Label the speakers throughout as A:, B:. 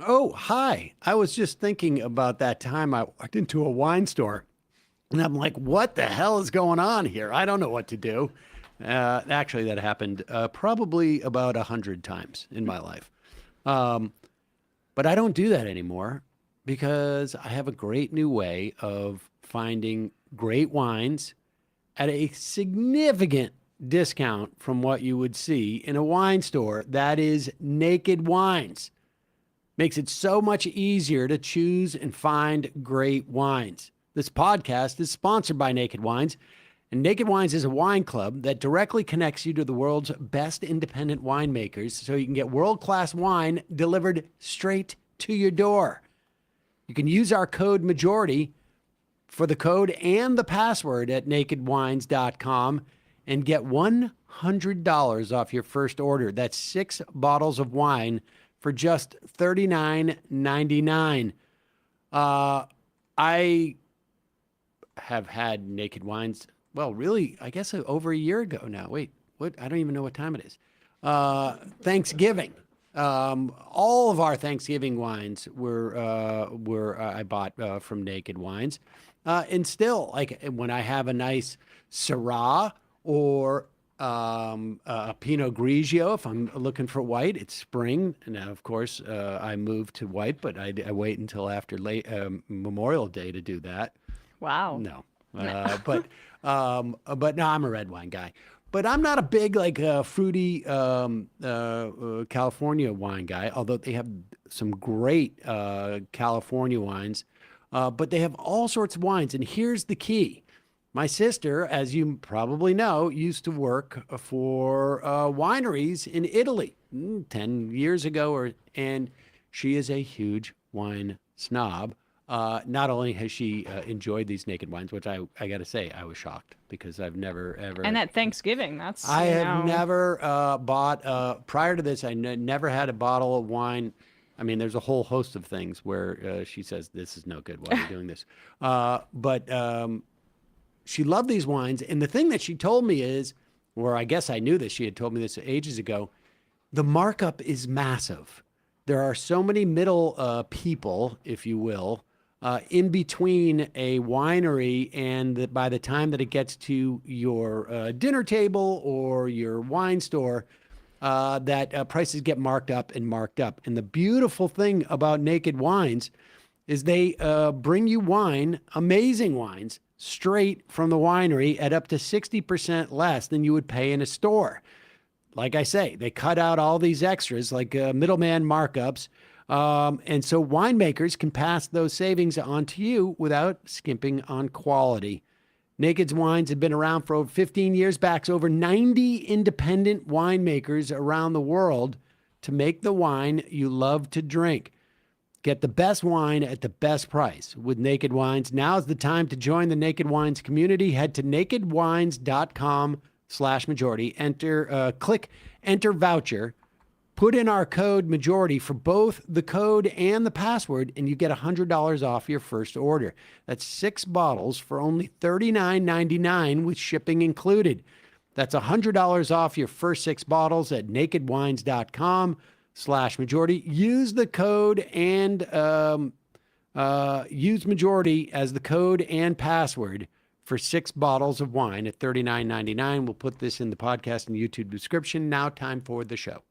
A: Oh, hi. I was just thinking about that time I walked into a wine store and I'm like, what the hell is going on here? I don't know what to do. Actually, that happened probably about 100 times in my life. Um, but I don't do that anymore because I have a great new way of finding great wines at a significant discount from what you would see in a wine store. That is Naked Wines. Makes it so much easier to choose and find great wines. This podcast is sponsored by Naked Wines, and Naked Wines is a wine club that directly connects you to the world's best independent winemakers so you can get world-class wine delivered straight to your door. You can use our code MAJORITY for the code and the password at nakedwines.com and get $100 off your first order. That's 6 bottles of wine for just $39.99. I have had Naked Wines, well, really, I guess over a year ago now. Wait, what? I don't even know what time it is. Thanksgiving. All of our Thanksgiving wines were I bought from Naked Wines. And still, like when I have a nice Syrah or a Pinot Grigio, if I'm looking for white, it's spring. Now, of course, I moved to white, but I wait until after late Memorial Day to do that.
B: Wow.
A: No, but no, I'm a red wine guy. But I'm not a big like fruity California wine guy. Although they have some great California wines, but they have all sorts of wines. And here's the key. My sister, as you probably know, used to work for wineries in Italy 10 years ago, and she is a huge wine snob. Not only has she enjoyed these Naked Wines, which I got to say, I was shocked because I've never, ever.
B: And at Thanksgiving, that's.
A: I have never bought, prior to this, never had a bottle of wine. I mean, there's a whole host of things where she says, this is no good. Why are you doing this? But she loved these wines. And the thing that she told me is, or I guess I knew this, she had told me this ages ago, the markup is massive. There are so many middle people, if you will, in between a winery and by the time that it gets to your dinner table or your wine store, that prices get marked up and marked up. And the beautiful thing about Naked Wines is they bring you wine, amazing wines, straight from the winery at up to 60% less than you would pay in a store. Like I say, they cut out all these extras like middleman markups. And so winemakers can pass those savings on to you without skimping on quality. Naked's Wines have been around for over 15 years, backs over 90 independent winemakers around the world to make the wine you love to drink. Get the best wine at the best price with Naked Wines. Now's the time to join the Naked Wines community. Head to nakedwines.com/majority. Click enter voucher. Put in our code majority for both the code and the password, and you get $100 off your first order. That's 6 bottles for only $39.99 with shipping included. That's $100 off your first 6 bottles at nakedwines.com/majority. Use the code and use majority as the code and password for 6 bottles of wine at $39.99. We'll put this in the podcast and YouTube description. Now time for the show.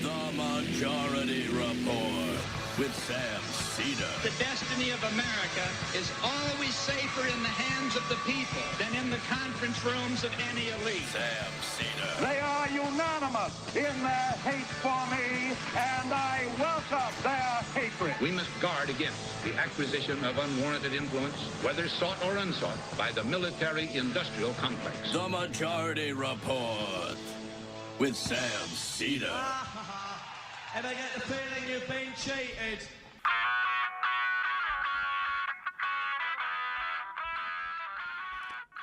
C: The Majority Report with Sam Seder.
D: The destiny of America is always safer in the hands of the people than in the conference rooms of any elite.
C: Sam Seder.
E: They are unanimous in their hate for me, and I welcome their hatred.
F: We must guard against the acquisition of unwarranted influence, whether sought or unsought, by the military-industrial complex.
C: The Majority Report with Sam Seder.
G: And I get the feeling you've been cheated.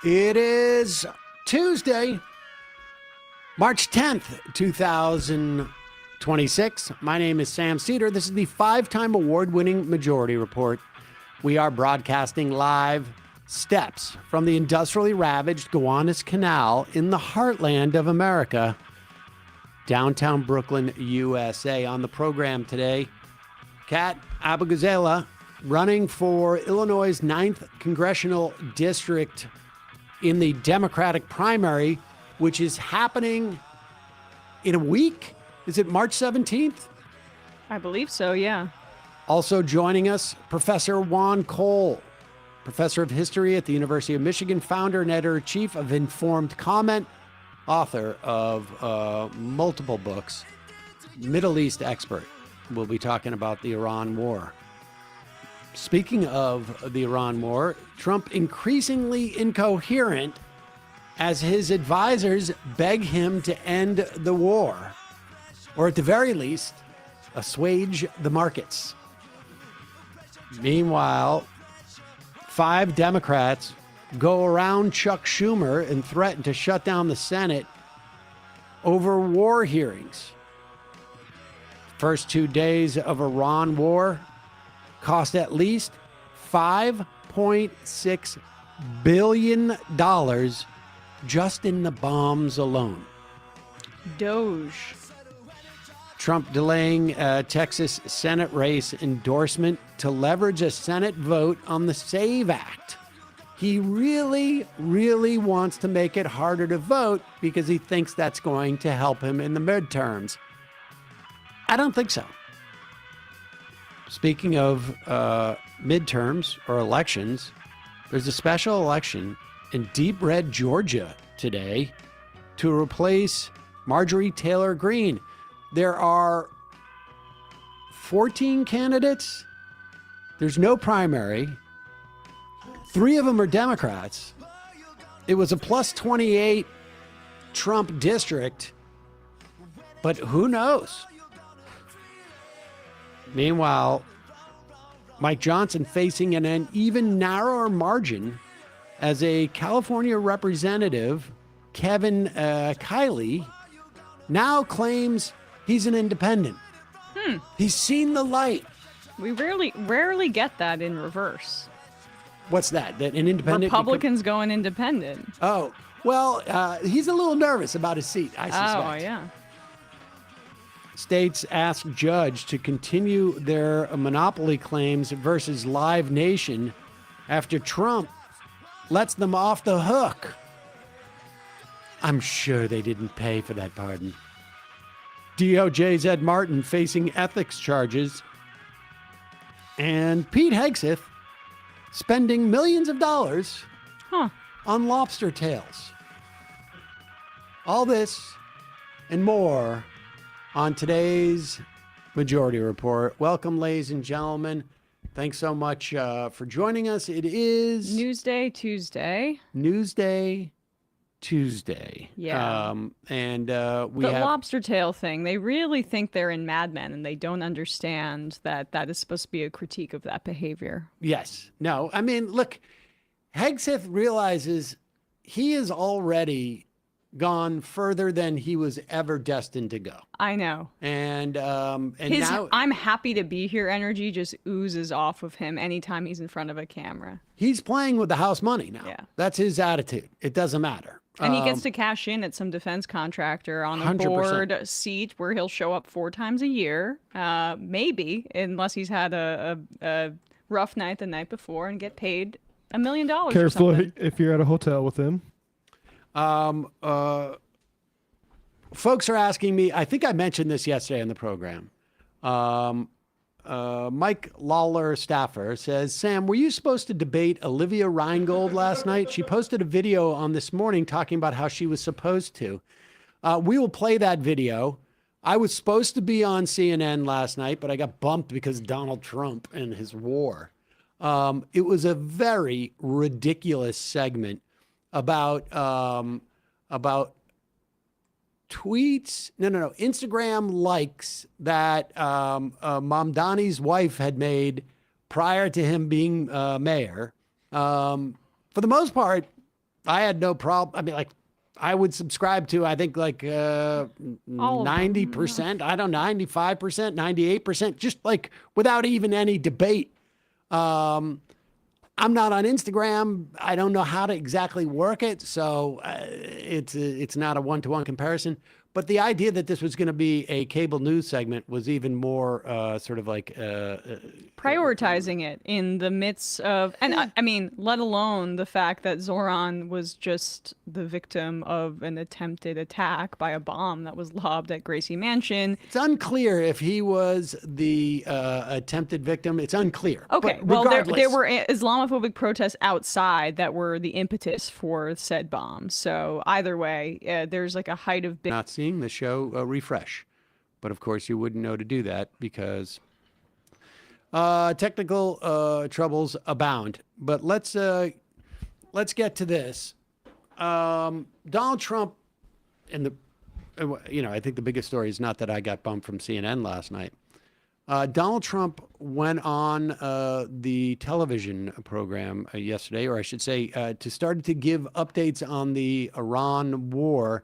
A: It is Tuesday, March 10th, 2026. My name is Sam Seder. This is the 5-time award-winning Majority Report. We are broadcasting live steps from the industrially ravaged Gowanus Canal in the heartland of America downtown Brooklyn, USA. On the program today, Kat Abughazaleh running for Illinois' 9th Congressional District in the Democratic primary, which is happening in a week. Is it March 17th?
B: I believe so, yeah.
A: Also joining us, Professor Juan, professor of history at the University of Michigan, founder and editor-in-chief of Informed Comment, author of multiple books, Middle East expert. We'll be talking about the Iran war. Speaking of the Iran war, Trump increasingly incoherent as his advisors beg him to end the war, or at the very least, assuage the markets. Meanwhile, 5 Democrats go around Chuck Schumer and threaten to shut down the Senate over war hearings. First 2 days of Iran war cost at least $5.6 billion just in the bombs alone.
B: Doge.
A: Trump delaying Texas Senate race endorsement to leverage a Senate vote on the SAVE Act. He really, really wants to make it harder to vote because he thinks that's going to help him in the midterms. I don't think so. Speaking of midterms or elections, there's a special election in deep red Georgia today to replace Marjorie Taylor Greene. There are 14 candidates. There's no primary. 3 of them are Democrats. It was a plus 28 Trump district, but who knows? Meanwhile, Mike Johnson facing an even narrower margin as a California representative, Kevin Kiley, now claims he's an independent. He's seen the light.
B: We rarely get that in reverse.
A: What's that? That an independent?
B: Republicans going independent.
A: Oh, well, he's a little nervous about his seat, I suspect.
B: Oh, yeah.
A: States ask judge to continue their monopoly claims versus Live Nation after Trump lets them off the hook. I'm sure they didn't pay for that pardon. DOJ's Ed Martin facing ethics charges. And Pete Hegseth spending millions of dollars on lobster tails. All this and more on today's Majority Report. Welcome, ladies and gentlemen. Thanks so much for joining us. It is
B: Newsday Tuesday.
A: Tuesday.
B: Yeah.
A: And we
B: the
A: have
B: lobster tail thing. They really think they're in Mad Men, and they don't understand that that is supposed to be a critique of that behavior.
A: Yes. No. I mean, look, Hegseth realizes he is already gone further than he was ever destined to go.
B: I know.
A: And
B: His
A: now
B: I'm happy to be here energy just oozes off of him anytime he's in front of a camera.
A: he's playing with the house money now.
B: Yeah.
A: That's his attitude. It doesn't matter.
B: And he gets to cash in at some defense contractor on a
A: 100%.
B: board seat where he'll show up 4 times a year, maybe, unless he's had a rough night the night before, and get paid $1 million.
H: Careful
B: or something.
H: if you're at a hotel with him.
A: Folks are asking me, I think I mentioned this yesterday on the program. Mike Lawler Staffer says, Sam, were you supposed to debate Olivia Reingold last night? She posted a video on this morning talking about how she was supposed to. We will play that video. I was supposed to be on CNN last night, but I got bumped because of Donald Trump and his war. It was a very ridiculous segment about tweets, Instagram likes that Mamdani's wife had made prior to him being mayor. For the most part, I had no problem. I mean, I would subscribe to, I think 90%, I don't know, 95%, 98%, just without even any debate. I'm not on Instagram. I don't know how to exactly work it, so it's not a one-to-one comparison. But the idea that this was going to be a cable news segment was even more sort of like
B: prioritizing it in the midst of, and I mean, let alone the fact that Zoran was just the victim of an attempted attack by a bomb that was lobbed at Gracie Mansion.
A: It's unclear if he was the attempted victim. It's unclear.
B: Okay,
A: But
B: well, there
A: regardless-
B: were Islamophobic protests outside that were the impetus for said bomb. So either way, there's like a height of big.
A: Not seeing the show refresh, but of course you wouldn't know to do that because technical troubles abound. But let's get to this. Donald Trump, and I think the biggest story is not that I got bumped from CNN last night. Donald Trump went on the television program yesterday, or I should say, to start to give updates on the Iran war.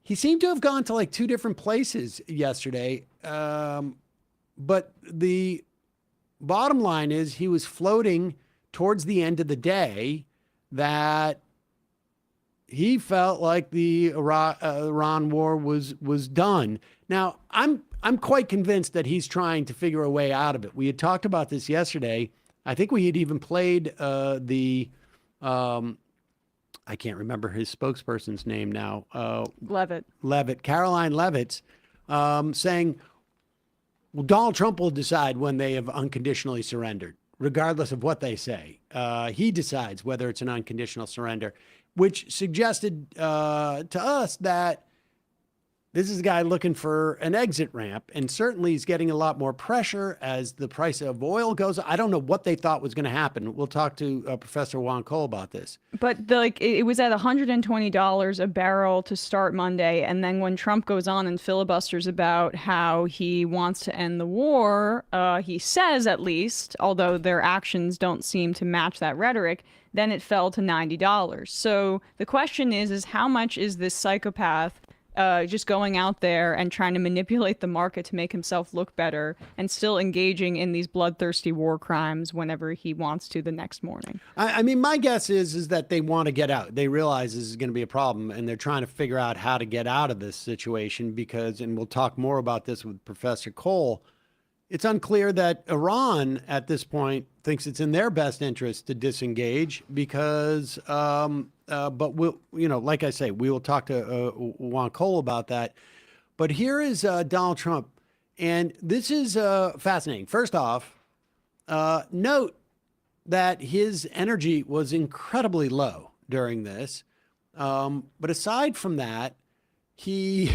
A: He seemed to have gone to like 2 different places yesterday. But the bottom line is he was floating towards the end of the day that he felt like the Iran war was done. Now, I'm quite convinced that he's trying to figure a way out of it. We had talked about this yesterday. I think we had even played I can't remember his spokesperson's name now.
B: Levitt.
A: Caroline Levitt's saying, well, Donald Trump will decide when they have unconditionally surrendered, regardless of what they say. He decides whether it's an unconditional surrender, which suggested to us that this is a guy looking for an exit ramp, and certainly he's getting a lot more pressure as the price of oil goes. I don't know what they thought was going to happen. We'll talk to Professor Juan about this.
B: But it was at $120 a barrel to start Monday, and then when Trump goes on and filibusters about how he wants to end the war, he says at least, although their actions don't seem to match that rhetoric, then it fell to $90. So the question is how much is this psychopath just going out there and trying to manipulate the market to make himself look better and still engaging in these bloodthirsty war crimes whenever he wants to the next morning?
A: I mean, my guess is that they want to get out. They realize this is going to be a problem, and they're trying to figure out how to get out of this situation because, and we'll talk more about this with Professor Cole, it's unclear that Iran at this point thinks it's in their best interest to disengage because, but we'll, like I say, we will talk to Juan Cole about that. But here is Donald Trump, and this is fascinating. First off, note that his energy was incredibly low during this. But aside from that, he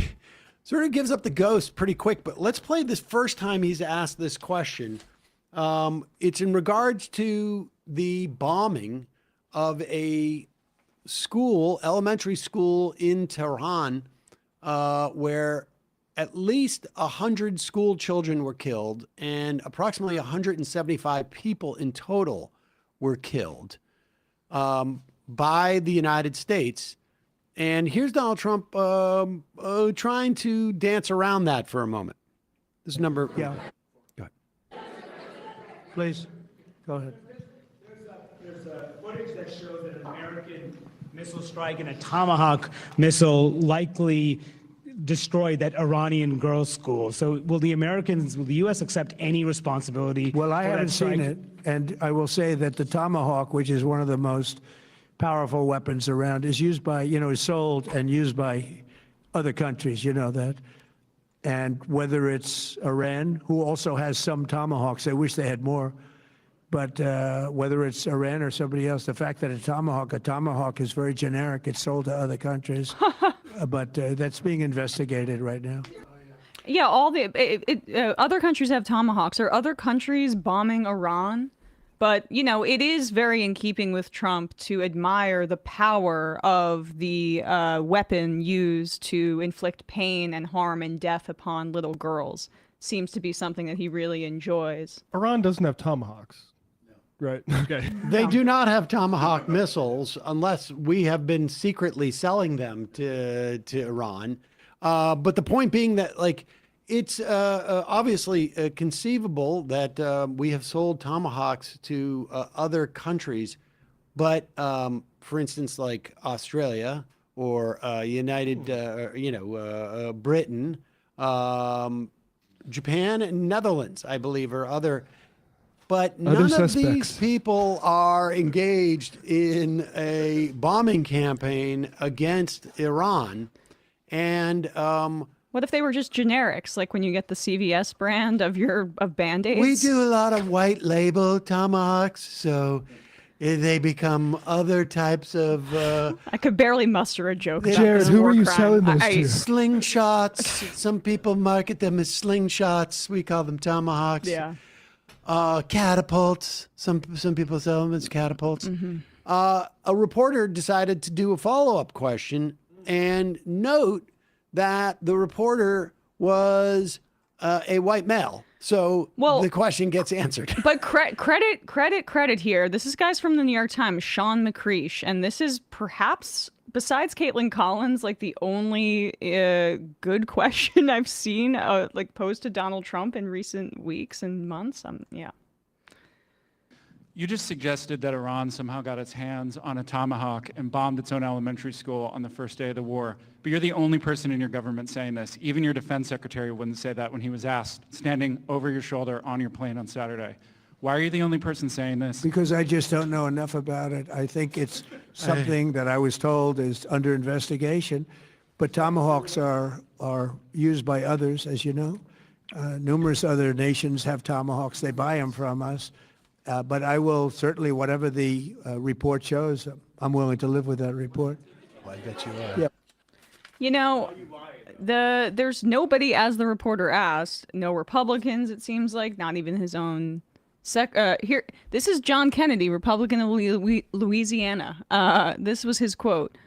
A: sort of gives up the ghost pretty quick. But let's play this first time he's asked this question. It's in regards to the bombing of a school, elementary school in Tehran, where at least 100 school children were killed and approximately 175 people in total were killed by the United States. And here's Donald Trump trying to dance around that for a moment. This is number.
H: Yeah.
A: Go ahead.
H: Please, go ahead.
I: There's footage that shows that an American missile strike and a Tomahawk missile likely destroyed that Iranian girls' school. So will the U.S. accept any responsibility?
H: Well, I
I: for
H: haven't
I: that
H: seen
I: strike?
H: it, and I will say that the Tomahawk, which is one of the most powerful weapons around, is used by, is sold and used by other countries, you know that. And whether it's Iran, who also has some Tomahawks, I wish they had more, but whether it's Iran or somebody else, the fact that a Tomahawk is very generic. It's sold to other countries, but that's being investigated right now.
B: Yeah, other countries have Tomahawks. Are other countries bombing Iran? But, it is very in keeping with Trump to admire the power of the weapon used to inflict pain and harm and death upon little girls. Seems to be something that he really enjoys.
J: Iran doesn't have Tomahawks. Right. Okay.
A: They do not have Tomahawk missiles unless we have been secretly selling them to Iran. But the point being that, it's obviously conceivable that we have sold Tomahawks to other countries. But for instance, like Australia or United, Britain, Japan, and Netherlands, I believe, are other. But none of these people are engaged in a bombing campaign against Iran. And
B: what if they were just generics, like when you get the CVS brand of Band-Aids?
A: we do a lot of white label tomahawks, so they become other types of.
B: I could barely muster a joke. About
J: Jared,
B: this
J: who
B: war
J: are you
B: crime.
J: selling those to?
A: Slingshots. Some people market them as slingshots. We call them tomahawks.
B: Yeah.
A: Catapults. Some people sell them as catapults. A reporter decided to do a follow-up question and note that the reporter was a white male. So the question gets answered.
B: But credit here. This is guys from the New York Times, Sean McCreesh, and this is perhaps, besides Caitlin Collins, like the only good question I've seen like posed to Donald Trump in recent weeks and months. Yeah.
K: You just suggested that Iran somehow got its hands on a tomahawk and bombed its own elementary school on the first day of the war. But you're the only person in your government saying this. Even your defense secretary wouldn't say that when he was asked, standing over your shoulder on your plane on Saturday. Why are you the only person saying this?
H: Because I just don't know enough about it. I think it's something that I was told is under investigation. But tomahawks are used by others, as you know. Numerous other nations have tomahawks. They buy them from us. But I will certainly, whatever the report shows, I'm willing to live with that report.
A: Well, I bet you are.
H: Yep.
B: You know, there's nobody, as the reporter asked, no Republicans, it seems like, not even his own here. This is John Kennedy, Republican of Louisiana. This was his quote.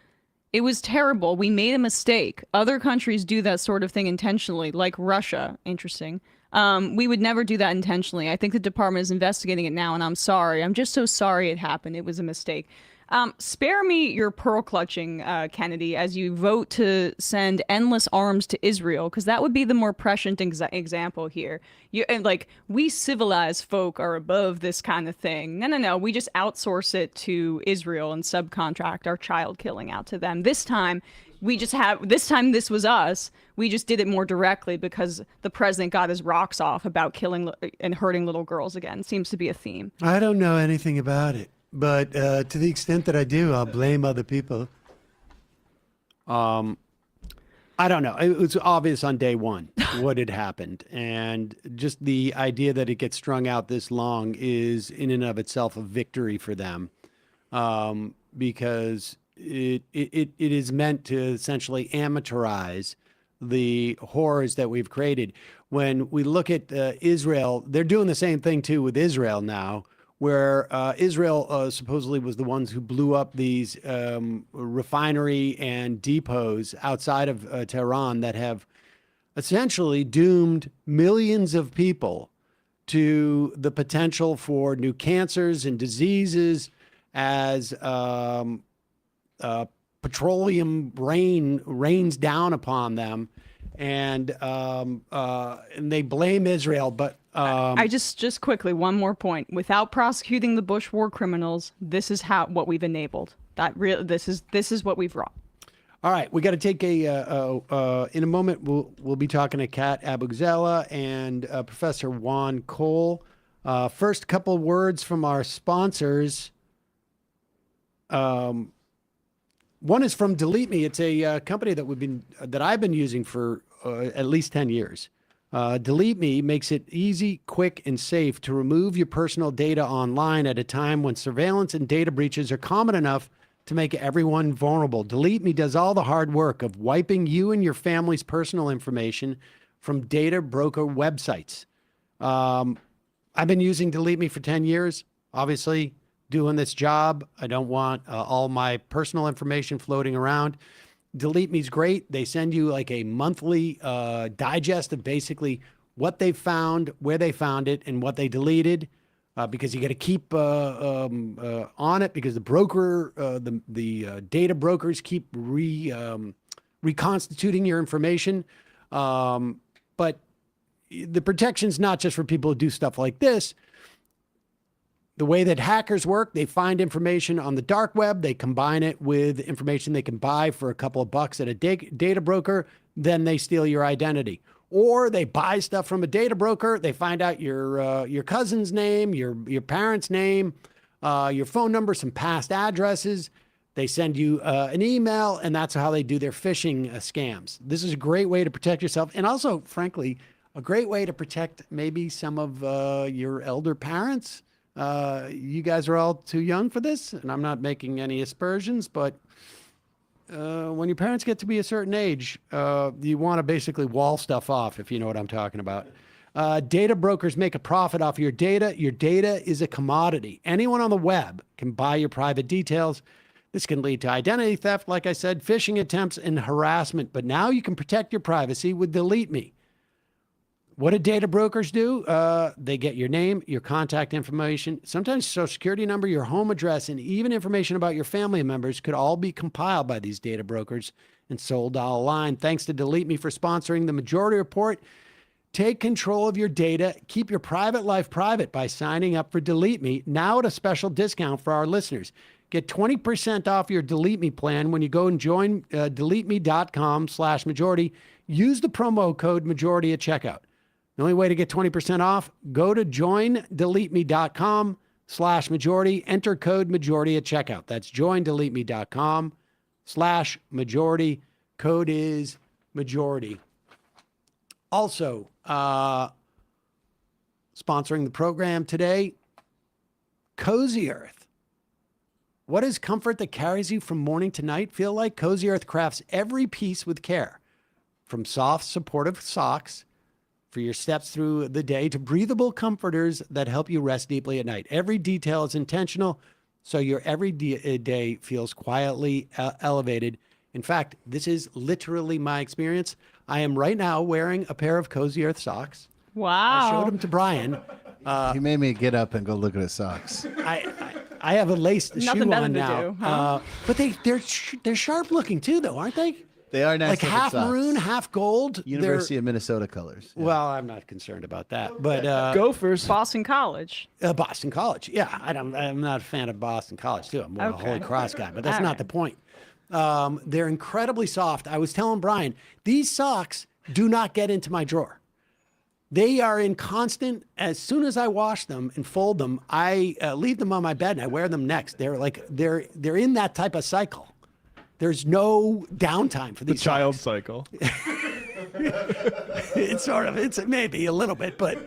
B: "It was terrible. We made a mistake. Other countries do that sort of thing intentionally, like Russia." Interesting. We would never do that intentionally. I think the department is investigating it now, and I'm sorry. I'm just so sorry it happened. It was a mistake. Spare me your pearl clutching, Kennedy, as you vote to send endless arms to Israel, because that would be the more prescient example here. We civilized folk are above this kind of thing. No. We just outsource it to Israel and subcontract our child killing out to them. This time this was us. We just did it more directly because the president got his rocks off about killing and hurting little girls again. Seems to be a theme.
A: I don't know anything about it, but to the extent that I do, I'll blame other people. I don't know. It was obvious on day one what had happened. And just the idea that it gets strung out this long is in and of itself a victory for them, because it is meant to essentially amateurize the horrors that we've created. When we look at Israel, they're doing the same thing too with Israel now, where Israel supposedly was the ones who blew up these refinery and depots outside of Tehran that have essentially doomed millions of people to the potential for new cancers and diseases as petroleum rains down upon them, and they blame Israel. But
B: I just quickly, one more point. Without prosecuting the Bush war criminals, this is what we've enabled. This is what we've wrought.
A: All right, we got to take in a moment. We'll be talking to Kat Abughazaleh and Professor Juan Cole. First, couple words from our sponsors. One is from Delete Me. It's a company that I've been using for at least 10 years. Delete Me makes it easy, quick, and safe to remove your personal data online at a time when surveillance and data breaches are common enough to make everyone vulnerable. Delete Me does all the hard work of wiping you and your family's personal information from data broker websites. I've been using Delete Me for 10 years, obviously doing this job. I don't want all my personal information floating around. Delete Me's great. They send you like a monthly digest of basically what they found, where they found it, and what they deleted, because you got to keep on it, because the broker, the data brokers keep reconstituting your information. But the protection's not just for people who do stuff like this. The way that hackers work, they find information on the dark web, they combine it with information they can buy for a couple of bucks at a data broker, then they steal your identity. Or they buy stuff from a data broker, they find out your cousin's name, your parents' name, your phone number, some past addresses. They send you an email, and that's how they do their phishing scams. This is a great way to protect yourself, and also, frankly, a great way to protect maybe some of your elder parents. You guys are all too young for this, and I'm not making any aspersions, but when your parents get to be a certain age, you want to basically wall stuff off, if you know what I'm talking about. Data brokers make a profit off your data. Your data is a commodity. Anyone on the web can buy your private details. This can lead to identity theft, like I said, phishing attempts, and harassment. But now you can protect your privacy with Delete Me. What do data brokers do? They get your name, your contact information, sometimes social security number, your home address, and even information about your family members could all be compiled by these data brokers and sold online. Thanks to Delete Me for sponsoring the Majority Report. Take control of your data. Keep your private life private by signing up for Delete Me, now at a special discount for our listeners. Get 20% off your Delete Me plan when you go and join deleteme.com/majority. Use the promo code majority at checkout. The only way to get 20% off, go to joindeleteme.com/majority. Enter code majority at checkout. That's joindeleteme.com/majority. Code is majority. Also, sponsoring the program today, Cozy Earth. What does comfort that carries you from morning to night feel like? Cozy Earth crafts every piece with care. From soft, supportive socks for your steps through the day to breathable comforters that help you rest deeply at night. Every detail is intentional, so your every day feels quietly elevated. In fact, this is literally my experience. I am right now wearing a pair of Cozy Earth socks.
B: Wow.
A: I showed them to Brian.
L: He made me get up and go look at his socks.
A: I have a laced
B: Nothing
A: shoe
B: better
A: on
B: to
A: now.
B: do, huh?
A: But they're sharp looking too, though, aren't they?
L: They are nice.
A: Like half
L: socks.
A: maroon, half gold.
L: University of Minnesota colors.
A: Yeah. Well, I'm not concerned about that. But
J: Gophers.
B: Boston College.
A: Boston College. Yeah, I'm not a fan of Boston College too. I'm more a Holy Cross guy, but that's
B: All
A: not
B: right.
A: the point. They're incredibly soft. I was telling Brian, these socks do not get into my drawer. They are in constant. As soon as I wash them and fold them, I leave them on my bed and I wear them next. They're in that type of cycle. There's no downtime for these.
J: The child
A: socks.
J: cycle.
A: It's maybe a little bit, but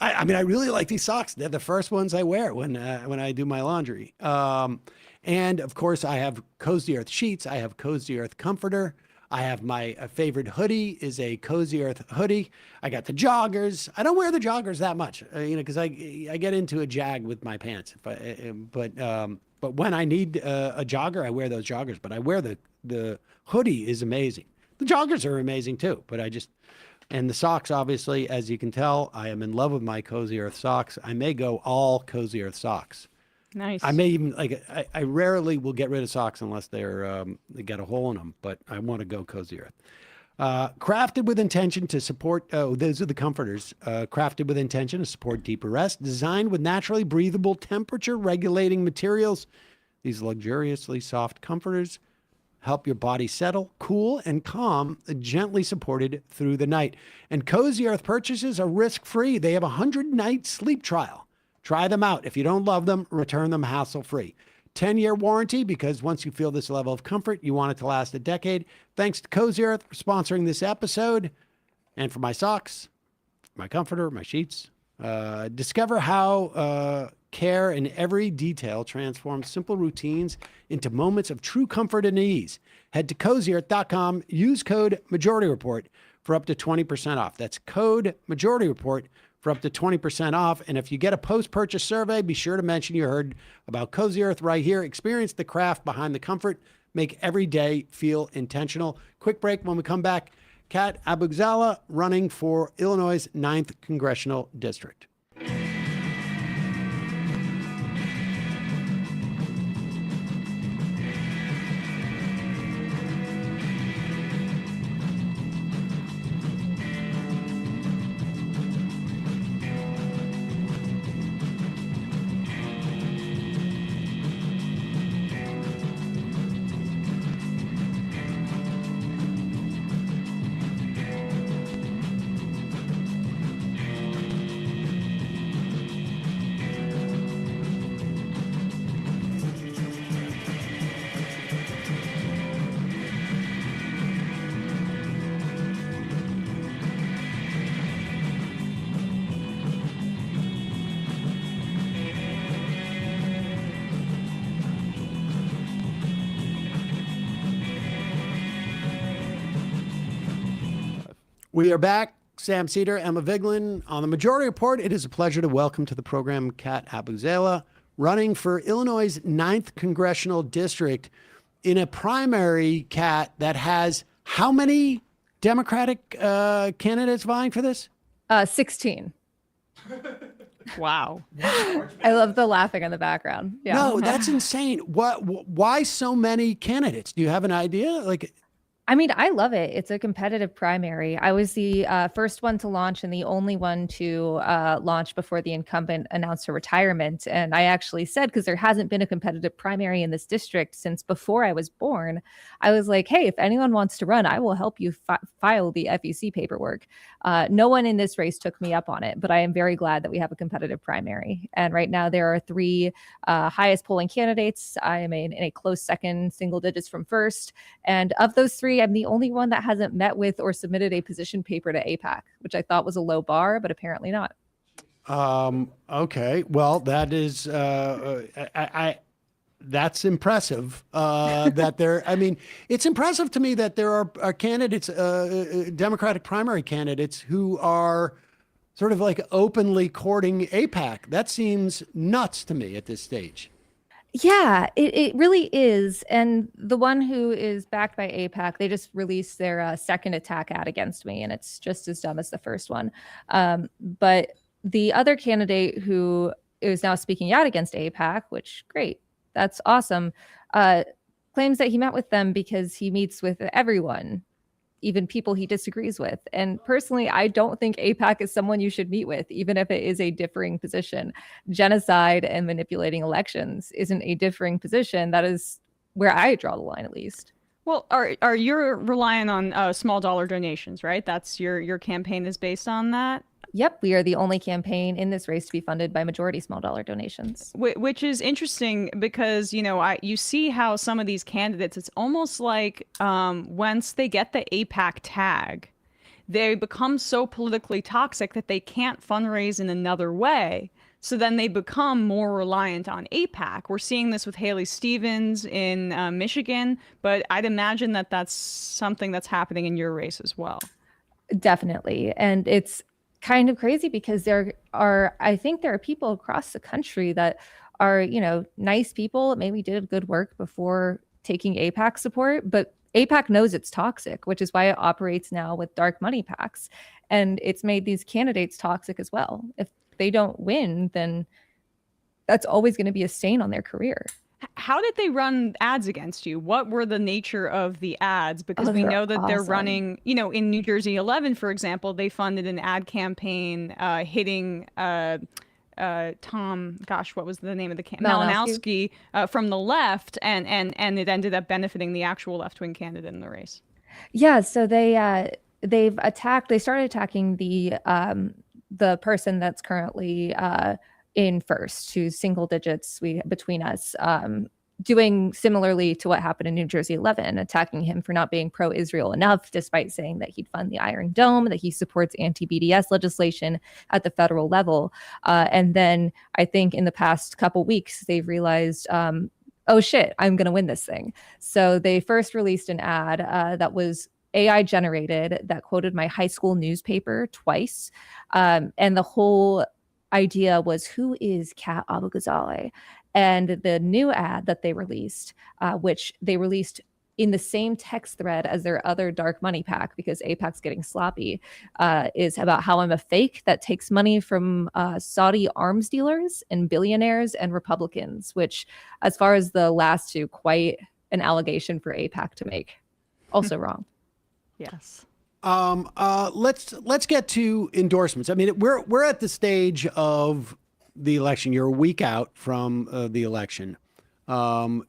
A: I mean, I really like these socks. They're the first ones I wear when I do my laundry. And of course, I have Cozy Earth sheets. I have Cozy Earth comforter. I have my favorite hoodie is a Cozy Earth hoodie. I got the joggers. I don't wear the joggers that much, because I get into a jag with my pants. But when I need a jogger, I wear those joggers. But I wear the hoodie is amazing. The joggers are amazing too. But and the socks, obviously, as you can tell, I am in love with my Cozy Earth socks. I may go all Cozy Earth socks.
B: Nice.
A: I may even I rarely will get rid of socks unless they got a hole in them, but I want to go Cozy Earth. Crafted with intention to support, those are the comforters. Crafted with intention to support deeper rest, designed with naturally breathable temperature regulating materials. These luxuriously soft comforters help your body settle, cool, and calm, gently supported through the night. And Cozy Earth purchases are risk-free. They have a 100-night sleep trial. Try them out. If you don't love them, return them hassle-free. 10-year warranty, because once you feel this level of comfort, you want it to last a decade. Thanks to Cozy Earth for sponsoring this episode. And for my socks, my comforter, my sheets. Discover how care in every detail transforms simple routines into moments of true comfort and ease. Head to CozyEarth.com. Use code MajorityReport for up to 20% off. That's code MajorityReport for up to 20% off. And if you get a post-purchase survey, be sure to mention you heard about Cozy Earth right here. Experience the craft behind the comfort. Make every day feel intentional. Quick break. When we come back, Kat Abughazaleh running for Illinois' 9th Congressional District. We are back. Sam Seder, Emma Vigeland. On the Majority Report, it is a pleasure to welcome to the program Kat Abughazaleh, running for Illinois' 9th Congressional District in a primary, Kat, that has how many Democratic candidates vying for this?
M: 16.
B: Wow.
M: I love the laughing in the background. Yeah.
A: No, that's insane. Why so many candidates? Do you have an idea? Like,
M: I mean, I love it. It's a competitive primary. I was the first one to launch and the only one to launch before the incumbent announced her retirement. And I actually said, because there hasn't been a competitive primary in this district since before I was born, I was like, hey, if anyone wants to run, I will help you file the FEC paperwork. No one in this race took me up on it, but I am very glad that we have a competitive primary. And right now there are 3 highest polling candidates. I am in a close second, single digits from first. And of those 3, I'm the only one that hasn't met with or submitted a position paper to AIPAC, which I thought was a low bar, but apparently not.
A: Okay. Well, that is, that's impressive. I mean, it's impressive to me that there are candidates, Democratic primary candidates who are sort of like openly courting AIPAC. That seems nuts to me at this stage.
M: Yeah, it really is. And the one who is backed by AIPAC, they just released their second attack ad against me, and it's just as dumb as the first one. But the other candidate who is now speaking out against AIPAC, which great, that's awesome, claims that he met with them because he meets with everyone, even people he disagrees with. And personally, I don't think AIPAC is someone you should meet with, even if it is a differing position. Genocide and manipulating elections isn't a differing position. That is where I draw the line, at least.
B: Well, are you relying on small dollar donations, right? That's your campaign is based on that?
M: Yep, we are the only campaign in this race to be funded by majority small dollar donations.
B: Which is interesting because, you see how some of these candidates, it's almost like once they get the AIPAC tag, they become so politically toxic that they can't fundraise in another way. So then they become more reliant on AIPAC. We're seeing this with Haley Stevens in Michigan, but I'd imagine that that's something that's happening in your race as well.
M: Definitely. And it's kind of crazy because I think there are people across the country that are, nice people, maybe did good work before taking AIPAC support, but AIPAC knows it's toxic, which is why it operates now with dark money PACs. And it's made these candidates toxic as well. If they don't win, then that's always going to be a stain on their career.
B: How did they run ads against you? What were the nature of the ads? Because we know that they're running, in New Jersey 11, for example, they funded an ad campaign hitting Tom, what was the name of the Malinowski from the left, and it ended up benefiting the actual left-wing candidate in the race.
M: Yeah, so they started attacking the person that's currently in first, who's single digits between us, doing similarly to what happened in New Jersey 11, attacking him for not being pro-Israel enough, despite saying that he'd fund the Iron Dome, that he supports anti-BDS legislation at the federal level. And then I think in the past couple weeks, they've realized, oh shit, I'm going to win this thing. So they first released an ad that was AI generated that quoted my high school newspaper twice. And the whole idea was, who is Kat Abughazaleh? And the new ad that they released, which they released in the same text thread as their other dark money PAC, because AIPAC's getting sloppy, is about how I'm a fake that takes money from Saudi arms dealers and billionaires and Republicans, which, as far as the last two, quite an allegation for AIPAC to make. Also wrong.
B: Yes.
A: Let's get to endorsements. I mean, we're at the stage of the election. You're a week out from the election. You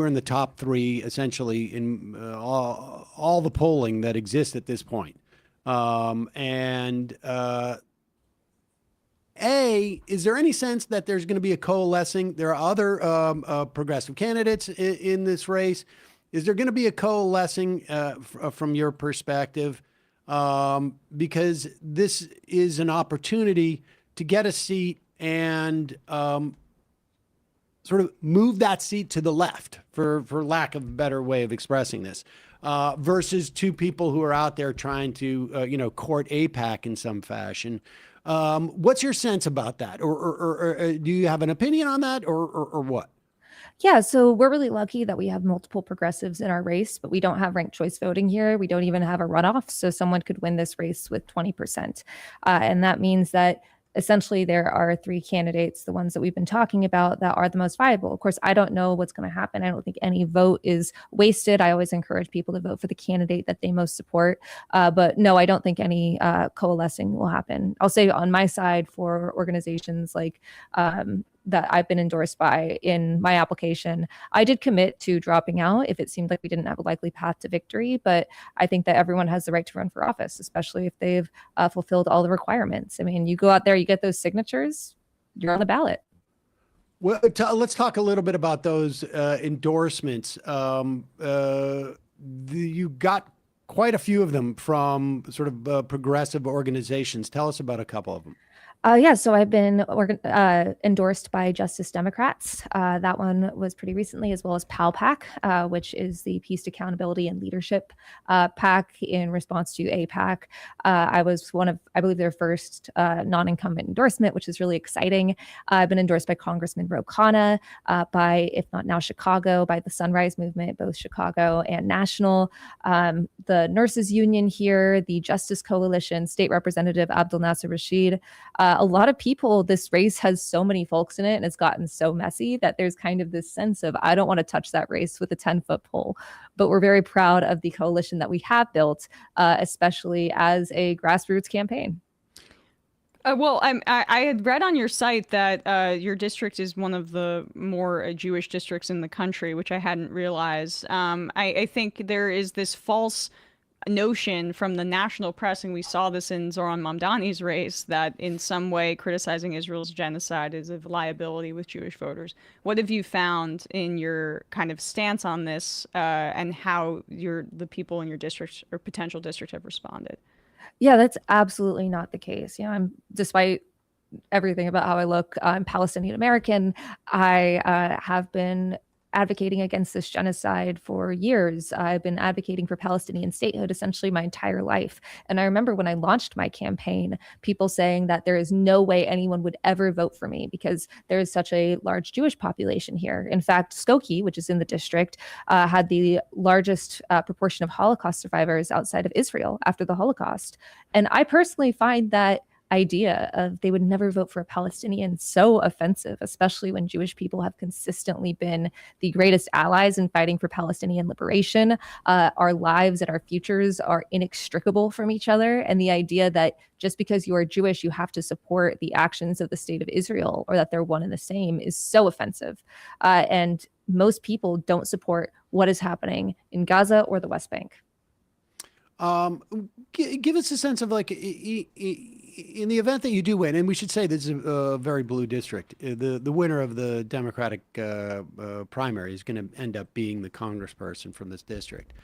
A: are in the top 3 essentially in all the polling that exists at this point. Is there any sense that there's going to be a coalescing? There are other progressive candidates in this race. Is there going to be a coalescing from your perspective? Because this is an opportunity to get a seat and sort of move that seat to the left, for lack of a better way of expressing this. versus two people who are out there trying to, court AIPAC in some fashion. What's your sense about that? Or do you have an opinion on that or what?
M: Yeah, so we're really lucky that we have multiple progressives in our race, but we don't have ranked choice voting here. We don't even have a runoff, so someone could win this race with 20%. And that means that essentially there are three candidates, the ones that we've been talking about, that are the most viable. Of course, I don't know what's going to happen. I don't think any vote is wasted. I always encourage people to vote for the candidate that they most support. But no, I don't think any coalescing will happen. I'll say on my side, for organizations like that I've been endorsed by in my application, I did commit to dropping out if it seemed like we didn't have a likely path to victory. But I think that everyone has the right to run for office, especially if they've fulfilled all the requirements. I mean, you go out there, you get those signatures, you're on the ballot.
A: Well, let's talk a little bit about those endorsements. You got quite a few of them from sort of progressive organizations. Tell us about a couple of them.
M: Yeah, so I've been endorsed by Justice Democrats. That one was pretty recently, as well as PAL-PAC, which is the Peace, Accountability, and Leadership PAC in response to AIPAC. I was one of, I believe, their first non-incumbent endorsement, which is really exciting. I've been endorsed by Congressman Ro Khanna, by, if not now Chicago, by the Sunrise Movement, both Chicago and national, the Nurses Union here, the Justice Coalition, State Representative Abdel Nasser Rashid. A lot of people, this race has so many folks in it and it's gotten so messy that there's kind of this sense of, I don't want to touch that race with a 10-foot pole. But we're very proud of the coalition that we have built, especially as a grassroots campaign.
B: Well, I had read on your site that your district is one of the more Jewish districts in the country, which I hadn't realized. I think there is this false notion from the national press, and we saw this in Zoran Mamdani's race, that in some way criticizing Israel's genocide is a liability with Jewish voters. What have you found in your kind of stance on this, and how the people in your district or potential district have responded?
M: Yeah, that's absolutely not the case. I'm, despite everything about how I look, I'm Palestinian American. I have been advocating against this genocide for years. I've been advocating for Palestinian statehood essentially my entire life. And I remember when I launched my campaign, people saying that there is no way anyone would ever vote for me because there is such a large Jewish population here. In fact, Skokie, which is in the district, had the largest proportion of Holocaust survivors outside of Israel after the Holocaust. And I personally find that idea of they would never vote for a Palestinian so offensive, especially when Jewish people have consistently been the greatest allies in fighting for Palestinian liberation. Our lives and our futures are inextricable from each other. And the idea that just because you are Jewish, you have to support the actions of the state of Israel or that they're one and the same is so offensive. And most people don't support what is happening in Gaza or the West Bank.
A: Give us a sense of, like, in the event that you do win, and we should say this is a very blue district, the winner of the Democratic primary is going to end up being the congressperson from this district.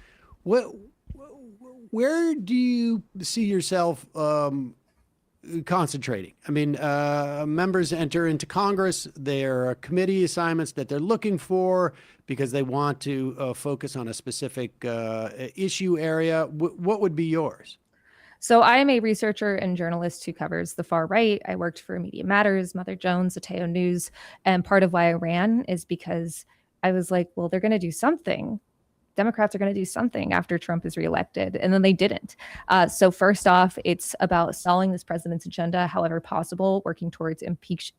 A: Where do you see yourself concentrating? I mean, members enter into Congress, there are committee assignments that they're looking for because they want to focus on a specific issue area. What would be yours?
M: So I am a researcher and journalist who covers the far right. I worked for Media Matters, Mother Jones, Ateo News, and part of why I ran is because I was like, well, they're going to do something. Democrats are going to do something after Trump is reelected. And then they didn't. So first off, it's about stalling this president's agenda, however possible, working towards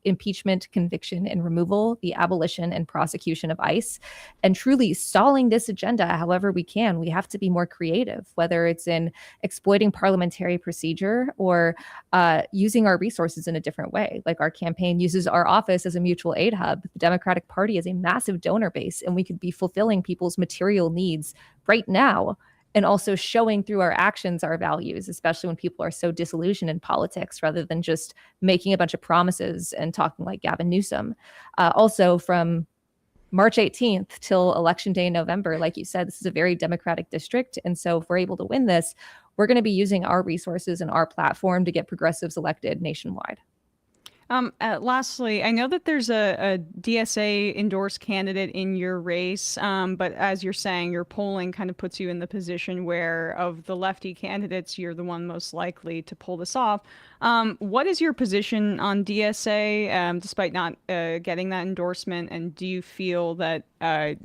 M: impeachment, conviction, and removal, the abolition and prosecution of ICE, and truly stalling this agenda however we can. We have to be more creative, whether it's in exploiting parliamentary procedure or using our resources in a different way. Like our campaign uses our office as a mutual aid hub. The Democratic Party is a massive donor base, and we could be fulfilling people's material needs right now and also showing through our actions our values, especially when people are so disillusioned in politics rather than just making a bunch of promises and talking like Gavin Newsom. Also, from March 18th till Election Day in November, like you said, this is a very Democratic district. And so if we're able to win this, we're going to be using our resources and our platform to get progressives elected nationwide.
B: Lastly, I know that there's a DSA endorsed candidate in your race, but as you're saying, your polling kind of puts you in the position where of the lefty candidates, you're the one most likely to pull this off. What is your position on DSA, despite not getting that endorsement? And do you feel that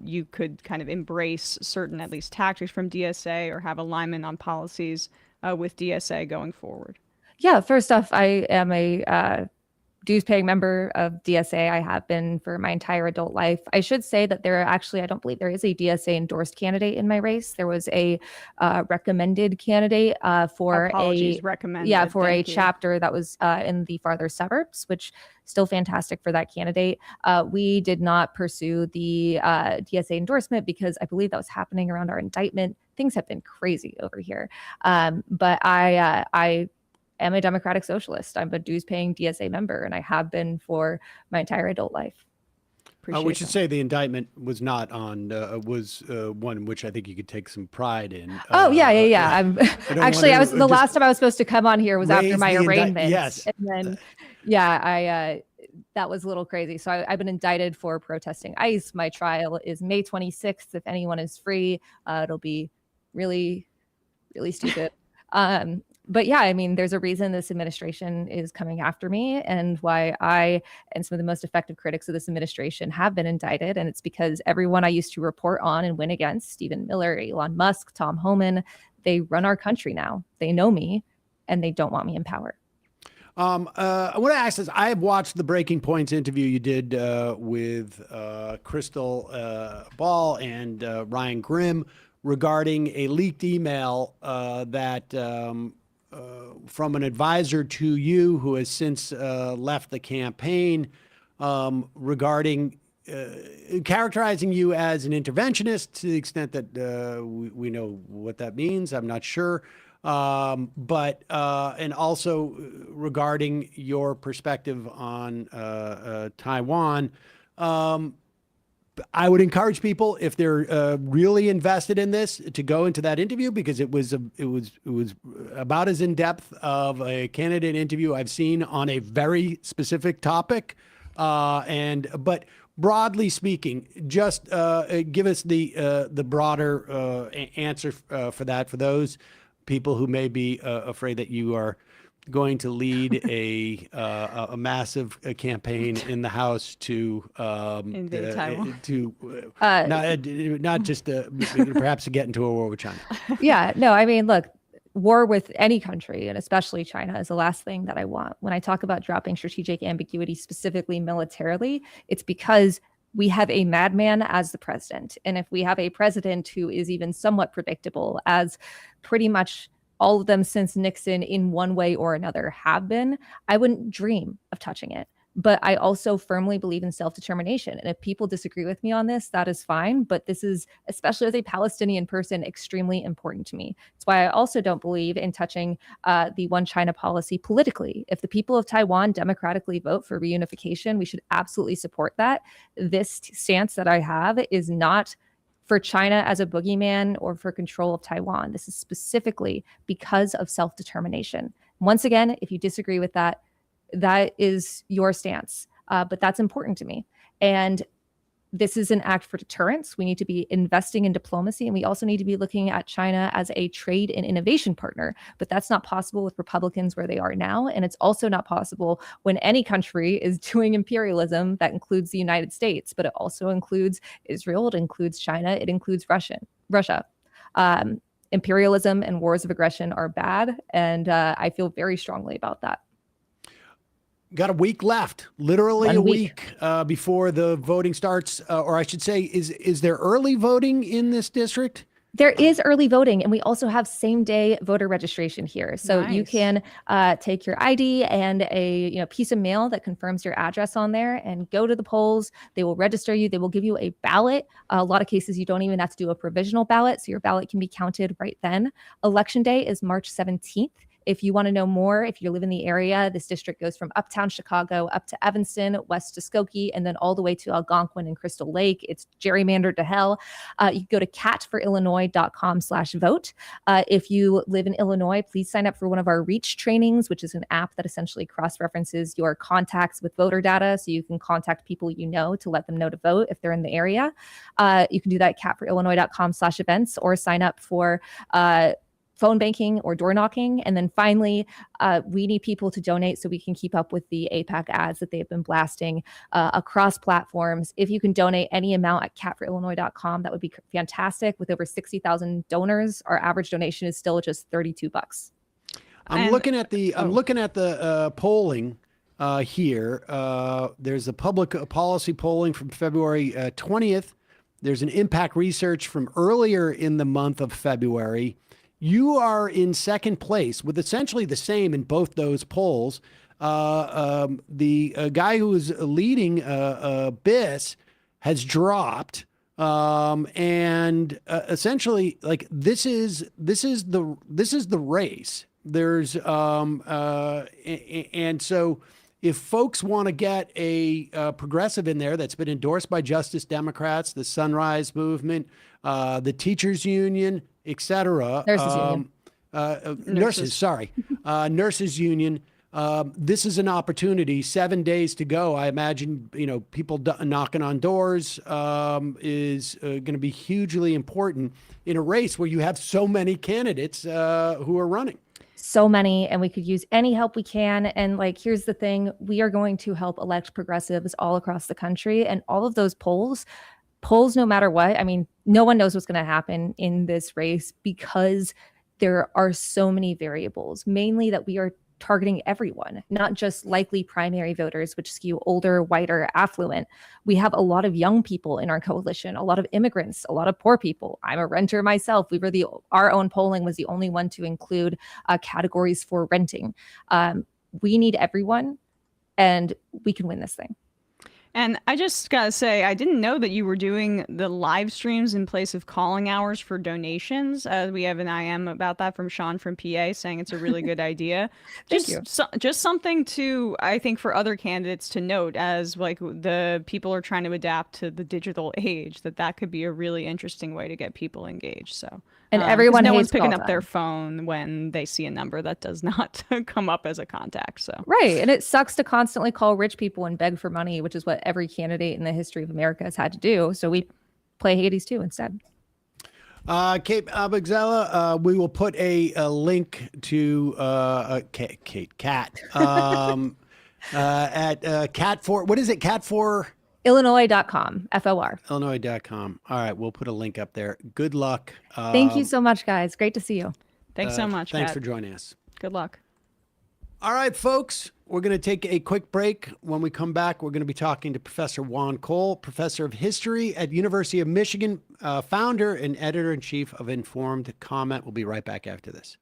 B: you could kind of embrace certain, at least, tactics from DSA or have alignment on policies with DSA going forward?
M: Yeah, first off, I am a dues-paying member of DSA. I have been for my entire adult life. I should say that I don't believe there is a DSA endorsed candidate in my race. There was a recommended candidate for
B: recommended.
M: for
B: Thank
M: a
B: you.
M: chapter that was in the farther suburbs, which still fantastic for that candidate. We did not pursue the DSA endorsement because I believe that was happening around our indictment. Things have been crazy over here. But I am a democratic socialist. I'm a dues-paying DSA member, and I have been for my entire adult life.
A: We should say the indictment was not on, was one which I think you could take some pride in.
M: Yeah. I'm actually, the last time I was supposed to come on here was after my arraignment.
A: Yes.
M: And then, that was a little crazy. So I've been indicted for protesting ICE. My trial is May 26th. If anyone is free, it'll be really, really stupid. But yeah, I mean, there's a reason this administration is coming after me and why I and some of the most effective critics of this administration have been indicted. And it's because everyone I used to report on and win against, Stephen Miller, Elon Musk, Tom Homan, they run our country now. They know me and they don't want me in power.
A: I want to ask this. I have watched the Breaking Points interview you did with Crystal Ball and Ryan Grimm regarding a leaked email that from an advisor to you who has since left the campaign regarding characterizing you as an interventionist to the extent that we know what that means. I'm not sure. But and also regarding your perspective on Taiwan. I would encourage people, if they're really invested in this, to go into that interview because it was about as in depth of a candidate interview I've seen on a very specific topic. But broadly speaking, just give us the broader answer for that for those people who may be afraid that you are going to lead a massive campaign in the House to
B: invade Taiwan,
A: not just perhaps to get into a war with China.
M: Yeah, no, I mean, look, war with any country and especially China is the last thing that I want. When I talk about dropping strategic ambiguity, specifically militarily, it's because we have a madman as the president. And if we have a president who is even somewhat predictable, as pretty much all of them since Nixon in one way or another have been, I wouldn't dream of touching it. But I also firmly believe in self-determination. And if people disagree with me on this, that is fine. But this is, especially as a Palestinian person, extremely important to me. It's why I also don't believe in touching the one China policy politically. If the people of Taiwan democratically vote for reunification, we should absolutely support that. This stance that I have is not for China as a boogeyman or for control of Taiwan. This is specifically because of self-determination. Once again, if you disagree with that, that is your stance. But that's important to me. And this is an act for deterrence. We need to be investing in diplomacy, and we also need to be looking at China as a trade and innovation partner. But that's not possible with Republicans where they are now. And it's also not possible when any country is doing imperialism that includes the United States, but it also includes Israel, it includes China, it includes Russia. Imperialism and wars of aggression are bad, and I feel very strongly about that.
A: Got a week left, literally a week before the voting starts, or I should say, is there early voting in this district?
M: There is early voting, and we also have same-day voter registration here. So you can take your ID and a piece of mail that confirms your address on there and go to the polls. They will register you. They will give you a ballot. A lot of cases, you don't even have to do a provisional ballot, so your ballot can be counted right then. Election day is March 17th. If you want to know more, if you live in the area, this district goes from uptown Chicago up to Evanston, west to Skokie, and then all the way to Algonquin and Crystal Lake. It's gerrymandered to hell. You can go to catforillinois.com/vote. If you live in Illinois, please sign up for one of our Reach trainings, which is an app that essentially cross-references your contacts with voter data, so you can contact people you know to let them know to vote if they're in the area. You can do that at catforillinois.com/events, or sign up for phone banking or door knocking. And then finally, we need people to donate so we can keep up with the AIPAC ads that they've been blasting across platforms. If you can donate any amount at catforillinois.com, that would be fantastic. With over 60,000 donors, our average donation is still just $32.
A: I'm looking at the polling here. There's a public policy polling from February 20th. There's an impact research from earlier in the month of February. You are in second place with essentially the same in both those polls. The guy who is leading BIS has dropped, and essentially, like, this is the race. There's and so if folks want to get a progressive in there that's been endorsed by Justice Democrats, the Sunrise Movement, the Teachers Union, etc. Nurses Union. This is an opportunity. 7 days to go. I imagine, people knocking on doors is going to be hugely important in a race where you have so many candidates who are running.
M: So many, and we could use any help we can. And here's the thing, we are going to help elect progressives all across the country, and all of those polls, no matter what, I mean, no one knows what's going to happen in this race because there are so many variables, mainly that we are targeting everyone, not just likely primary voters, which skew older, whiter, affluent. We have a lot of young people in our coalition, a lot of immigrants, a lot of poor people. I'm a renter myself. Our own polling was the only one to include categories for renting. We need everyone, and we can win this thing.
B: And I just gotta say, I didn't know that you were doing the live streams in place of calling hours for donations. We have an IM about that from Sean from PA saying it's a really good idea.
M: Thank you.
B: Just something to, I think, for other candidates to note as the people are trying to adapt to the digital age, that could be a really interesting way to get people engaged. So.
M: And everyone,
B: no one's picking up their phone when they see a number that does not come up as a contact. So
M: right, and it sucks to constantly call rich people and beg for money, which is what every candidate in the history of America has had to do. So we play Hades 2 instead.
A: Kate Abughazaleh, we will put a link to Cat at Cat for, what is it? Cat for
M: Illinois.com, FOR.
A: Illinois.com. All right, we'll put a link up there. Good luck.
M: Thank you so much, guys. Great to see you.
B: Thanks so much.
A: Thanks
B: Kat.
A: for joining us.
B: Good luck.
A: All right, folks, we're going to take a quick break. When we come back, we're going to be talking to Professor Juan Cole, professor of history at University of Michigan, founder and editor-in-chief of Informed Comment. We'll be right back after this.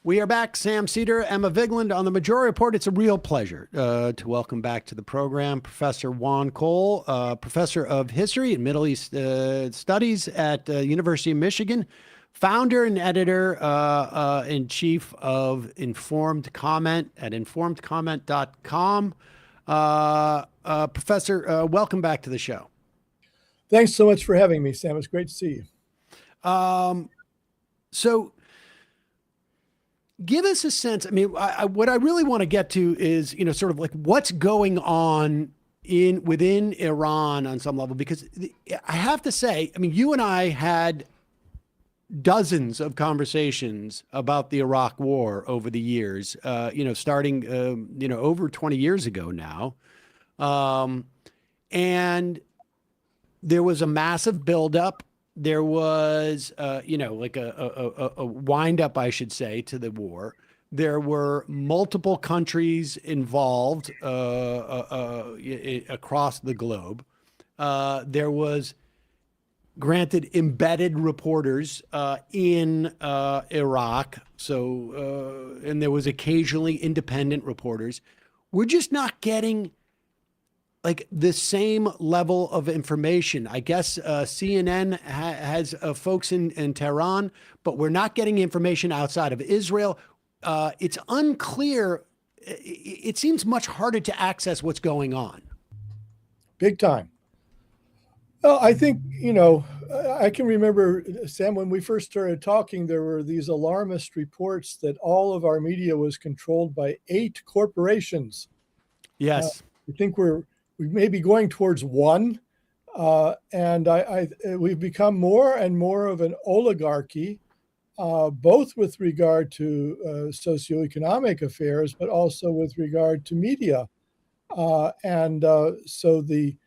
A: We are back. Sam Seder, Emma Vigeland on the Majority Report. It's a real pleasure to welcome back to the program Professor Juan Cole, Professor of History and Middle East Studies at University of Michigan, founder and editor in chief of Informed Comment at informedcomment.com. Professor, welcome back to the show.
N: Thanks so much for having me, Sam. It's great to see you.
A: So give us a sense. I mean, what I really want to get to is, sort of like what's going on within Iran on some level, because I have to say, I mean, you and I had dozens of conversations about the Iraq War over the years, starting, over 20 years ago now. And there was a massive buildup. There was, like a wind up, I should say, to the war. There were multiple countries involved across the globe. There was, granted, embedded reporters in Iraq. So, and there was occasionally independent reporters. We're just not getting like the same level of information. I guess CNN has folks in Tehran, but we're not getting information outside of Israel. It's unclear. It seems much harder to access what's going on.
N: Big time. Well, I think, I can remember, Sam, when we first started talking, there were these alarmist reports that all of our media was controlled by 8 corporations.
A: Yes.
N: I think we may be going towards one, and we've become more and more of an oligarchy, both with regard to socioeconomic affairs, but also with regard to media. So the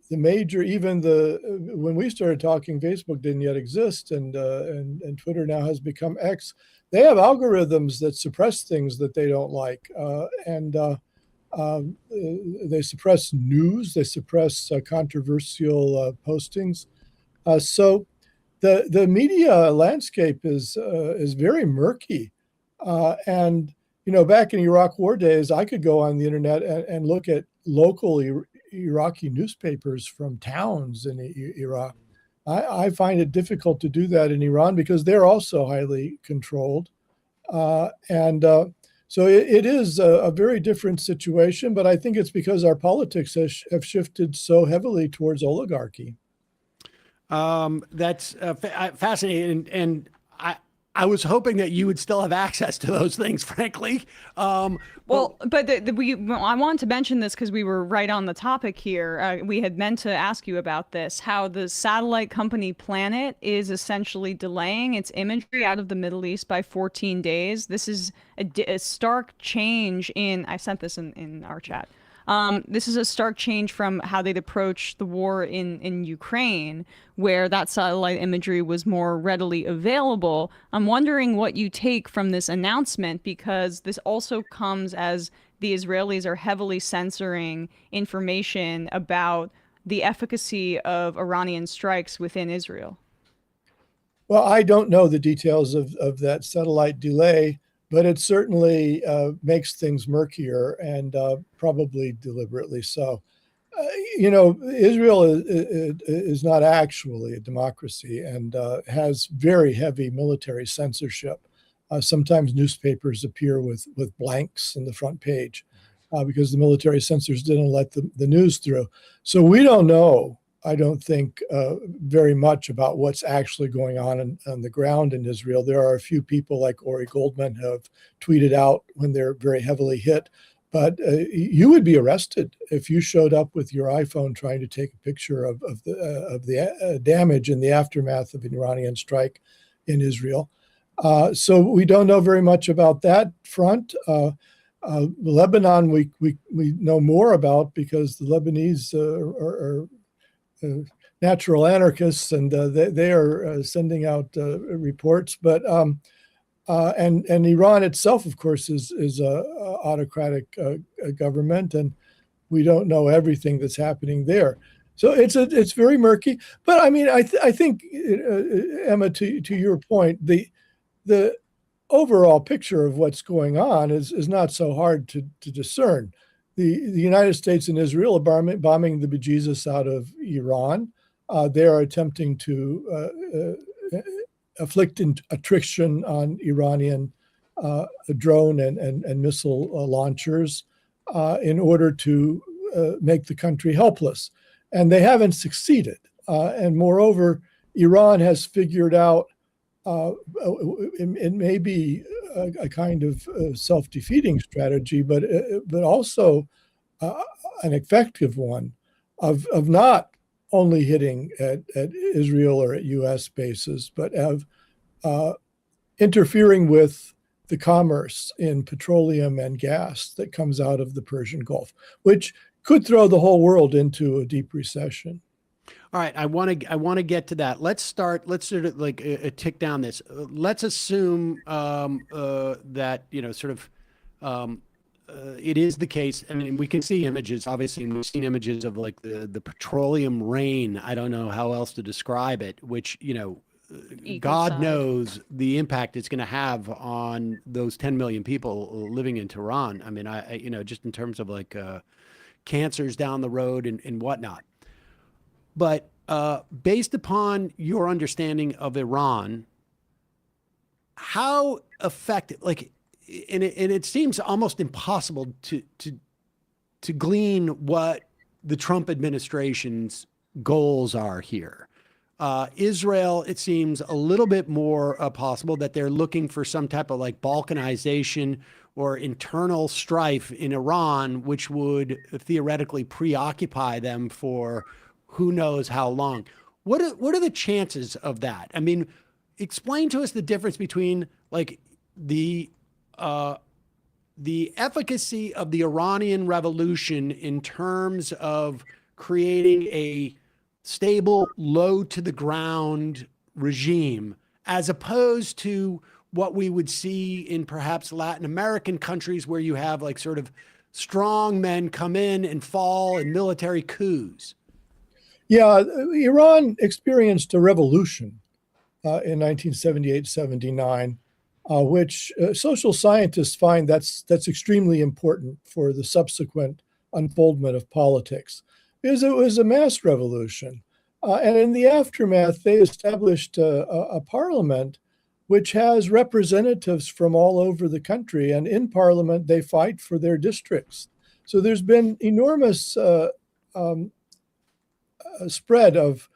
N: major, when we started talking, Facebook didn't yet exist, and Twitter now has become X. They have algorithms that suppress things that they don't like, they suppress news, they suppress controversial postings. So the media landscape is very murky. And back in Iraq War days, I could go on the internet and look at local Iraqi newspapers from towns in Iraq. I find it difficult to do that in Iran because they're also highly controlled. So it is a very different situation, but I think it's because our politics have shifted so heavily towards oligarchy.
A: That's fascinating. And I was hoping that you would still have access to those things, frankly.
B: I wanted to mention this because we were right on the topic here. We had meant to ask you about this, how the satellite company Planet is essentially delaying its imagery out of the Middle East by 14 days. This is a stark change I sent this in our chat. This is a stark change from how they'd approach the war in Ukraine, where that satellite imagery was more readily available. I'm wondering what you take from this announcement, because this also comes as the Israelis are heavily censoring information about the efficacy of Iranian strikes within Israel.
N: Well, I don't know the details of that satellite delay, but it certainly makes things murkier, and probably deliberately so. Israel is not actually a democracy and has very heavy military censorship. Sometimes newspapers appear with blanks in the front page because the military censors didn't let the news through. So we don't know, I don't think, very much about what's actually going on the ground in Israel. There are a few people like Ori Goldman who have tweeted out when they're very heavily hit, but you would be arrested if you showed up with your iPhone trying to take a picture of the damage in the aftermath of an Iranian strike in Israel. So we don't know very much about that front. Lebanon, we know more about because the Lebanese are natural anarchists, and they are sending out reports. But and Iran itself, of course, is a autocratic government, and we don't know everything that's happening there. So it's very murky. But I mean, I think Emma, to your point, the overall picture of what's going on is not so hard to discern. The United States and Israel are bombing the bejesus out of Iran. They are attempting to afflict attrition on Iranian drone and missile launchers in order to make the country helpless. And they haven't succeeded. And moreover, Iran has figured out it may be a kind of self-defeating strategy, but also an effective one of not only hitting at Israel or at U.S. bases, but of interfering with the commerce in petroleum and gas that comes out of the Persian Gulf, which could throw the whole world into a deep recession.
A: All right, I want to get to that. Let's sort of like tick down this. Let's assume that it is the case. I mean, we can see images. Obviously, we've seen images of like the petroleum rain. I don't know how else to describe it. Which God knows the impact it's going to have on those 10 million people living in Tehran. I mean, I just in terms of like cancers down the road and whatnot. But based upon your understanding of Iran, how effective, like, and it seems almost impossible to glean what the Trump administration's goals are here. Israel, it seems a little bit more possible that they're looking for some type of like Balkanization or internal strife in Iran, which would theoretically preoccupy them for who knows how long. What are the chances of that? I mean, explain to us the difference between like the efficacy of the Iranian Revolution in terms of creating a stable, low to the ground regime, as opposed to what we would see in perhaps Latin American countries where you have like sort of strong men come in and fall in military coups.
N: Yeah, Iran experienced a revolution in 1978-79, which social scientists find that's extremely important for the subsequent unfoldment of politics, because it was a mass revolution. And in the aftermath, they established a parliament which has representatives from all over the country. And in parliament, they fight for their districts. So there's been enormous spread of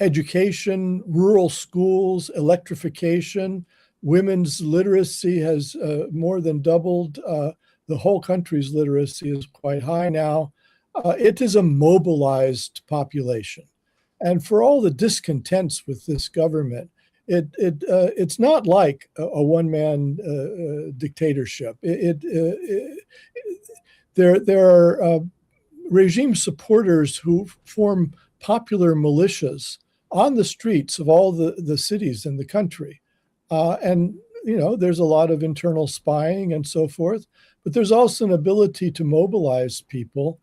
N: education, rural schools, electrification. Women's literacy has more than doubled. The whole country's literacy is quite high now. It is a mobilized population. And for all the discontents with this government, it's not like a one-man dictatorship. There are regime supporters who form popular militias on the streets of all the cities in the country. And, there's a lot of internal spying and so forth, but there's also an ability to mobilize people.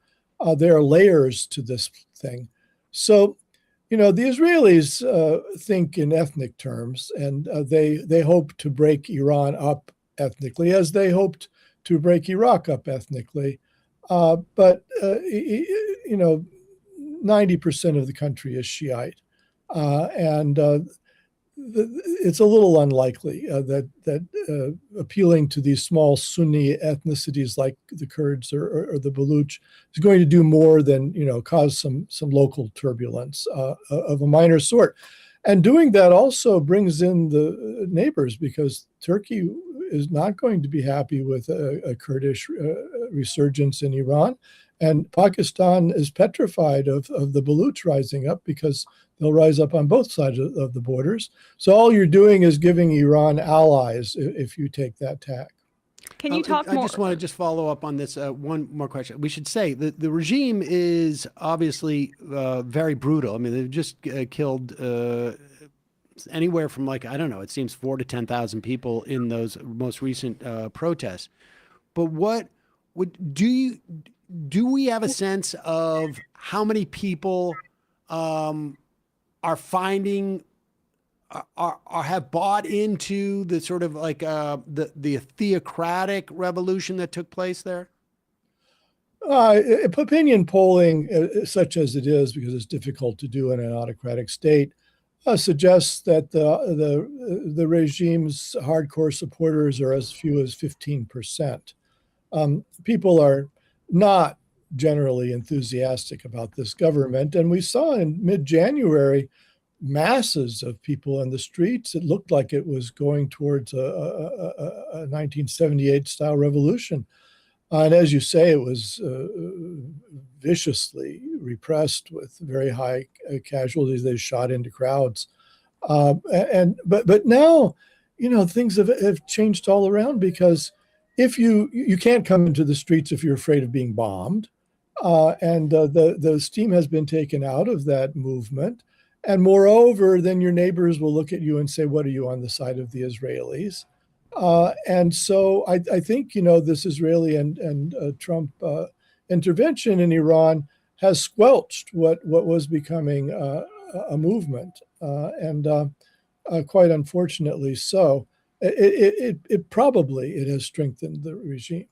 N: There are layers to this thing. So, the Israelis think in ethnic terms, and they hope to break Iran up ethnically, as they hoped to break Iraq up ethnically. But 90% of the country is Shiite. And it's a little unlikely that appealing to these small Sunni ethnicities like the Kurds or the Baluch is going to do more than cause some local turbulence of a minor sort. And doing that also brings in the neighbors, because Turkey is not going to be happy with a Kurdish resurgence in Iran. And Pakistan is petrified of the Baluch rising up, because they'll rise up on both sides of the borders. So all you're doing is giving Iran allies if you take that tack.
B: Can you talk more?
A: I just want to follow up on this. One more question. We should say that the regime is obviously very brutal. I mean, they've just killed anywhere from it seems 4,000 to 10,000 people in those most recent protests. But do we have a sense of how many people are finding have bought into the sort of like the theocratic revolution that took place there?
N: Opinion polling, such as it is, because it's difficult to do in an autocratic state, suggests that the regime's hardcore supporters are as few as 15%. People are not generally enthusiastic about this government, and we saw in mid-January masses of people in the streets. It looked like it was going towards a 1978 style revolution. And as you say, it was viciously repressed with very high casualties. They shot into crowds. But now, things have changed all around, because if you can't come into the streets if you're afraid of being bombed. And the steam has been taken out of that movement. And moreover, then your neighbors will look at you and say, what are you on the side of the Israelis? And so I think, this Israeli and Trump intervention in Iran has squelched what was becoming a movement, and quite unfortunately so. It probably has strengthened the regime.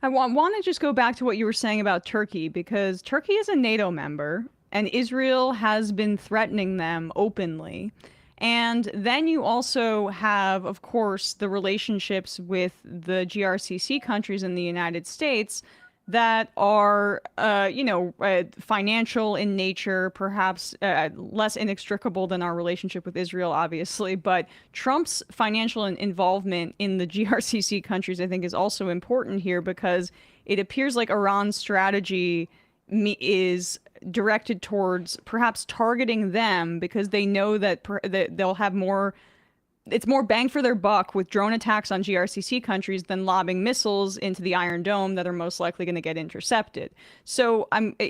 B: I want to just go back to what you were saying about Turkey, because Turkey is a NATO member and Israel has been threatening them openly. And then you also have, of course, the relationships with the GRCC countries in the United States that are, financial in nature, perhaps less inextricable than our relationship with Israel, obviously. But Trump's financial involvement in the GRCC countries, I think, is also important here, because it appears like Iran's strategy is directed towards perhaps targeting them, because they know that they'll have it's more bang for their buck with drone attacks on GRCC countries than lobbing missiles into the Iron Dome that are most likely going to get intercepted. So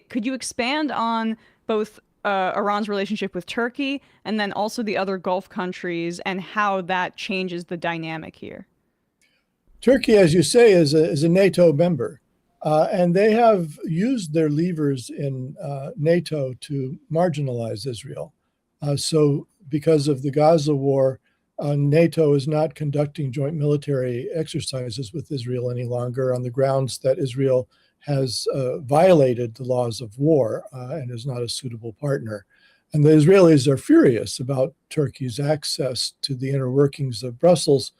B: could you expand on both Iran's relationship with Turkey and then also the other Gulf countries and how that changes the dynamic here?
N: Turkey, as you say, is a NATO member. And they have used their levers in NATO to marginalize Israel. So because of the Gaza war, NATO is not conducting joint military exercises with Israel any longer on the grounds that Israel has violated the laws of war and is not a suitable partner. And the Israelis are furious about Turkey's access to the inner workings of Brussels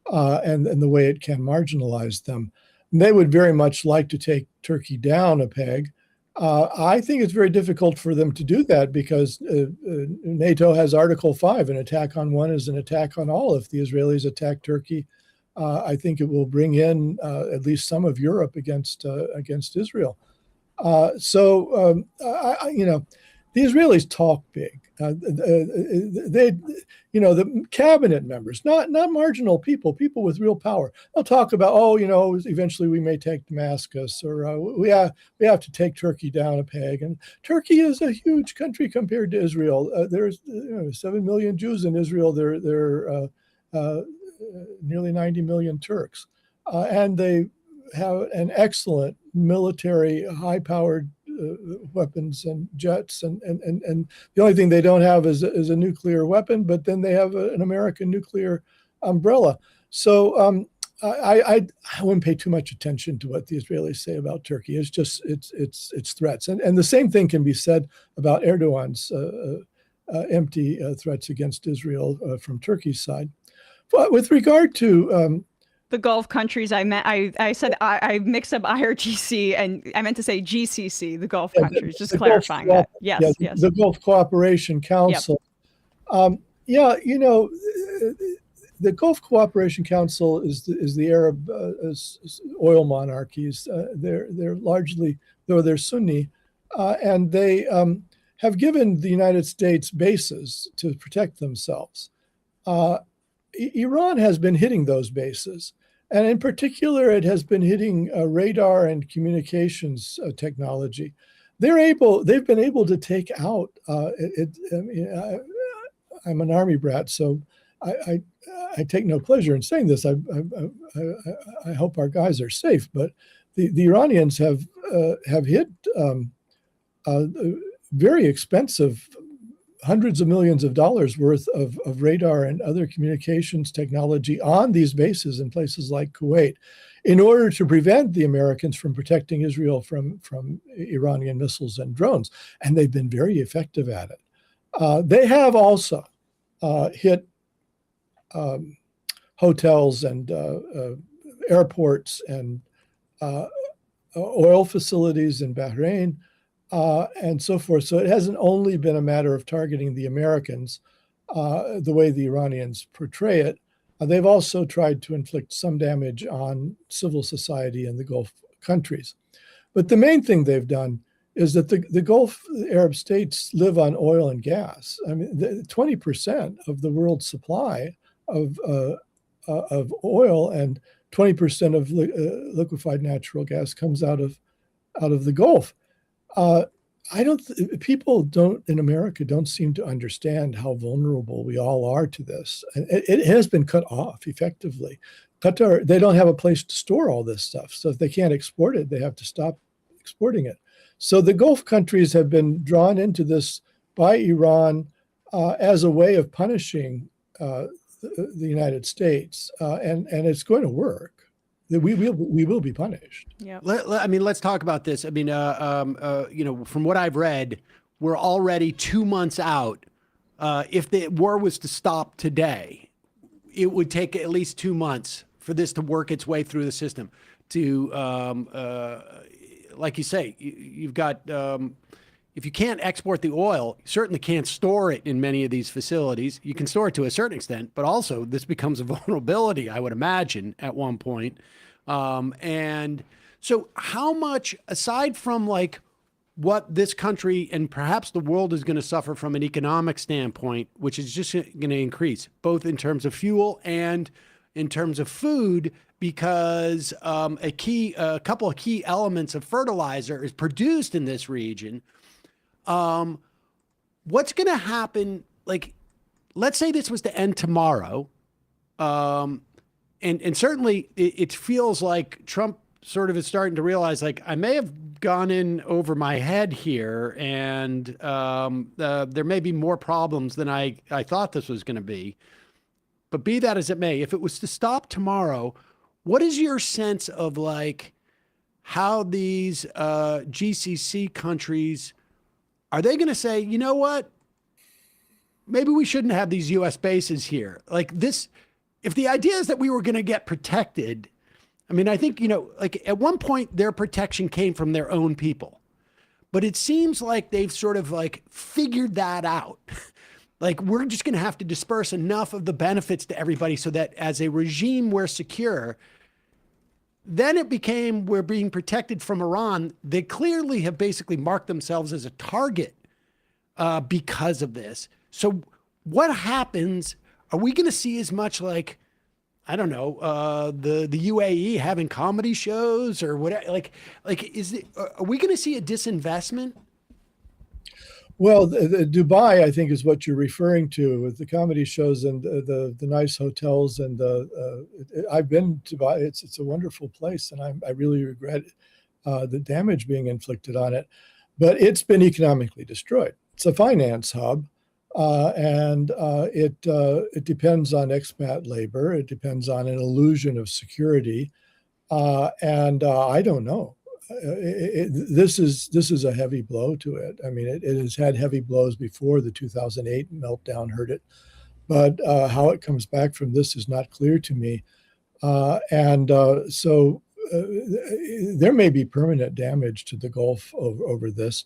N: and the way it can marginalize them. And they would very much like to take Turkey down a peg. I think it's very difficult for them to do that, because NATO has Article 5, an attack on one is an attack on all. If the Israelis attack Turkey, I think it will bring in at least some of Europe against Israel. The Israelis talk big. The cabinet members, not marginal people with real power. They'll talk about, eventually we may take Damascus, or we have to take Turkey down a peg. And Turkey is a huge country compared to Israel. There's 7 million Jews in Israel. There are nearly 90 million Turks, and they have an excellent military, high-powered weapons and jets, and the only thing they don't have is a nuclear weapon, but then they have an American nuclear umbrella. So I wouldn't pay too much attention to what the Israelis say about Turkey. It's just it's threats, and the same thing can be said about Erdogan's empty threats against Israel from Turkey's side. But with regard to
B: the Gulf countries, I said I mixed up IRGC and I meant to say GCC, the Gulf countries, just clarifying that. Yes.
N: The Gulf Cooperation Council. Yep. The Gulf Cooperation Council is the Arab oil monarchies. They're largely, though they're Sunni, and they have given the United States bases to protect themselves. Iran has been hitting those bases. And in particular, it has been hitting radar and communications technology. They've been able to take out. I'm an Army brat, so I take no pleasure in saying this. I hope our guys are safe, but the Iranians have hit very expensive hundreds of millions of dollars worth of radar and other communications technology on these bases in places like Kuwait in order to prevent the Americans from protecting Israel from Iranian missiles and drones. And they've been very effective at it. They have also hit hotels and airports and oil facilities in Bahrain, and so forth. So it hasn't only been a matter of targeting the Americans the way the Iranians portray it. They've also tried to inflict some damage on civil society in the Gulf countries. But the main thing they've done is that the Gulf Arab states live on oil and gas. I mean, 20% of the world's supply of oil and 20% of liquefied natural gas comes out of the Gulf. People in America don't seem to understand how vulnerable we all are to this. And it has been cut off effectively. Qatar, they don't have a place to store all this stuff. So if they can't export it, they have to stop exporting it. So the Gulf countries have been drawn into this by Iran as a way of punishing the United States, and it's going to work. We will be punished.
B: Yeah.
A: I mean, let's talk about this. I mean, from what I've read, we're already 2 months out. If the war was to stop today, it would take at least 2 months for this to work its way through the system. Like you say, you've got. If you can't export the oil, you certainly can't store it in many of these facilities. You can store it to a certain extent, but also this becomes a vulnerability, I would imagine, at one point. And so how much, aside from like what this country and perhaps the world is going to suffer from an economic standpoint, which is just going to increase, both in terms of fuel and in terms of food, because a couple of key elements of fertilizer is produced in this region. What's going to happen? Like, let's say this was to end tomorrow. And certainly it feels like Trump sort of is starting to realize, like, I may have gone in over my head here, and there may be more problems than I thought this was going to be. But be that as it may, if it was to stop tomorrow, what is your sense of like how these GCC countries, are they going to say, you know what, maybe we shouldn't have these U.S. bases here? Like this, if the idea is that we were going to get protected, I mean, I think, like at one point their protection came from their own people, but it seems like they've sort of like figured that out. Like we're just going to have to disperse enough of the benefits to everybody so that as a regime we're secure. Then it became we're being protected from Iran. They clearly have basically marked themselves as a target because of this. So what happens? Are we going to see as much like, I don't know, the UAE having comedy shows or what? Like are we going to see a disinvestment?
N: Well, the Dubai, I think, is what you're referring to with the comedy shows and the nice hotels. And I've been to Dubai. It's a wonderful place, and I really regret the damage being inflicted on it. But it's been economically destroyed. It's a finance hub, and it depends on expat labor. It depends on an illusion of security, and I don't know. This is a heavy blow to it. I mean, it has had heavy blows before. The 2008 meltdown hurt it, but how it comes back from this is not clear to me. So there may be permanent damage to the Gulf over this.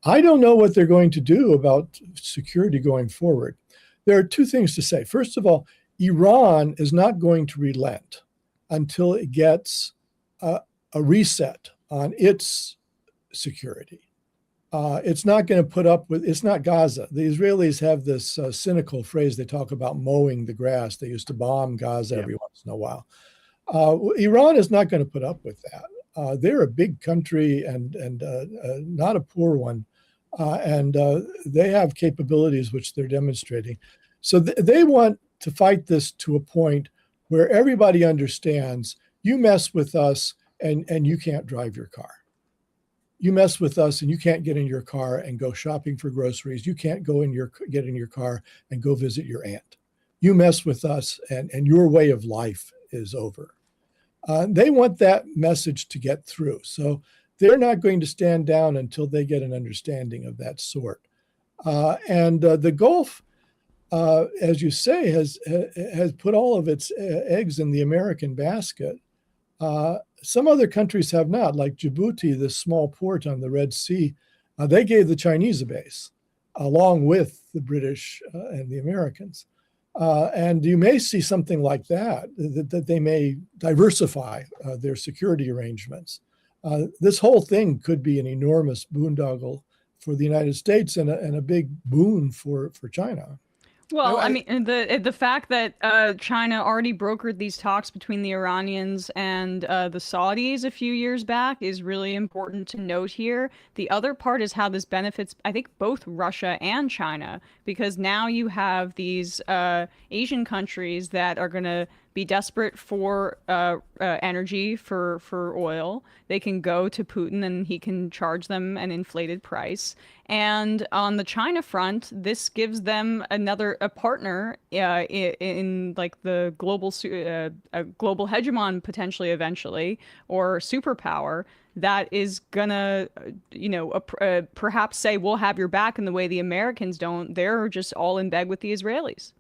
N: I don't know what they're going to do about security going forward. There are two things to say. First of all, Iran is not going to relent until it gets a reset on its security. It's not going to put up with, it's not Gaza. The Israelis have this cynical phrase, they talk about mowing the grass. They used to bomb Gaza every once in a while. Iran is not going to put up with that. They're a big country and not a poor one. And they have capabilities which they're demonstrating. So they want to fight this to a point where everybody understands you mess with us, and you can't drive your car. you mess with us and you can't get in your car and go shopping for groceries. You can't get in your car and go visit your aunt. You mess with us and your way of life is over. They want that message to get through. So they're not going to stand down until they get an understanding of that sort. And the Gulf, as you say, has put all of its eggs in the American basket. Some other countries have not, like Djibouti, this small port on the Red Sea. They gave the Chinese a base, along with the British and the Americans. And you may see something like that they may diversify their security arrangements. This whole thing could be an enormous boondoggle for the United States and a big boon for China.
B: Well, I mean, the fact that China already brokered these talks between the Iranians and the Saudis a few years back is really important to note here. The other part is how this benefits, I think, both Russia and China, because now you have these Asian countries that are going to be desperate for energy, for oil. They can go to Putin and he can charge them an inflated price. And on the China front, this gives them a partner in like the global hegemon potentially eventually, or superpower that is gonna, perhaps say we'll have your back in the way the Americans don't. They're just all in bed with the Israelis.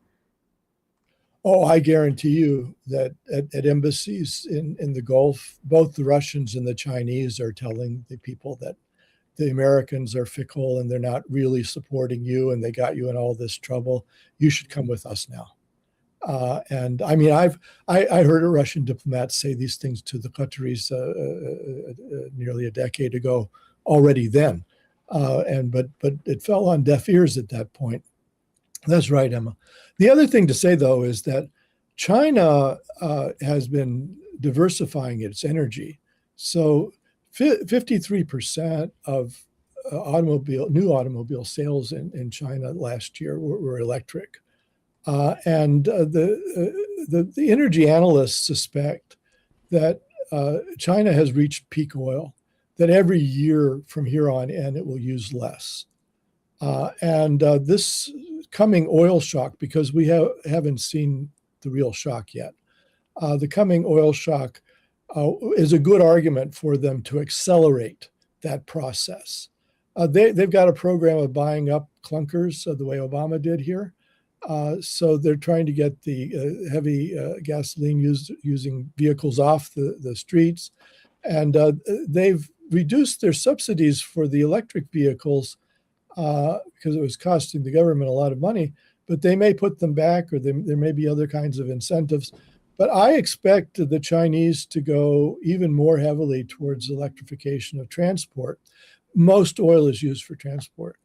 N: Oh, I guarantee you that at embassies in the Gulf, both the Russians and the Chinese are telling the people that the Americans are fickle and they're not really supporting you and they got you in all this trouble. You should come with us now. And I mean, I heard a Russian diplomat say these things to the Qataris nearly a decade ago already then. But it fell on deaf ears at that point. That's right, Emma. The other thing to say, though, is that China has been diversifying its energy. So 53% of new automobile sales in China last year were electric. And the energy analysts suspect that China has reached peak oil, that every year from here on in it will use less. And this coming oil shock, because we haven't seen the real shock yet, the coming oil shock is a good argument for them to accelerate that process. They've got a program of buying up clunkers the way Obama did here. So they're trying to get the heavy gasoline using vehicles off the streets. And they've reduced their subsidies for the electric vehicles because it was costing the government a lot of money, but they may put them back, or there may be other kinds of incentives. But I expect the Chinese to go even more heavily towards electrification of transport. Most oil is used for transport.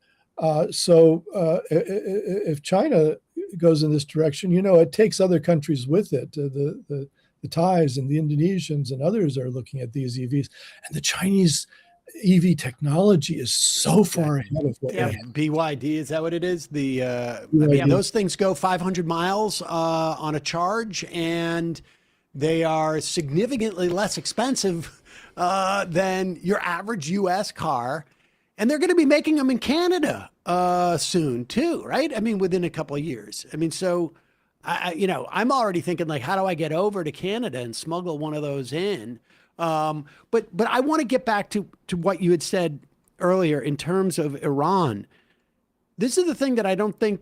N: So if China goes in this direction, it takes other countries with it. The Thais and the Indonesians and others are looking at these EVs. And the Chinese EV technology is so far ahead of what we have.
A: BYD, is that what it is? I mean, those things go 500 miles on a charge, and they are significantly less expensive than your average U.S. car. And they're going to be making them in Canada soon too, right? I mean, within a couple of years. I mean, so I'm already thinking, like, how do I get over to Canada and smuggle one of those in? But I want to get back to what you had said earlier in terms of Iran. This is the thing that I don't think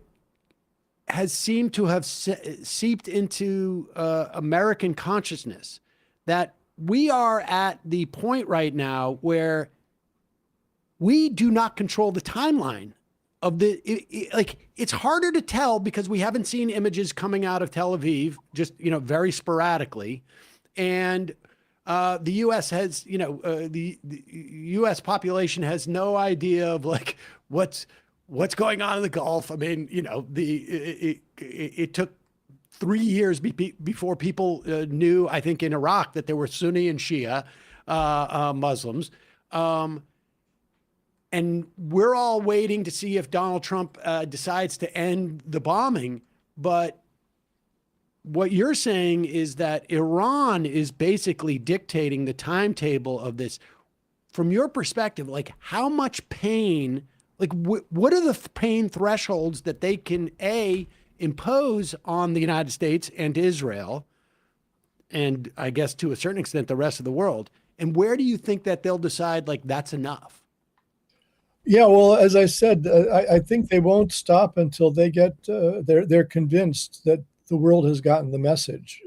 A: has seemed to have seeped into American consciousness, that we are at the point right now where we do not control the timeline of it's harder to tell because we haven't seen images coming out of Tel Aviv, just, very sporadically. And the U.S. has, the U.S. population has no idea of like what's going on in the Gulf. I mean, it took 3 years before people knew, I think, in Iraq that there were Sunni and Shia Muslims. And we're all waiting to see if Donald Trump decides to end the bombing. But what you're saying is that Iran is basically dictating the timetable of this from your perspective, like how much pain, like what are the pain thresholds that they can impose on the United States and Israel, and I guess to a certain extent the rest of the world? And where do you think that they'll decide like that's enough?
N: Yeah, well, as I said, I think they won't stop until they get they're convinced that the world has gotten the message.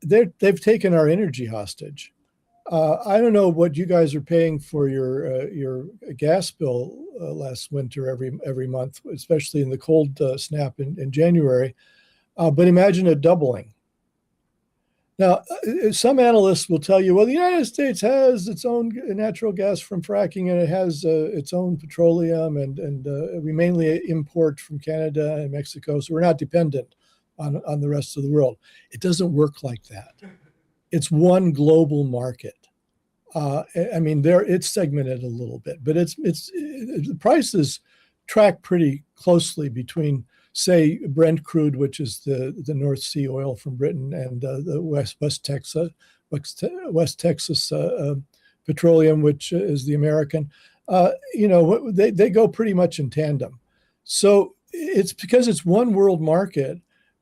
N: They've taken our energy hostage. I don't know what you guys are paying for your gas bill last winter every month, especially in the cold snap in January. But imagine it doubling. Now, some analysts will tell you, well, the United States has its own natural gas from fracking, and it has its own petroleum, and we mainly import from Canada and Mexico, so we're not dependent on the rest of the world. It doesn't work like that. It's one global market. I mean, it's segmented a little bit, but the prices track pretty closely between, say, Brent crude, which is the North Sea oil from Britain, and the West Texas petroleum, which is the American. They go pretty much in tandem. So it's because it's one world market.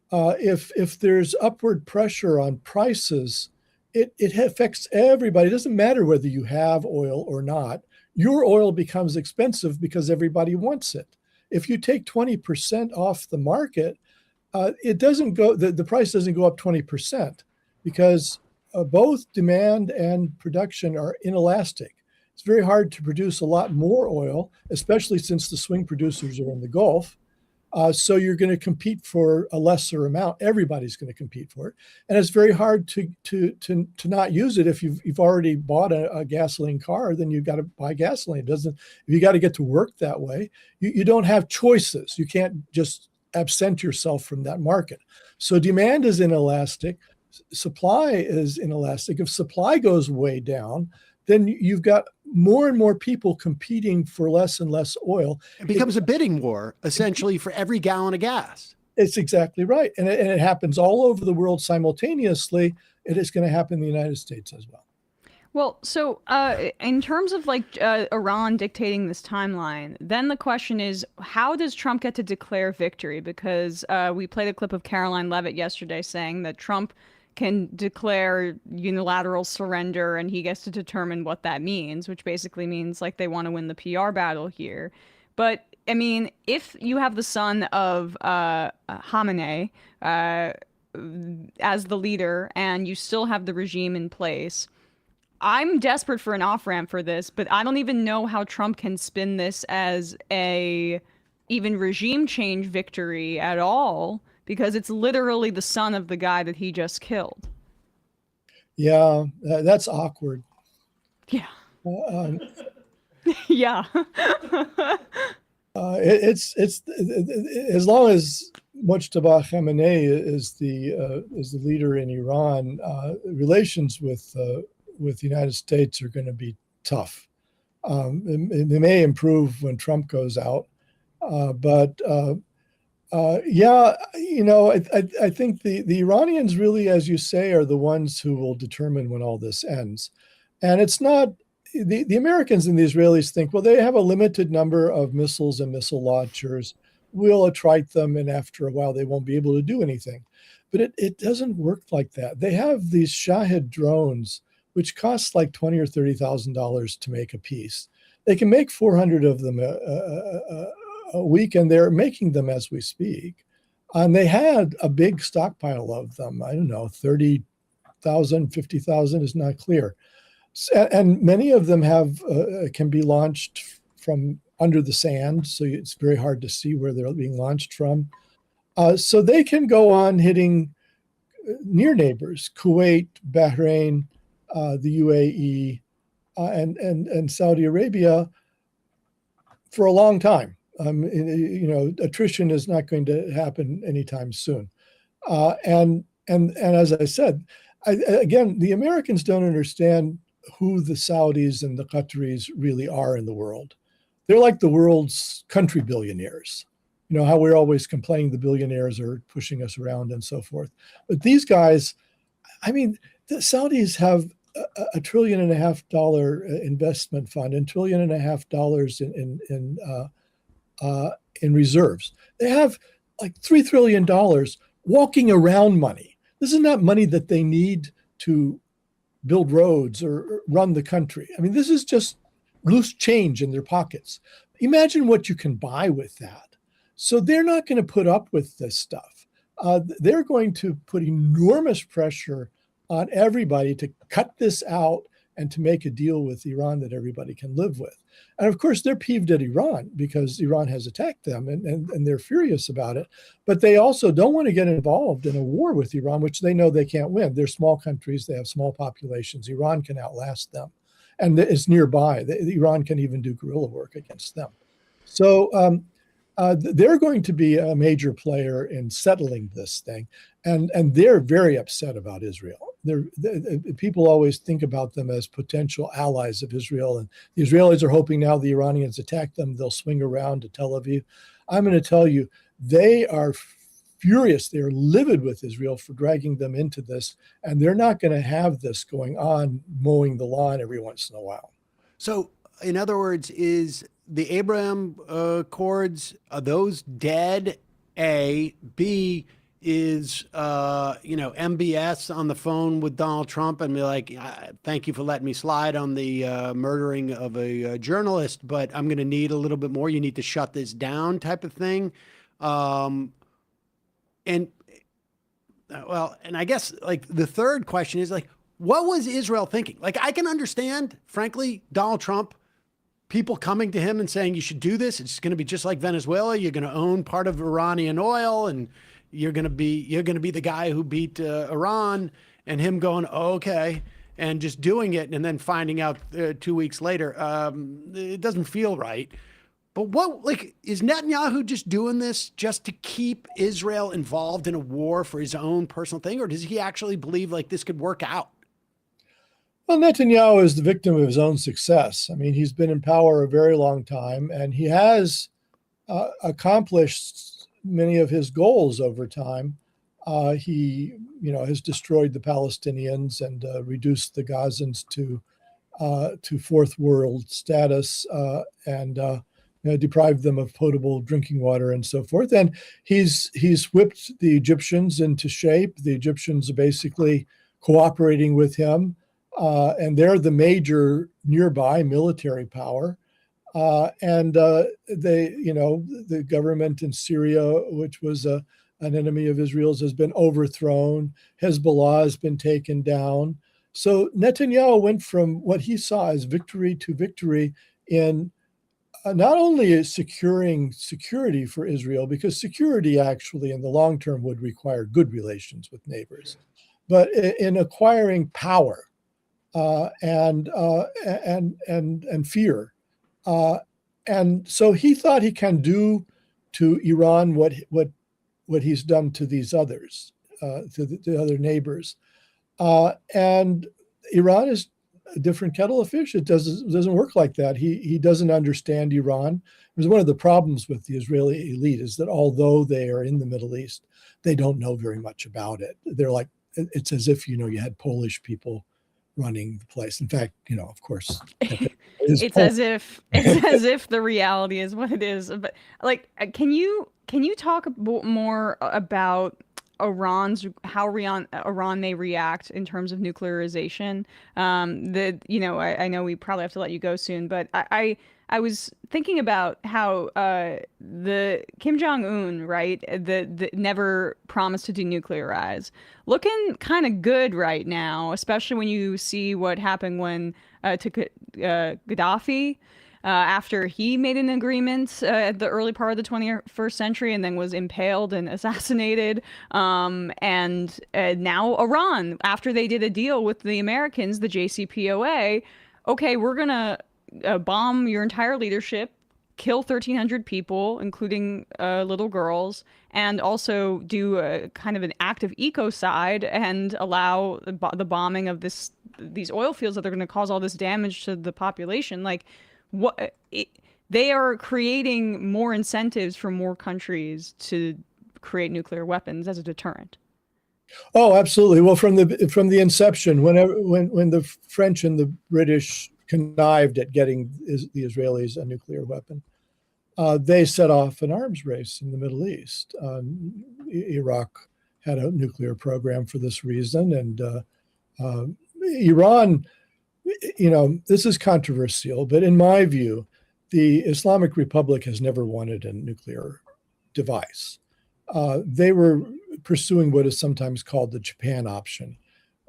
N: If there's upward pressure on prices, it affects everybody. It doesn't matter whether you have oil or not. Your oil becomes expensive because everybody wants it. If you take 20% off the market, the price doesn't go up 20% because both demand and production are inelastic. It's very hard to produce a lot more oil, especially since the swing producers are in the Gulf. So you're going to compete for a lesser amount. Everybody's going to compete for it, and it's very hard to not use it. If you've already bought a gasoline car, then you've got to buy gasoline. If you got to get to work that way, you don't have choices. You can't just absent yourself from that market. So demand is inelastic, supply is inelastic. If supply goes way down, then you've got more and more people competing for less and less oil.
A: It becomes a bidding war, essentially, for every gallon of gas.
N: It's exactly right. And it happens all over the world simultaneously. It is going to happen in the United States as well.
B: Well, so in terms of Iran dictating this timeline, then the question is, how does Trump get to declare victory? Because we played a clip of Caroline Leavitt yesterday saying that Trump can declare unilateral surrender and he gets to determine what that means, which basically means like they want to win the PR battle here. But I mean, if you have the son of Khamenei as the leader and you still have the regime in place, I'm desperate for an off-ramp for this, but I don't even know how Trump can spin this as a even regime change victory at all, because it's literally the son of the guy that he just killed.
N: Yeah, that's awkward.
B: Yeah. Yeah.
N: It's as long as Mujtaba Khamenei is the leader in Iran, relations with the United States are going to be tough. They may improve when Trump goes out, but yeah, I think the Iranians really, as you say, are the ones who will determine when all this ends. And it's not the Americans and the Israelis think, well, they have a limited number of missiles and missile launchers. We'll attrite them, and after a while, they won't be able to do anything. But it doesn't work like that. They have these Shahed drones, which cost like $20,000 or $30,000 to make a piece. They can make 400 of them a week, and they're making them as we speak. And they had a big stockpile of them. I don't know, 30,000, 50,000 is not clear. And many of them can be launched from under the sand, so it's very hard to see where they're being launched from. So they can go on hitting near neighbors, Kuwait, Bahrain, the UAE, and Saudi Arabia for a long time. Attrition is not going to happen anytime soon. And as I said, again, the Americans don't understand who the Saudis and the Qataris really are in the world. They're like the world's country billionaires. You know, how we're always complaining the billionaires are pushing us around and so forth. But these guys, I mean, the Saudis have a $1.5 trillion investment fund and $1.5 trillion in reserves. They have like $3 trillion walking around money. This is not money that they need to build roads or run the country. I mean, this is just loose change in their pockets. Imagine what you can buy with that. So they're not going to put up with this stuff. They're going to put enormous pressure on everybody to cut this out and to make a deal with Iran that everybody can live with. And of course, they're peeved at Iran because Iran has attacked them and they're furious about it. But they also don't want to get involved in a war with Iran, which they know they can't win. They're small countries. They have small populations. Iran can outlast them. And it's nearby. Iran can even do guerrilla work against them. So they're going to be a major player in settling this thing. And they're very upset about Israel. People always think about them as potential allies of Israel. And the Israelis are hoping now the Iranians attack them, they'll swing around to Tel Aviv. I'm going to tell you, they are furious. They're livid with Israel for dragging them into this. And they're not going to have this going on, mowing the lawn every once in a while.
A: So, in other words, is the Abraham Accords, are those dead? A. B, is MBS on the phone with Donald Trump and be like, thank you for letting me slide on the murdering of a journalist, but I'm going to need a little bit more. You need to shut this down, type of thing. And I guess like the third question is like, what was Israel thinking? Like, I can understand, frankly, Donald Trump, people coming to him and saying, you should do this. It's going to be just like Venezuela. You're going to own part of Iranian oil and you're going to be the guy who beat Iran, and him going, oh, okay, and just doing it. And then finding out 2 weeks later, it doesn't feel right. But is Netanyahu just doing this just to keep Israel involved in a war for his own personal thing? Or does he actually believe like this could work out?
N: Well, Netanyahu is the victim of his own success. I mean, he's been in power a very long time, and he has accomplished many of his goals over time. He, has destroyed the Palestinians and reduced the Gazans to fourth world status and deprived them of potable drinking water and so forth. And he's whipped the Egyptians into shape. The Egyptians are basically cooperating with him, and they're the major nearby military power. The government in Syria, which was an enemy of Israel's, has been overthrown. Hezbollah has been taken down. So Netanyahu went from what he saw as victory to victory in not only securing security for Israel, because security actually in the long term would require good relations with neighbors, but in acquiring power and fear. And so he thought he can do to Iran what he's done to these others, to the other neighbors. And Iran is a different kettle of fish. It doesn't work like that. He doesn't understand Iran. It was one of the problems with the Israeli elite is that although they are in the Middle East, they don't know very much about it. They're like, it's as if, you had Polish people running the place. In fact, of course,
B: it's as if the reality is what it is. But like, can you talk more about how Iran may react in terms of nuclearization? I know we probably have to let you go soon, but I was thinking about how the Kim Jong-un, right, the never promised to denuclearize, looking kind of good right now, especially when you see what happened when to Gaddafi after he made an agreement at the early part of the 21st century and then was impaled and assassinated. And now Iran, after they did a deal with the Americans, the JCPOA, okay, we're going to bomb your entire leadership, kill 1,300 people, including little girls, and also do a kind of an active ecocide and allow the bombing of these oil fields that are going to cause all this damage to the population. Like, they are creating more incentives for more countries to create nuclear weapons as a deterrent.
N: Oh, absolutely. Well, from the inception, when the French and the British connived at getting the Israelis a nuclear weapon, they set off an arms race in the Middle East. Iraq had a nuclear program for this reason, and Iran, this is controversial, but in my view, the Islamic Republic has never wanted a nuclear device. They were pursuing what is sometimes called the Japan option.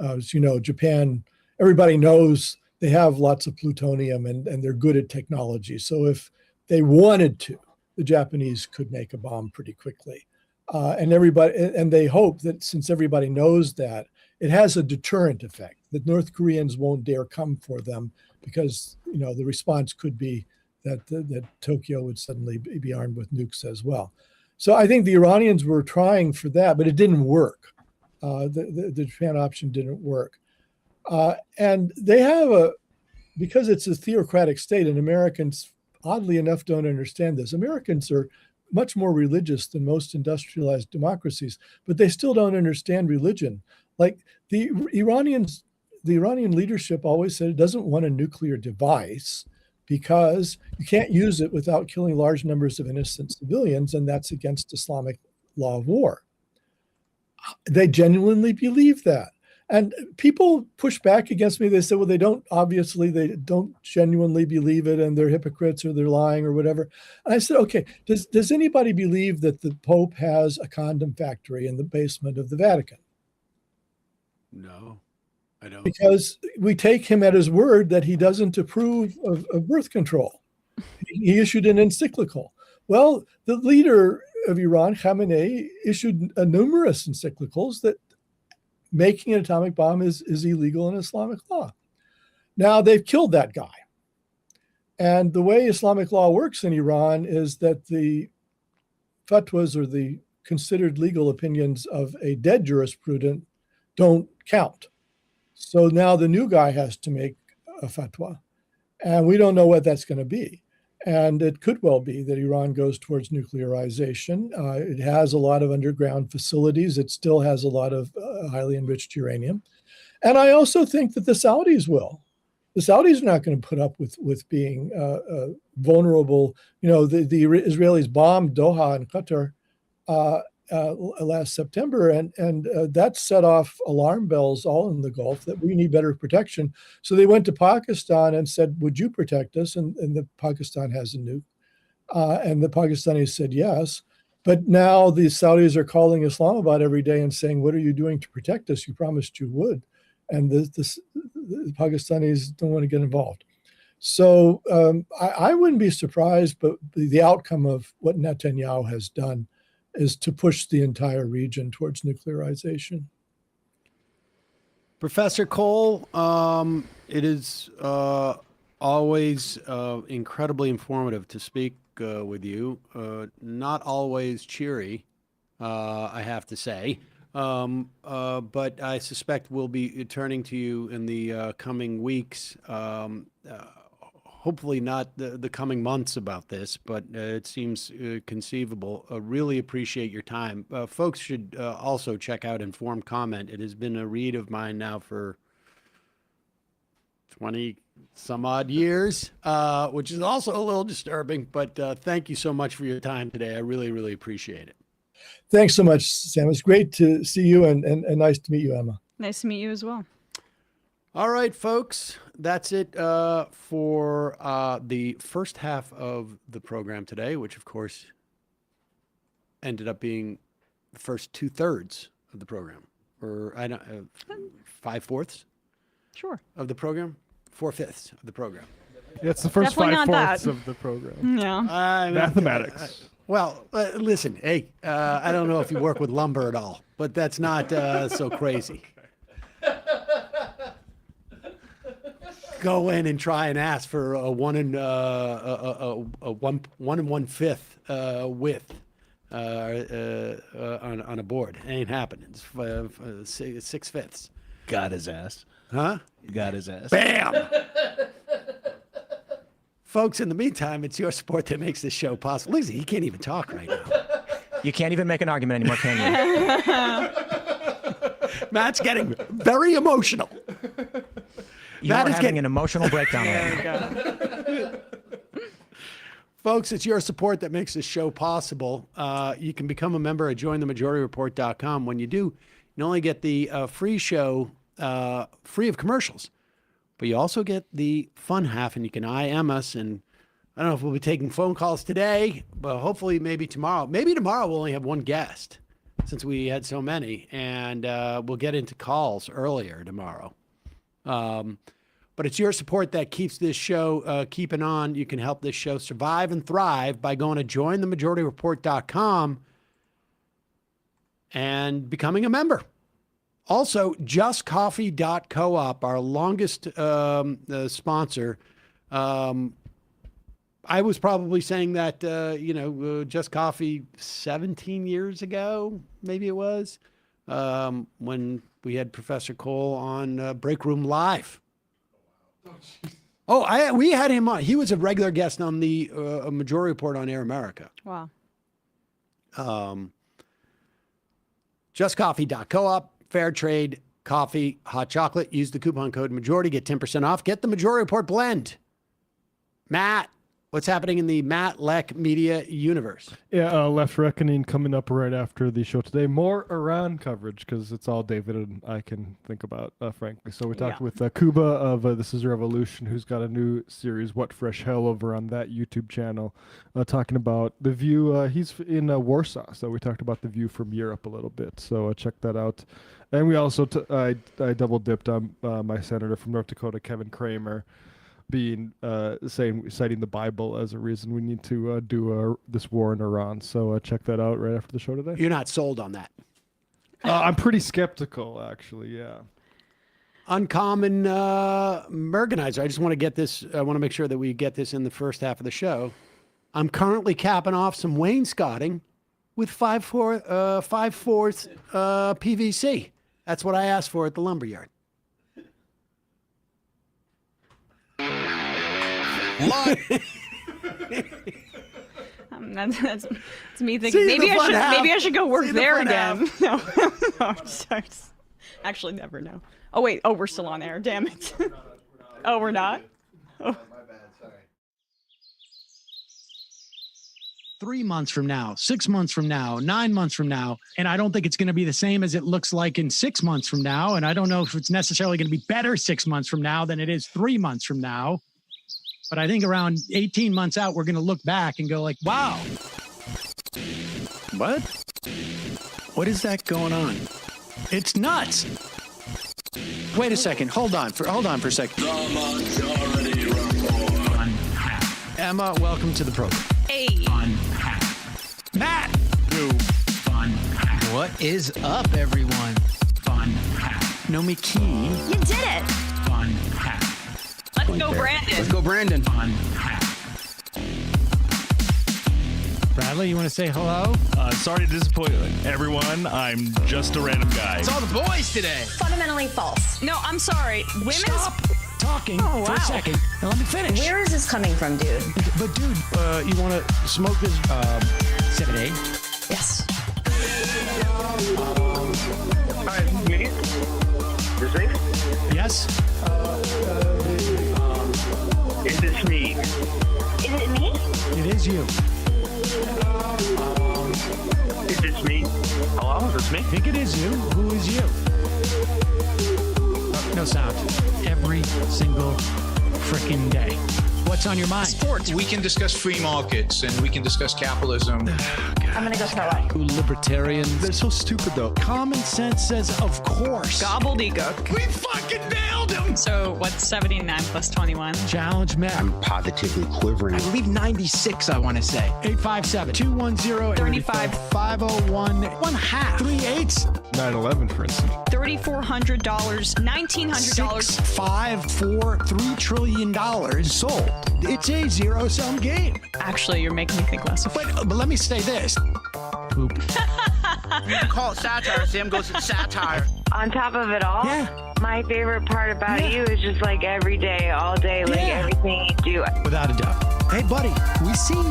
N: As you know, Japan, everybody knows they have lots of plutonium and they're good at technology. So if they wanted to, the Japanese could make a bomb pretty quickly. And they hope that since everybody knows that, it has a deterrent effect, that North Koreans won't dare come for them because, the response could be that Tokyo would suddenly be armed with nukes as well. So I think the Iranians were trying for that, but it didn't work. The Japan option didn't work. And they have because it's a theocratic state, and Americans, oddly enough, don't understand this. Americans are much more religious than most industrialized democracies, but they still don't understand religion. Like the Iranian leadership always said it doesn't want a nuclear device because you can't use it without killing large numbers of innocent civilians, and that's against Islamic law of war. They genuinely believe that. And people push back against me. They say, well, they don't genuinely believe it, and they're hypocrites or they're lying or whatever. And I said, okay, does anybody believe that the Pope has a condom factory in the basement of the Vatican?
A: No, I don't.
N: Because we take him at his word that he doesn't approve of birth control. He issued an encyclical. Well, the leader of Iran, Khamenei, issued numerous encyclicals that making an atomic bomb is illegal in Islamic law. Now, they've killed that guy. And the way Islamic law works in Iran is that the fatwas, or the considered legal opinions of a dead jurisprudent, don't count. So now the new guy has to make a fatwa. And we don't know what that's going to be. And it could well be that Iran goes towards nuclearization. It has a lot of underground facilities. It still has a lot of highly enriched uranium. And I also think that the Saudis will. The Saudis are not going to put up with being vulnerable. The Israelis bombed Doha and Qatar last September, and that set off alarm bells all in the Gulf that we need better protection. So they went to Pakistan and said, would you protect us? And Pakistan has a nuke. And the Pakistanis said yes. But now the Saudis are calling Islamabad every day and saying, what are you doing to protect us? You promised you would. And the Pakistanis don't want to get involved. So I wouldn't be surprised, but the outcome of what Netanyahu has done is to push the entire region towards nuclearization.
A: Professor Cole, it is always incredibly informative to speak with you. Not always cheery, I have to say. But I suspect we'll be turning to you in the coming weeks. Hopefully not the coming months about this, but it seems conceivable. Really appreciate your time. Folks should also check out Informed Comment. It has been a read of mine now for 20 some odd years, which is also a little disturbing, but thank you so much for your time today. I really, really appreciate it.
N: Thanks so much, Sam. It's great to see you and nice to meet you, Emma.
B: Nice to meet you as well.
A: All right, folks, that's it for the first half of the program today, which, of course, ended up being the first 2/3 of the program, or 5/4
B: Sure.
A: of the program, 4/5 of the program.
J: Yeah, it's the first
B: Definitely not
J: 5/4
B: that.
J: of the program.
B: Yeah.
J: Mathematics.
A: Well, listen, hey, I don't know if you work with lumber at all, but that's not so crazy. Go in and try and ask for a 1 1/5 width on a board. It ain't happening. It's 6/5.
L: Got his ass.
A: Huh?
L: You got his ass.
A: Bam! Folks, in the meantime, it's your support that makes this show possible. Listen, he can't even talk right now.
O: You can't even make an argument anymore, can you?
A: Matt's getting very emotional.
O: You are having an emotional breakdown.
A: Folks, it's your support that makes this show possible. You can become a member at jointhemajorityreport.com. When you do, you not only get the free show free of commercials, but you also get the fun half, and you can IM us. And I don't know if we'll be taking phone calls today, but hopefully maybe tomorrow. Maybe tomorrow we'll only have one guest since we had so many, and we'll get into calls earlier tomorrow. But it's your support that keeps this show keeping on. You can help this show survive and thrive by going to jointhemajorityreport.com and becoming a member. Also, justcoffee.coop, our longest sponsor. I was probably saying that, Just Coffee 17 years ago, maybe it was, when we had Professor Cole on Break Room Live. We had him on. He was a regular guest on the Majority Report on Air America.
B: Wow.
A: JustCoffee.coop, fair trade, coffee, hot chocolate. Use the coupon code Majority, get 10% off. Get the Majority Report blend. Matt, what's happening in the Matt Leck media universe?
J: Yeah, Left Reckoning coming up right after the show today. More Iran coverage because it's all David and I can think about, frankly. So we talked with Kuba of This Is Revolution, who's got a new series, What Fresh Hell, over on that YouTube channel, talking about the view. He's in Warsaw, so we talked about the view from Europe a little bit. So check that out. And we also, I double dipped on my senator from North Dakota, Kevin Kramer, being citing the Bible as a reason we need to do this war in Iran. So check that out right after the show today.
A: You're not sold on that.
J: I'm pretty skeptical, actually. Yeah.
A: Uncommon Merganizer. I just want to get this. I want to make sure that we get this in the first half of the show. I'm currently capping off some wainscoting with 5/4 PVC. That's what I asked for at the lumberyard.
B: That's me thinking maybe I should go work there again. No, actually never know. Oh wait, we're still on air. Damn it. Oh, we're not. Oh.
P: 3 months from now, 6 months from now, 9 months from now. And I don't think it's going to be the same as it looks like in 6 months from now. And I don't know if it's necessarily going to be better 6 months from now than it is 3 months from now. But I think around 18 months out, we're going to look back and go like, wow.
A: What? What is that going on?
P: It's nuts. Wait a second. Hold on for a second.
C: The Majority Report.
A: Emma, welcome to the program.
B: Hey.
P: Matt.
Q: What is up, everyone?
A: Nomi Key.
B: You did it. Let's go, Brandon.
Q: Let's go, Brandon.
P: Bradley, you want to say hello?
R: Sorry to disappoint everyone. I'm just a random guy.
Q: It's all the boys today.
S: Fundamentally false.
B: No, I'm sorry.
P: Stop talking for a second and let me finish.
S: Where is this coming from, dude?
P: But dude, you want to smoke this 7-8?
S: Yes.
E: Hi, me? Is it?
P: Yes.
E: Is this me?
S: Is it me?
P: It is you.
E: Is this me? Hello, is this me?
P: I think it is you. Who is you? No sound. Every single frickin' day. What's on your mind?
Q: Sports. We can discuss free markets and we can discuss capitalism.
S: I'm gonna go throw up.
P: Libertarians. They're so stupid, though. Common sense says, of course.
B: Gobbledygook.
P: We fucking nailed him.
B: So what's 79 plus 21?
P: Challenge met.
L: I'm positively quivering.
Q: I believe 96, I want to say.
P: 857-210-35-501. 1/2. 3/8.
J: 9/11, for instance.
B: $3,400, $1,900.
P: 6, 5, 4, $3 trillion sold. It's a zero-sum game.
B: Actually, you're making me think less of it.
P: But let me say this. Poop.
Q: You call it satire. Sam goes, it's satire.
S: On top of it all,
P: Yeah.
S: my favorite part about you is just like every day, all day, like everything you do.
P: Without a doubt. Hey, buddy, we see you.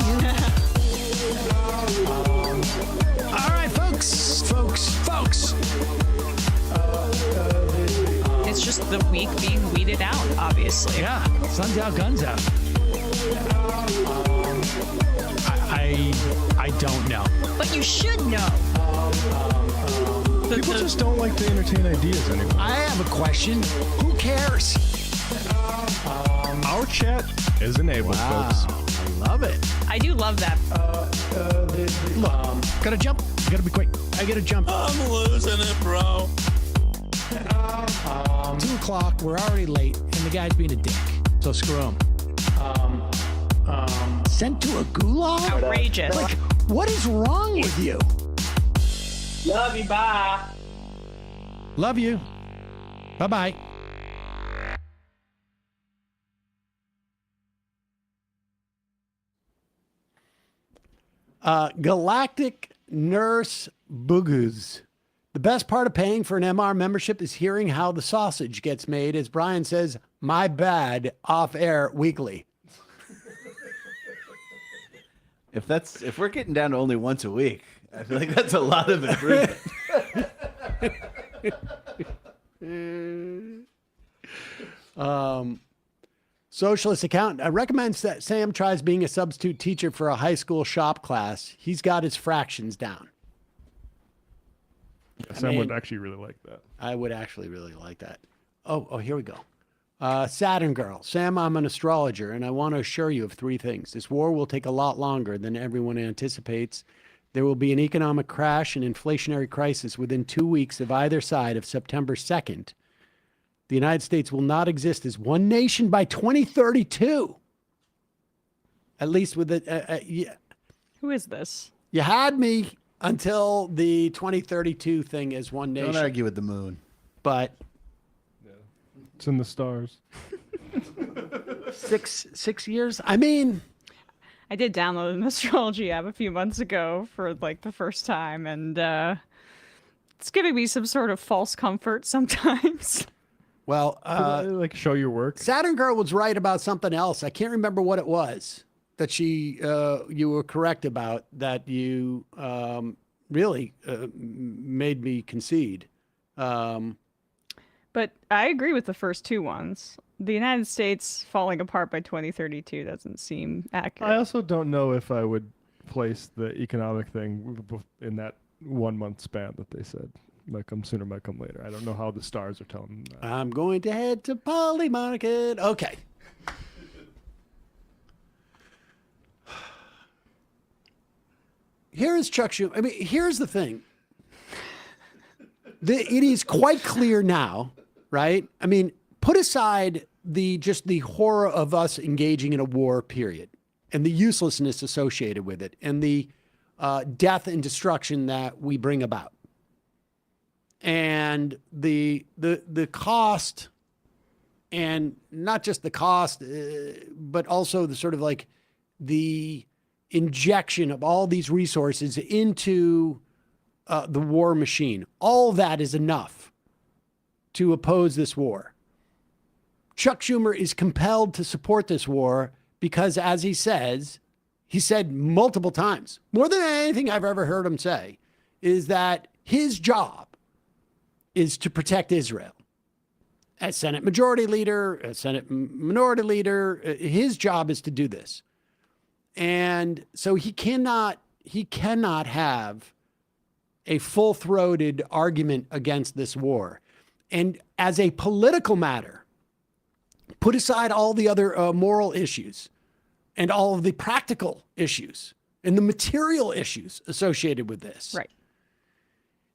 P: All right, folks.
B: It's just the weak being weeded out, obviously.
P: Yeah, sun's out, guns out. I don't know.
B: But you should know.
J: People just don't like to entertain ideas anymore.
P: I have a question. Who cares?
J: Our chat is enabled, folks.
A: I love it.
B: I do love that.
P: Look, gotta jump. Gotta be quick. I gotta jump.
C: I'm losing it, bro.
P: 2 o'clock. We're already late, and the guy's being a dick. So screw him. Sent to a gulag?
B: Outrageous.
P: Like, what is wrong with you?
S: Love you, bye.
P: Love you. Bye-bye.
A: Galactic Nurse Boogers. The best part of paying for an MR membership is hearing how the sausage gets made, as Brian says, my bad, off air weekly.
L: If we're getting down to only once a week, I feel like that's a lot of improvement.
A: Socialist accountant recommends that Sam tries being a substitute teacher for a high school shop class. He's got his fractions down.
J: Sam would actually really like that.
A: I would actually really like that. Oh, here we go. Saturn Girl. Sam, I'm an astrologer, and I want to assure you of 3 things. This war will take a lot longer than everyone anticipates. There will be an economic crash and inflationary crisis within 2 weeks of either side of September 2nd. The United States will not exist as one nation by 2032. At least with the... yeah.
B: Who is this?
A: You had me until the 2032 thing is one nation.
L: Don't argue with the moon.
A: But...
J: It's in the stars.
A: 6 years? I mean...
B: I did download an astrology app a few months ago for like the first time, and it's giving me some sort of false comfort sometimes.
A: Well,
J: like show your work.
A: Saturn Girl was right about something else. I can't remember what it was that you were correct about, that you really made me concede.
B: But I agree with the first 2 ones. The United States falling apart by 2032 doesn't seem accurate.
J: I also don't know if I would place the economic thing in that 1 month span that they said. Might come sooner, might come later. I don't know how the stars are telling them that.
A: I'm going to head to Poly Market. Okay. Here is Chuck Schumer. I mean, here's the thing. It is quite clear now, right? I mean, put aside the horror of us engaging in a war, period, and the uselessness associated with it, and the death and destruction that we bring about, and the cost, and not just the cost, but also the sort of like the injection of all these resources into the war machine. All that is enough to oppose this war. Chuck Schumer is compelled to support this war because, as he said multiple times, more than anything I've ever heard him say, is that his job is to protect Israel. As Senate Majority Leader, as Senate Minority Leader, his job is to do this. And so he cannot have a full-throated argument against this war. And as a political matter, put aside all the other moral issues and all of the practical issues and the material issues associated with this.
B: Right.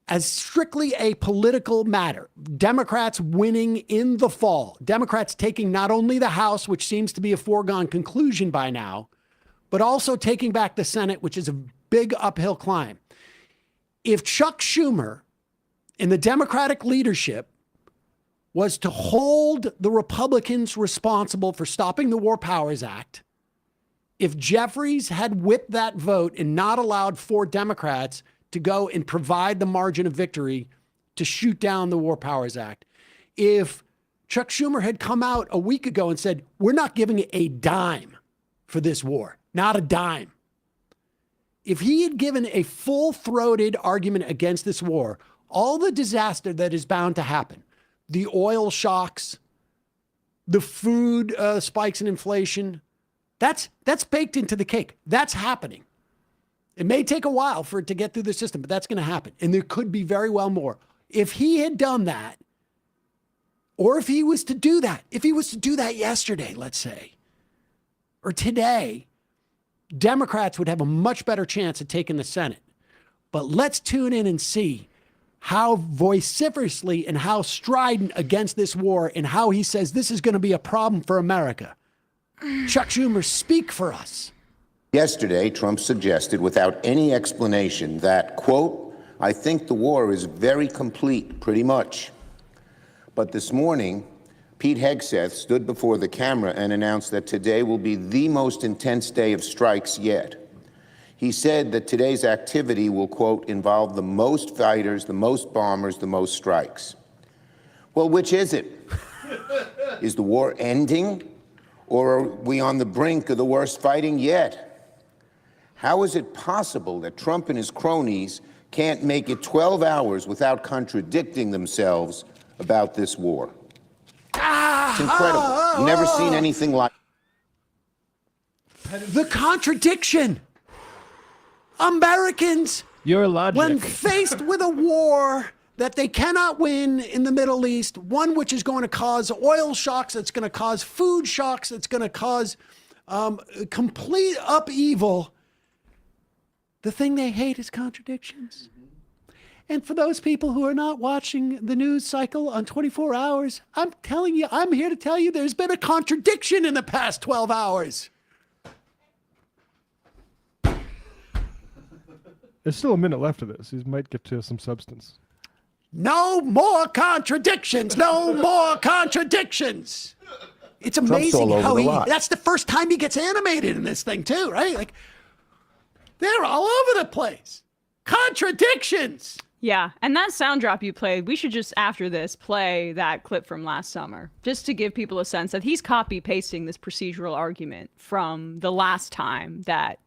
A: As strictly a political matter, Democrats winning in the fall, Democrats taking not only the House, which seems to be a foregone conclusion by now, but also taking back the Senate, which is a big uphill climb. If Chuck Schumer and the Democratic leadership was to hold the Republicans responsible for stopping the War Powers Act, if Jeffries had whipped that vote and not allowed 4 Democrats to go and provide the margin of victory to shoot down the War Powers Act, if Chuck Schumer had come out a week ago and said, we're not giving a dime for this war, not a dime. If he had given a full-throated argument against this war, all the disaster that is bound to happen, the oil shocks, the food spikes in inflation, that's baked into the cake. That's happening. It may take a while for it to get through the system, but that's going to happen. And there could be very well more. If he had done that, or if he was to do that yesterday, let's say, or today, Democrats would have a much better chance of taking the Senate. But let's tune in and see how vociferously and how strident against this war and how he says this is going to be a problem for America. Chuck Schumer, speak for us.
T: Yesterday, Trump suggested without any explanation that, quote, I think the war is very complete, pretty much. But this morning, Pete Hegseth stood before the camera and announced that today will be the most intense day of strikes yet. He said that today's activity will, quote, involve the most fighters, the most bombers, the most strikes. Well, which is it? Is the war ending, or are we on the brink of the worst fighting yet? How is it possible that Trump and his cronies can't make it 12 hours without contradicting themselves about this war? It's incredible. Never seen anything like
A: the contradiction. Americans,
J: your logic,
A: when faced with a war that they cannot win in the Middle East, one which is going to cause oil shocks, it's going to cause food shocks, it's going to cause complete upheaval. The thing they hate is contradictions. And for those people who are not watching the news cycle on 24 hours, I'm telling you, I'm here to tell you there's been a contradiction in the past 12 hours.
J: There's still a minute left of this. He might get to some substance.
A: No more contradictions. No more contradictions. It's amazing how that's the first time he gets animated in this thing too, right? Like, they're all over the place. Contradictions.
B: Yeah, and that sound drop you played, we should just, after this, play that clip from last summer, just to give people a sense that he's copy-pasting this procedural argument from the last time that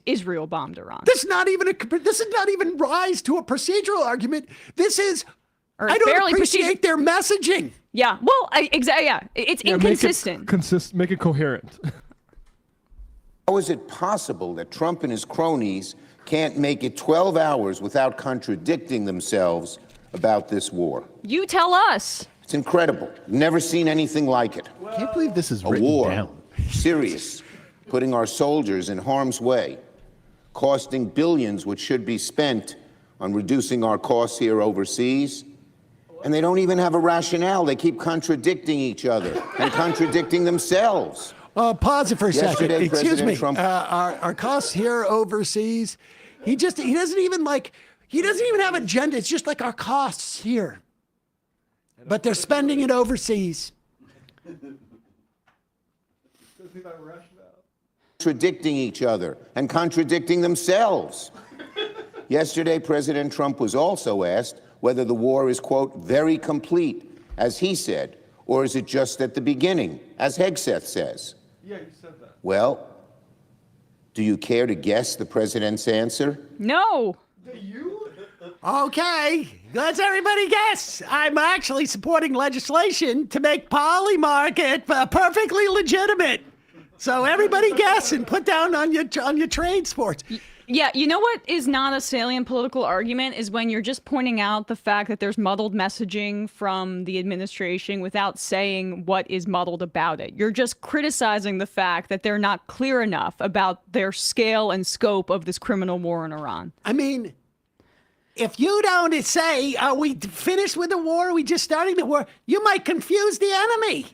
B: Israel bombed Iran.
A: This is not even rise to a procedural argument. This is, I don't appreciate their messaging.
B: Yeah, well, exactly. Yeah, it's inconsistent.
J: Make it coherent.
T: How is it possible that Trump and his cronies can't make it 12 hours without contradicting themselves about this war?
B: You tell us.
T: It's incredible. Never seen anything like it.
L: I can't believe this is
T: a
L: written
T: war,
L: down.
T: Serious, putting our soldiers in harm's way, costing billions which should be spent on reducing our costs here overseas. And they don't even have a rationale. They keep contradicting each other and contradicting themselves.
A: Pause it for a second.
T: Yesterday,
A: Excuse
T: President
A: me.
T: Trump-
A: Our costs here overseas. He doesn't even have an agenda. It's just like our costs here. But they're spending it overseas.
T: Contradicting each other and contradicting themselves. Yesterday, President Trump was also asked whether the war is, quote, very complete, as he said, or is it just at the beginning, as Hegseth says?
J: Yeah, you said that.
T: Well, do you care to guess the president's answer?
B: No.
A: Okay, let's everybody guess. I'm actually supporting legislation to make poly market perfectly legitimate. So everybody guess and put down on your trade sports.
B: Yeah, you know what is not a salient political argument is when you're just pointing out the fact that there's muddled messaging from the administration without saying what is muddled about it. You're just criticizing the fact that they're not clear enough about their scale and scope of this criminal war in Iran.
A: I mean, if you don't say, are we finished with the war? Are we just starting the war? You might confuse the enemy.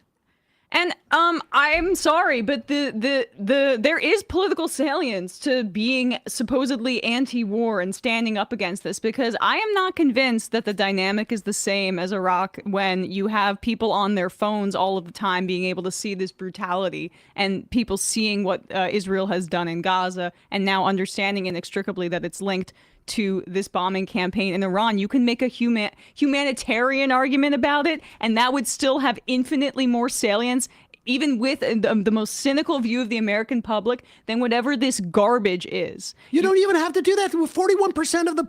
B: And I'm sorry, but there is political salience to being supposedly anti-war and standing up against this, because I am not convinced that the dynamic is the same as Iraq when you have people on their phones all of the time being able to see this brutality and people seeing what Israel has done in Gaza and now understanding inextricably that it's linked to this bombing campaign in Iran. You can make a humanitarian argument about it, and that would still have infinitely more salience even with the most cynical view of the American public, than whatever this garbage is.
A: You don't even have to do that. 41% of the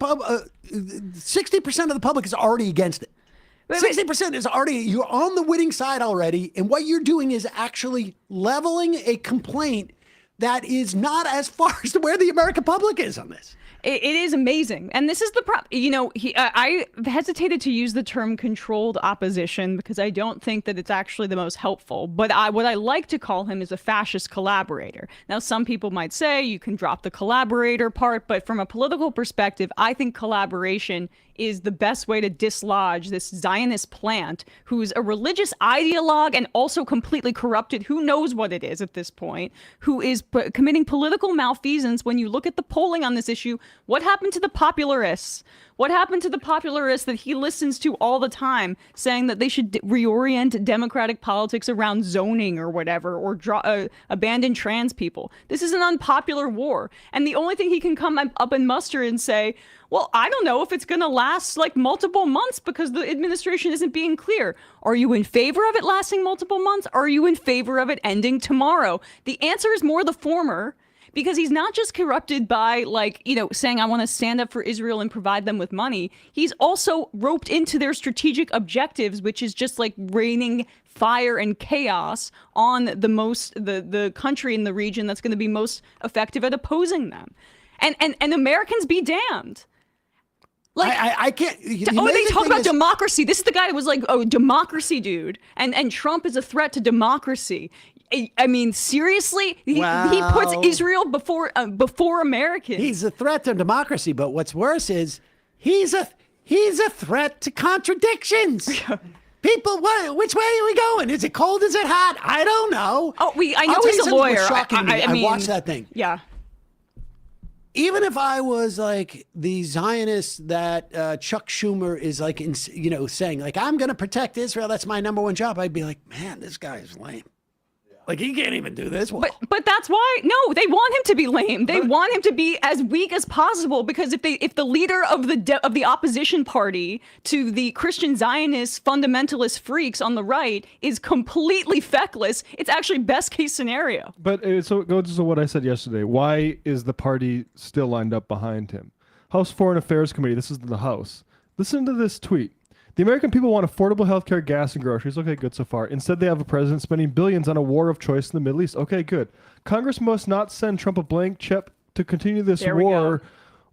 A: 60% of the public is already against it. 60% is already, you're on the winning side already. And what you're doing is actually leveling a complaint that is not as far as to where the American public is on this.
B: It is amazing. And this is the problem. You know, I hesitated to use the term controlled opposition because I don't think that it's actually the most helpful. But what I like to call him is a fascist collaborator. Now, some people might say you can drop the collaborator part, but from a political perspective, I think collaboration is the best way to dislodge this Zionist plant who's a religious ideologue and also completely corrupted. Who knows what it is at this point, who is committing political malfeasance. When you look at the polling on this issue, what happened to the popularists? What happened to the popularists that he listens to all the time saying that they should reorient democratic politics around zoning or whatever, or abandon trans people? This is an unpopular war. And the only thing he can come up and muster and say, well, I don't know if it's going to last like multiple months because the administration isn't being clear. Are you in favor of it lasting multiple months? Are you in favor of it ending tomorrow? The answer is more the former. Because he's not just corrupted by, like, you know, saying I want to stand up for Israel and provide them with money. He's also roped into their strategic objectives, which is just like raining fire and chaos on the country in the region that's going to be most effective at opposing them. And Americans be damned. Like,
A: I can't.
B: They talk about democracy. This is the guy that was like, oh, democracy, dude. And Trump is a threat to democracy. I mean, seriously, he puts Israel before Americans.
A: He's a threat to democracy, but what's worse is he's a threat to contradictions. People, which way are we going? Is it cold? Is it hot? I don't know.
B: Oh, I know he's a lawyer.
A: I watched that thing.
B: Yeah.
A: Even if I was like the Zionist that Chuck Schumer is like, saying like, I'm going to protect Israel, that's my number one job, I'd be like, man, this guy is lame. Like, he can't even do this well.
B: But that's why, no, they want him to be lame. They want him to be as weak as possible, because if the leader of the opposition party to the Christian Zionist fundamentalist freaks on the right is completely feckless, it's actually best case scenario.
J: But so it goes to what I said yesterday. Why is the party still lined up behind him? House Foreign Affairs Committee, this is the House. Listen to this tweet. The American people want affordable health care, gas, and groceries. Okay, good so far. Instead, they have a president spending billions on a war of choice in the Middle East. Okay, good. Congress must not send Trump a blank check to continue this war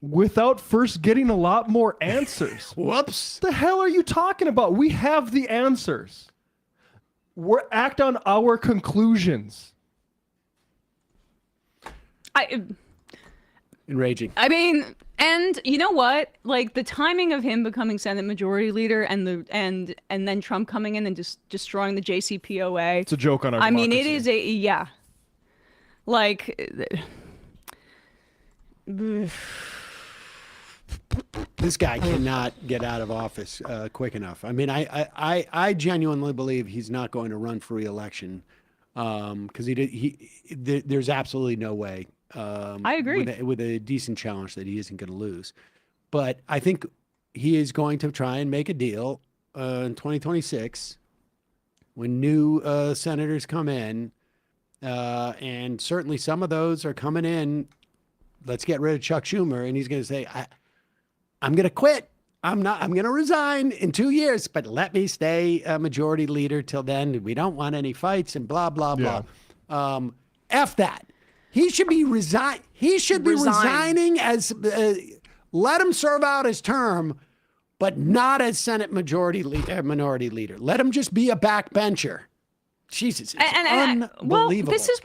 J: without first getting a lot more answers.
A: Whoops.
J: The hell are you talking about? We have the answers. Act on our conclusions.
A: Enraging.
B: I mean, and you know what? Like, the timing of him becoming Senate Majority Leader and then Trump coming in and just destroying the JCPOA.
J: It's a joke on our
B: democracy.
J: I mean,
B: it is like
A: this guy cannot get out of office quick enough. I mean, I genuinely believe he's not going to run for re-election because there's absolutely no way.
B: I agree.
A: With a decent challenge that he isn't going to lose. But I think he is going to try and make a deal in 2026 when new senators come in. And certainly some of those are coming in. Let's get rid of Chuck Schumer. And he's going to say, I'm going to quit. I'm going to resign in 2 years, but let me stay a majority leader till then. We don't want any fights and blah, blah, blah. F that. He should be resigning as let him serve out his term, but not as Senate minority leader. Let him just be a backbencher. Jesus, it's unbelievable.
B: Well, this is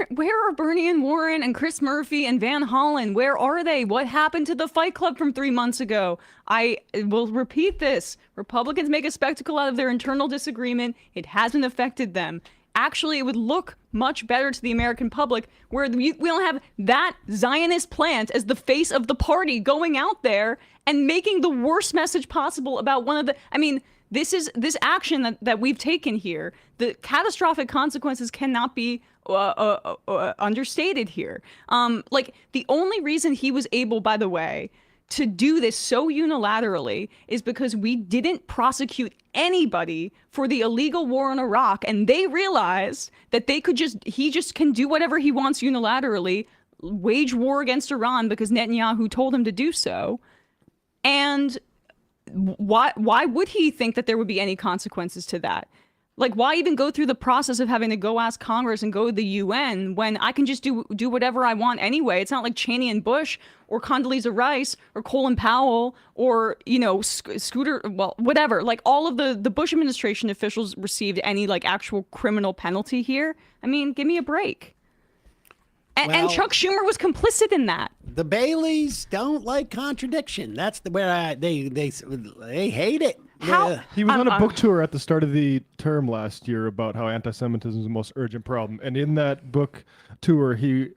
B: where are Bernie and Warren and Chris Murphy and Van Hollen? Where are they? What happened to the Fight Club from 3 months ago? I will repeat this. Republicans make a spectacle out of their internal disagreement. It hasn't affected them. Actually, it would look much better to the American public where we don't have that Zionist plant as the face of the party going out there and making the worst message possible about one of the, I mean, this action that we've taken here, the catastrophic consequences cannot be understated here. Like, the only reason he was able, by the way, to do this so unilaterally is because we didn't prosecute anybody for the illegal war in Iraq, and they realized that he just can do whatever he wants unilaterally, wage war against Iran because Netanyahu told him to do so. And why would he think that there would be any consequences to that? Like, why even go through the process of having to go ask Congress and go to the UN when I can just do whatever I want anyway? It's not like Cheney and Bush or Condoleezza Rice or Colin Powell or, Scooter, well, whatever. Like, all of the Bush administration officials received any, like, actual criminal penalty here. I mean, give me a break. And Chuck Schumer was complicit in that.
A: The Baileys don't like contradiction. That's where they hate it.
B: How?
J: He was on a book tour at the start of the term last year about how anti-Semitism is the most urgent problem. And in that book tour, he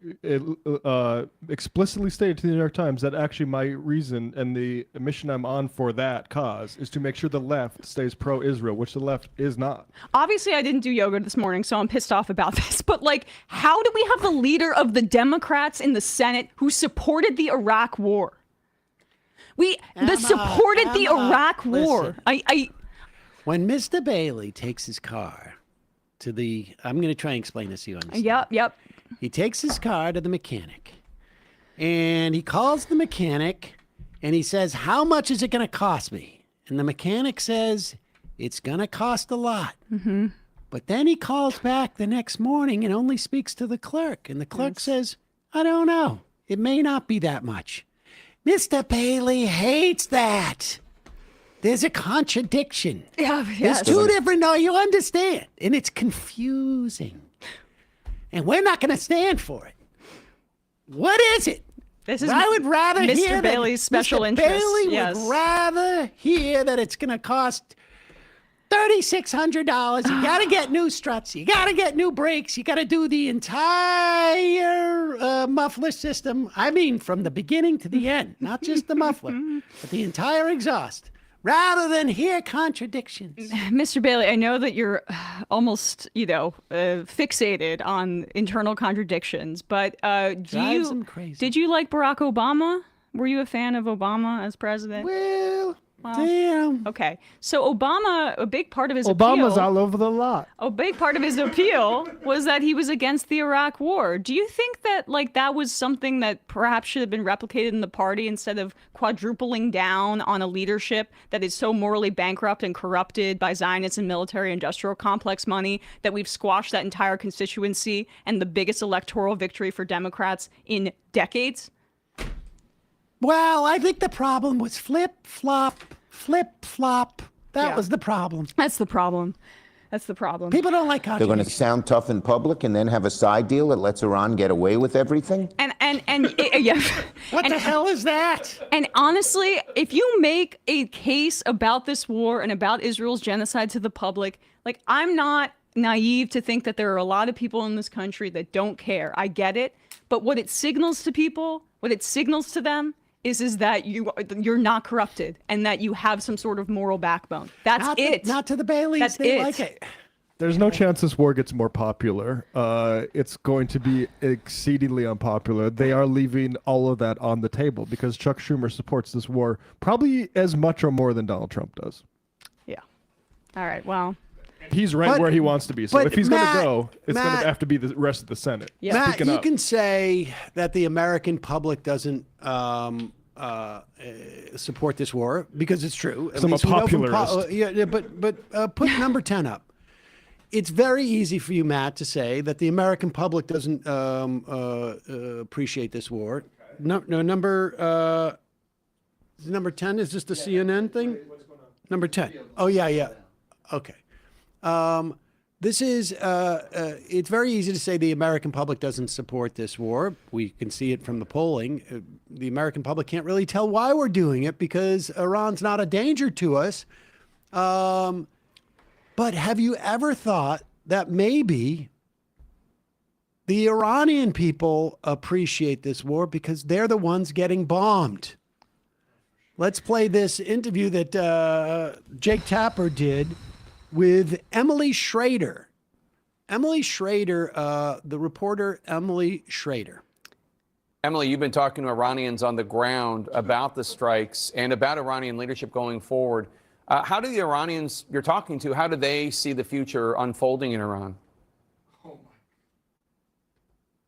J: explicitly stated to the New York Times that actually my reason and the mission I'm on for that cause is to make sure the left stays pro-Israel, which the left is not.
B: Obviously, I didn't do yoga this morning, so I'm pissed off about this. But, like, how do we have the leader of the Democrats in the Senate who supported the Iraq war? Supported the Iraq war.
A: When Mr. Bailey takes his car to I'm going to try and explain this to you.
B: Yep.
A: He takes his car to the mechanic, and he calls the mechanic, and he says, "How much is it going to cost me?" And the mechanic says, "It's going to cost a lot."
B: Mm-hmm.
A: But then he calls back the next morning and only speaks to the clerk, and the clerk says, "I don't know. It may not be that much." Mr. Bailey hates that. There's a contradiction.
B: Yeah,
A: There's two different, no, you understand. And it's confusing. And we're not going to stand for it. What is it? I would rather
B: Mr.
A: hear
B: Bailey's special interest.
A: Mr. Bailey would rather hear that it's going to cost $3,600. You got to get new struts. You got to get new brakes. You got to do the entire muffler system. I mean, from the beginning to the end, not just the muffler, but the entire exhaust, rather than hear contradictions.
B: Mr. Bailey, I know that you're almost, fixated on internal contradictions, but
A: Drives him crazy.
B: did you like Barack Obama? Were you a fan of Obama as president?
A: Well, damn.
B: Okay. So Obama, a big part of his
J: Obama's
B: appeal,
J: all over the lot.
B: a big part of his appeal was that he was against the Iraq war. Do you think that that was something that perhaps should have been replicated in the party instead of quadrupling down on a leadership that is so morally bankrupt and corrupted by Zionist and military industrial complex money that we've squashed that entire constituency and the biggest electoral victory for Democrats in decades?
A: Well, I think the problem was flip-flop. That was the problem.
B: That's the problem.
A: People don't like
T: They're going to
A: contradictions.
T: sound tough in public and then have a side deal that lets Iran get away with everything?
B: And yeah.
A: What the hell is that?
B: And honestly, if you make a case about this war and about Israel's genocide to the public, I'm not naive to think that there are a lot of people in this country that don't care. I get it. But what it signals to people, what it signals to them is that you're not corrupted and that you have some sort of moral backbone. That's it.
A: Not to the Baileys.
B: That's
A: they
B: it.
A: like it.
J: There's no chance this war gets more popular. It's going to be exceedingly unpopular. They are leaving all of that on the table because Chuck Schumer supports this war probably as much or more than Donald Trump does.
B: Yeah. All right. Well.
J: He's right where he wants to be. So if he's going to go, it's going to have to be the rest of the Senate.
B: Yeah.
A: Matt,
J: Speaking
A: you
J: up.
A: can say that the American public doesn't support this war because it's true. At
J: I'm a
A: least we know from
J: popularist.
A: but put number 10 up. It's very easy for you, Matt, to say that the American public doesn't appreciate this war. Number 10 is this the CNN thing? Number 10. Oh yeah. Okay. This is, it's very easy to say the American public doesn't support this war. We can see it from the polling. The American public can't really tell why we're doing it because Iran's not a danger to us. But have you ever thought that maybe the Iranian people appreciate this war because they're the ones getting bombed? Let's play this interview that Jake Tapper did with Emily Schrader. Emily Schrader, the reporter Emily Schrader.
U: Emily, you've been talking to Iranians on the ground about the strikes and about Iranian leadership going forward. How do the Iranians you're talking to, how do they see the future unfolding in Iran?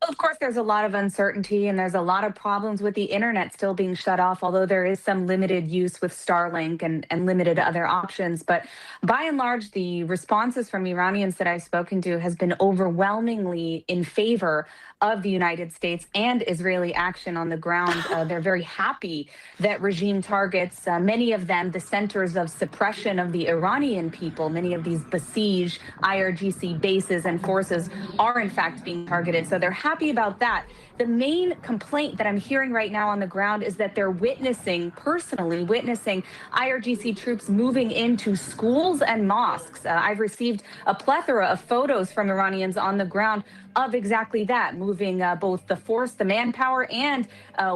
V: Of course, there's a lot of uncertainty and there's a lot of problems with the internet still being shut off, although there is some limited use with Starlink and limited other options. But by and large, the responses from Iranians that I've spoken to has been overwhelmingly in favor of the United States and Israeli action on the ground. They're very happy that regime targets, many of them, the centers of suppression of the Iranian people. Many of these besieged IRGC bases and forces are in fact being targeted. So they're happy about that. The main complaint that I'm hearing right now on the ground is that they're personally witnessing IRGC troops moving into schools and mosques. I've received a plethora of photos from Iranians on the ground of exactly that, moving both the force, the manpower, and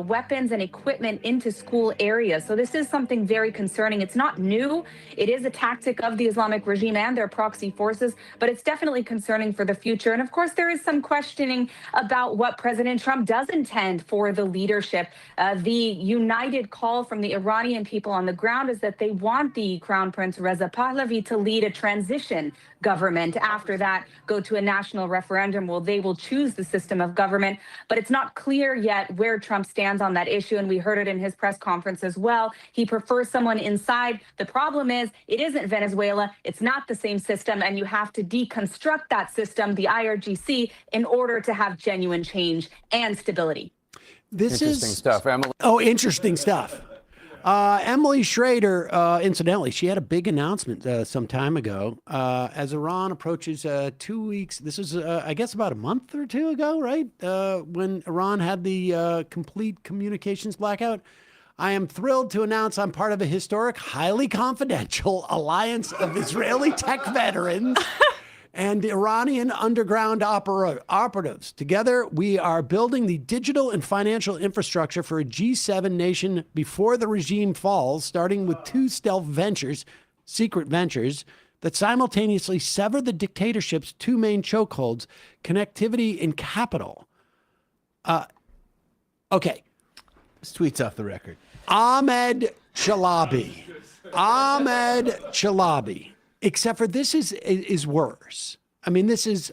V: weapons and equipment into school areas. So this is something very concerning. It's not new. It is a tactic of the Islamic regime and their proxy forces, but it's definitely concerning for the future. And of course, there is some questioning about what President Trump does intend for the leadership. The united call from the Iranian people on the ground is that they want the Crown Prince Reza Pahlavi to lead a transition government. After that, go to a national referendum. Well, they will choose the system of government, but it's not clear yet where Trump stands on that issue. And we heard it in his press conference as well. He prefers someone inside. The problem is it isn't Venezuela. It's not the same system. And you have to deconstruct that system, the IRGC, in order to have genuine change and stability.
A: This
U: Interesting stuff, Emily.
A: Oh, interesting stuff. Emily Schrader, incidentally, she had a big announcement some time ago as Iran approaches 2 weeks. This is, I guess, about a month or two ago, right? When Iran had the complete communications blackout. I am thrilled to announce I'm part of a historic, highly confidential alliance of Israeli tech veterans and Iranian underground operatives. Together, we are building the digital and financial infrastructure for a G7 nation before the regime falls, starting with 2 stealth ventures, secret ventures, that simultaneously sever the dictatorship's 2 main chokeholds, connectivity and capital. Okay.
L: This tweet's off the record.
A: Ahmed Chalabi. Except for this is worse. I mean, this is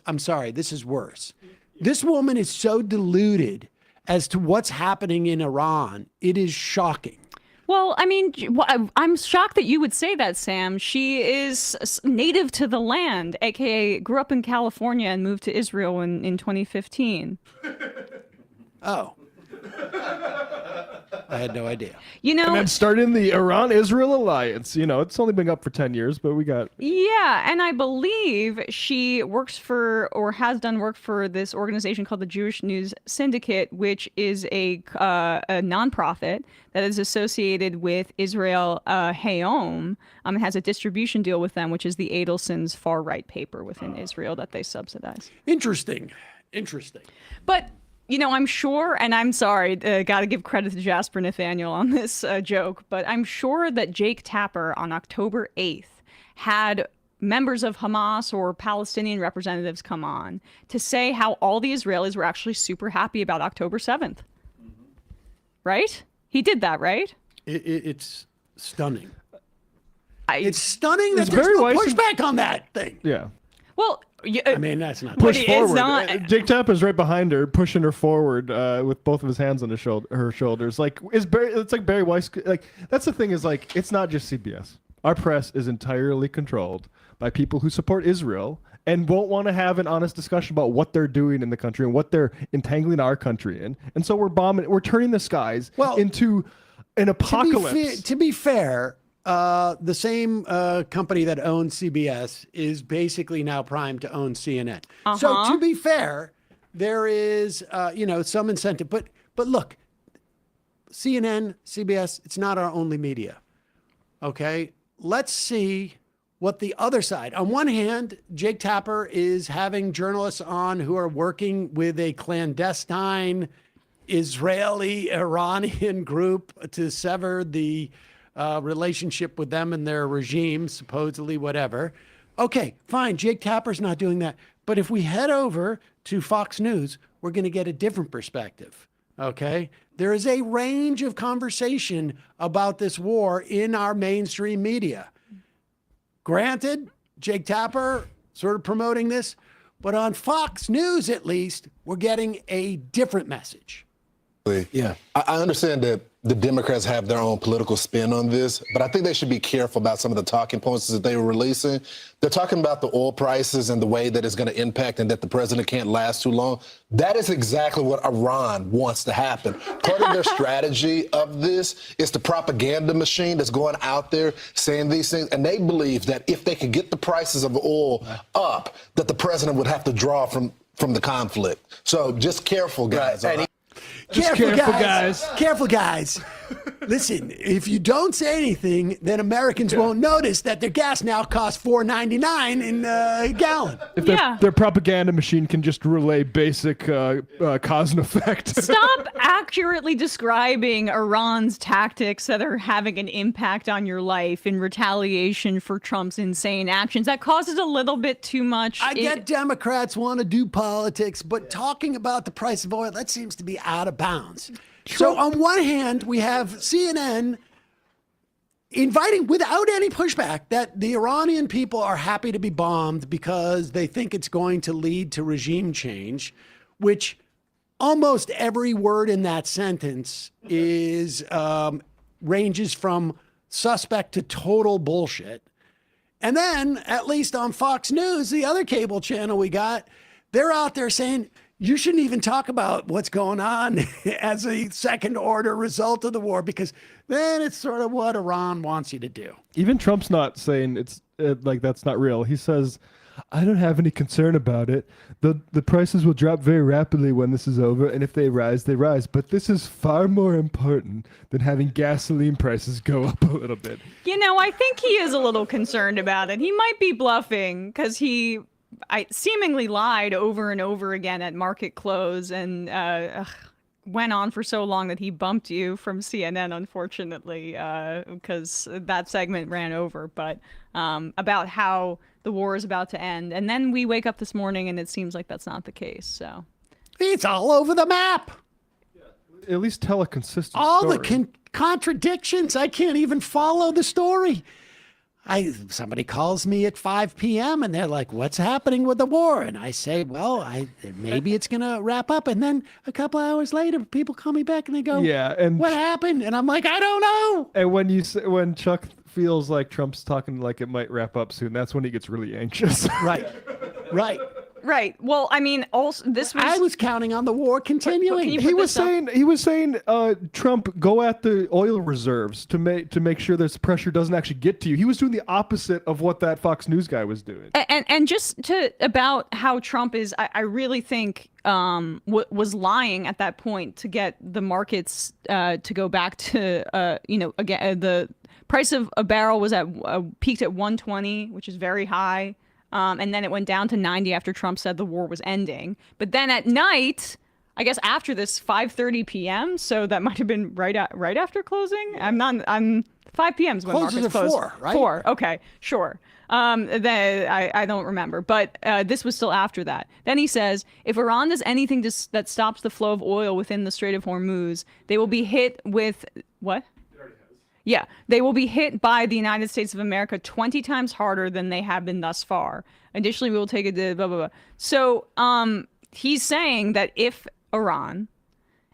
A: worse. This woman is so deluded as to what's happening in Iran. It is shocking.
B: Well, I mean, I'm shocked that you would say that, Sam. She is native to the land, aka grew up in California and moved to Israel in 2015.
A: Oh. I had no idea.
J: And then starting the Iran-Israel alliance. It's only been up for 10 years, but we got...
B: Yeah, and I believe she works for, or has done work for, this organization called the Jewish News Syndicate, which is a nonprofit that is associated with Israel Hayom. It has a distribution deal with them, which is the Adelson's far-right paper within Israel that they subsidize.
A: Interesting.
B: But... I'm sure, and I'm sorry, got to give credit to Jasper Nathaniel on this joke, but I'm sure that Jake Tapper on October 8th had members of Hamas or Palestinian representatives come on to say how all the Israelis were actually super happy about October 7th. Right? He did that, right?
A: It's stunning. It's stunning that there's no pushback on that thing.
J: Yeah.
B: Well,
A: I mean, that's not
J: push forward. Jake Tapper's right behind her, pushing her forward with both of his hands on her shoulders. It's like Barry Weiss. That's the thing is it's not just CBS. Our press is entirely controlled by people who support Israel and won't want to have an honest discussion about what they're doing in the country and what they're entangling our country in. And so we're turning the skies into an apocalypse.
A: To be fair. The same company that owns CBS is basically now primed to own CNN. So to be fair, there is some incentive. But look, CNN, CBS, it's not our only media. Okay, let's see what the other side. On one hand, Jake Tapper is having journalists on who are working with a clandestine Israeli-Iranian group to sever the relationship with them and their regime, supposedly, whatever. Okay, fine. Jake Tapper's not doing that. But if we head over to Fox News, we're going to get a different perspective. Okay. There is a range of conversation about this war in our mainstream media. Granted, Jake Tapper sort of promoting this, but on Fox News, at least, we're getting a different message.
D: Yeah, I understand that the Democrats have their own political spin on this, but I think they should be careful about some of the talking points that they were releasing. They're talking about the oil prices and the way that it's going to impact and that the president can't last too long. That is exactly what Iran wants to happen. Part of their strategy of this is the propaganda machine that's going out there saying these things, and they believe that if they could get the prices of oil up, that the president would have to draw from the conflict. So just careful, guys.
A: Right.
D: All right?
A: Careful, guys. Careful, guys. Listen, if you don't say anything, then Americans won't notice that their gas now costs $4.99 in a gallon.
J: If their propaganda machine can just relay basic cause and effect.
B: Stop accurately describing Iran's tactics that are having an impact on your life in retaliation for Trump's insane actions. That causes a little bit too much.
A: I get Democrats want to do politics, but talking about the price of oil, that seems to be out of bounds. So on one hand, we have CNN inviting without any pushback that the Iranian people are happy to be bombed because they think it's going to lead to regime change, which almost every word in that sentence is ranges from suspect to total bullshit. And then, at least on Fox News, the other cable channel we got, they're out there saying, you shouldn't even talk about what's going on as a second order result of the war, because then it's sort of what Iran wants you to do.
J: Even Trump's not saying it's like that's not real. He says, I don't have any concern about it. The prices will drop very rapidly when this is over, and if they rise, they rise. But this is far more important than having gasoline prices go up a little bit.
B: You know, I think he is a little concerned about it. He might be bluffing because I seemingly lied over and over again at market close and went on for so long that he bumped you from CNN, unfortunately, because that segment ran over. But about how the war is about to end. And then we wake up this morning and it seems like that's not the case. So
A: it's all over the map.
J: At least tell a consistent
A: all
J: story.
A: The contradictions. I can't even follow the story. Somebody calls me at 5 p.m. and they're like, what's happening with the war? And I say, well, maybe it's going to wrap up. And then a couple hours later, people call me back and they go,
J: and
A: what happened? And I'm like, I don't know.
J: And when Chuck feels like Trump's talking like it might wrap up soon, that's when he gets really anxious.
A: Right.
B: Right. Well, I mean, also
A: I was counting on the war continuing.
J: He was saying, Trump, go at the oil reserves to make sure this pressure doesn't actually get to you. He was doing the opposite of what that Fox News guy was doing.
B: And just about how Trump is, I really think was lying at that point to get the markets to go back to again the price of a barrel was peaked at 120, which is very high. And then it went down to 90 after Trump said the war was ending. But then at night, I guess after this 5:30 p.m., so that might have been right after closing. I'm 5 p.m. is when
A: Closes
B: markets
A: at
B: close.
A: 4, right?
B: 4. Okay, sure. Then I don't remember, but this was still after that. Then he says, if Iran does anything that stops the flow of oil within the Strait of Hormuz, they will be hit with what? Yeah, they will be hit by the United States of America 20 times harder than they have been thus far. Additionally, we will take it to blah, blah, blah. So he's saying that if Iran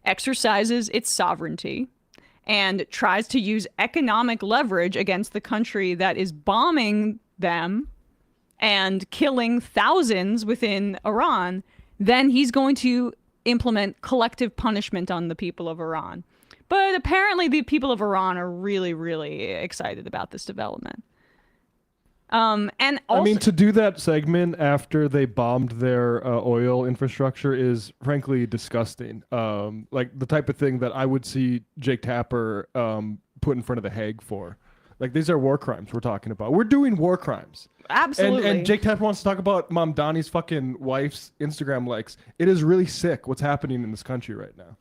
B: exercises its sovereignty and tries to use economic leverage against the country that is bombing them and killing thousands within Iran, then he's going to implement collective punishment on the people of Iran. But apparently the people of Iran are really, really excited about this development. And also,
J: I mean, to do that segment after they bombed their oil infrastructure is frankly disgusting. Like the type of thing that I would see Jake Tapper put in front of the Hague for. Like, these are war crimes we're talking about. We're doing war crimes.
B: Absolutely.
J: And Jake Tapper wants to talk about Mom Donnie's fucking wife's Instagram likes. It is really sick what's happening in this country right now.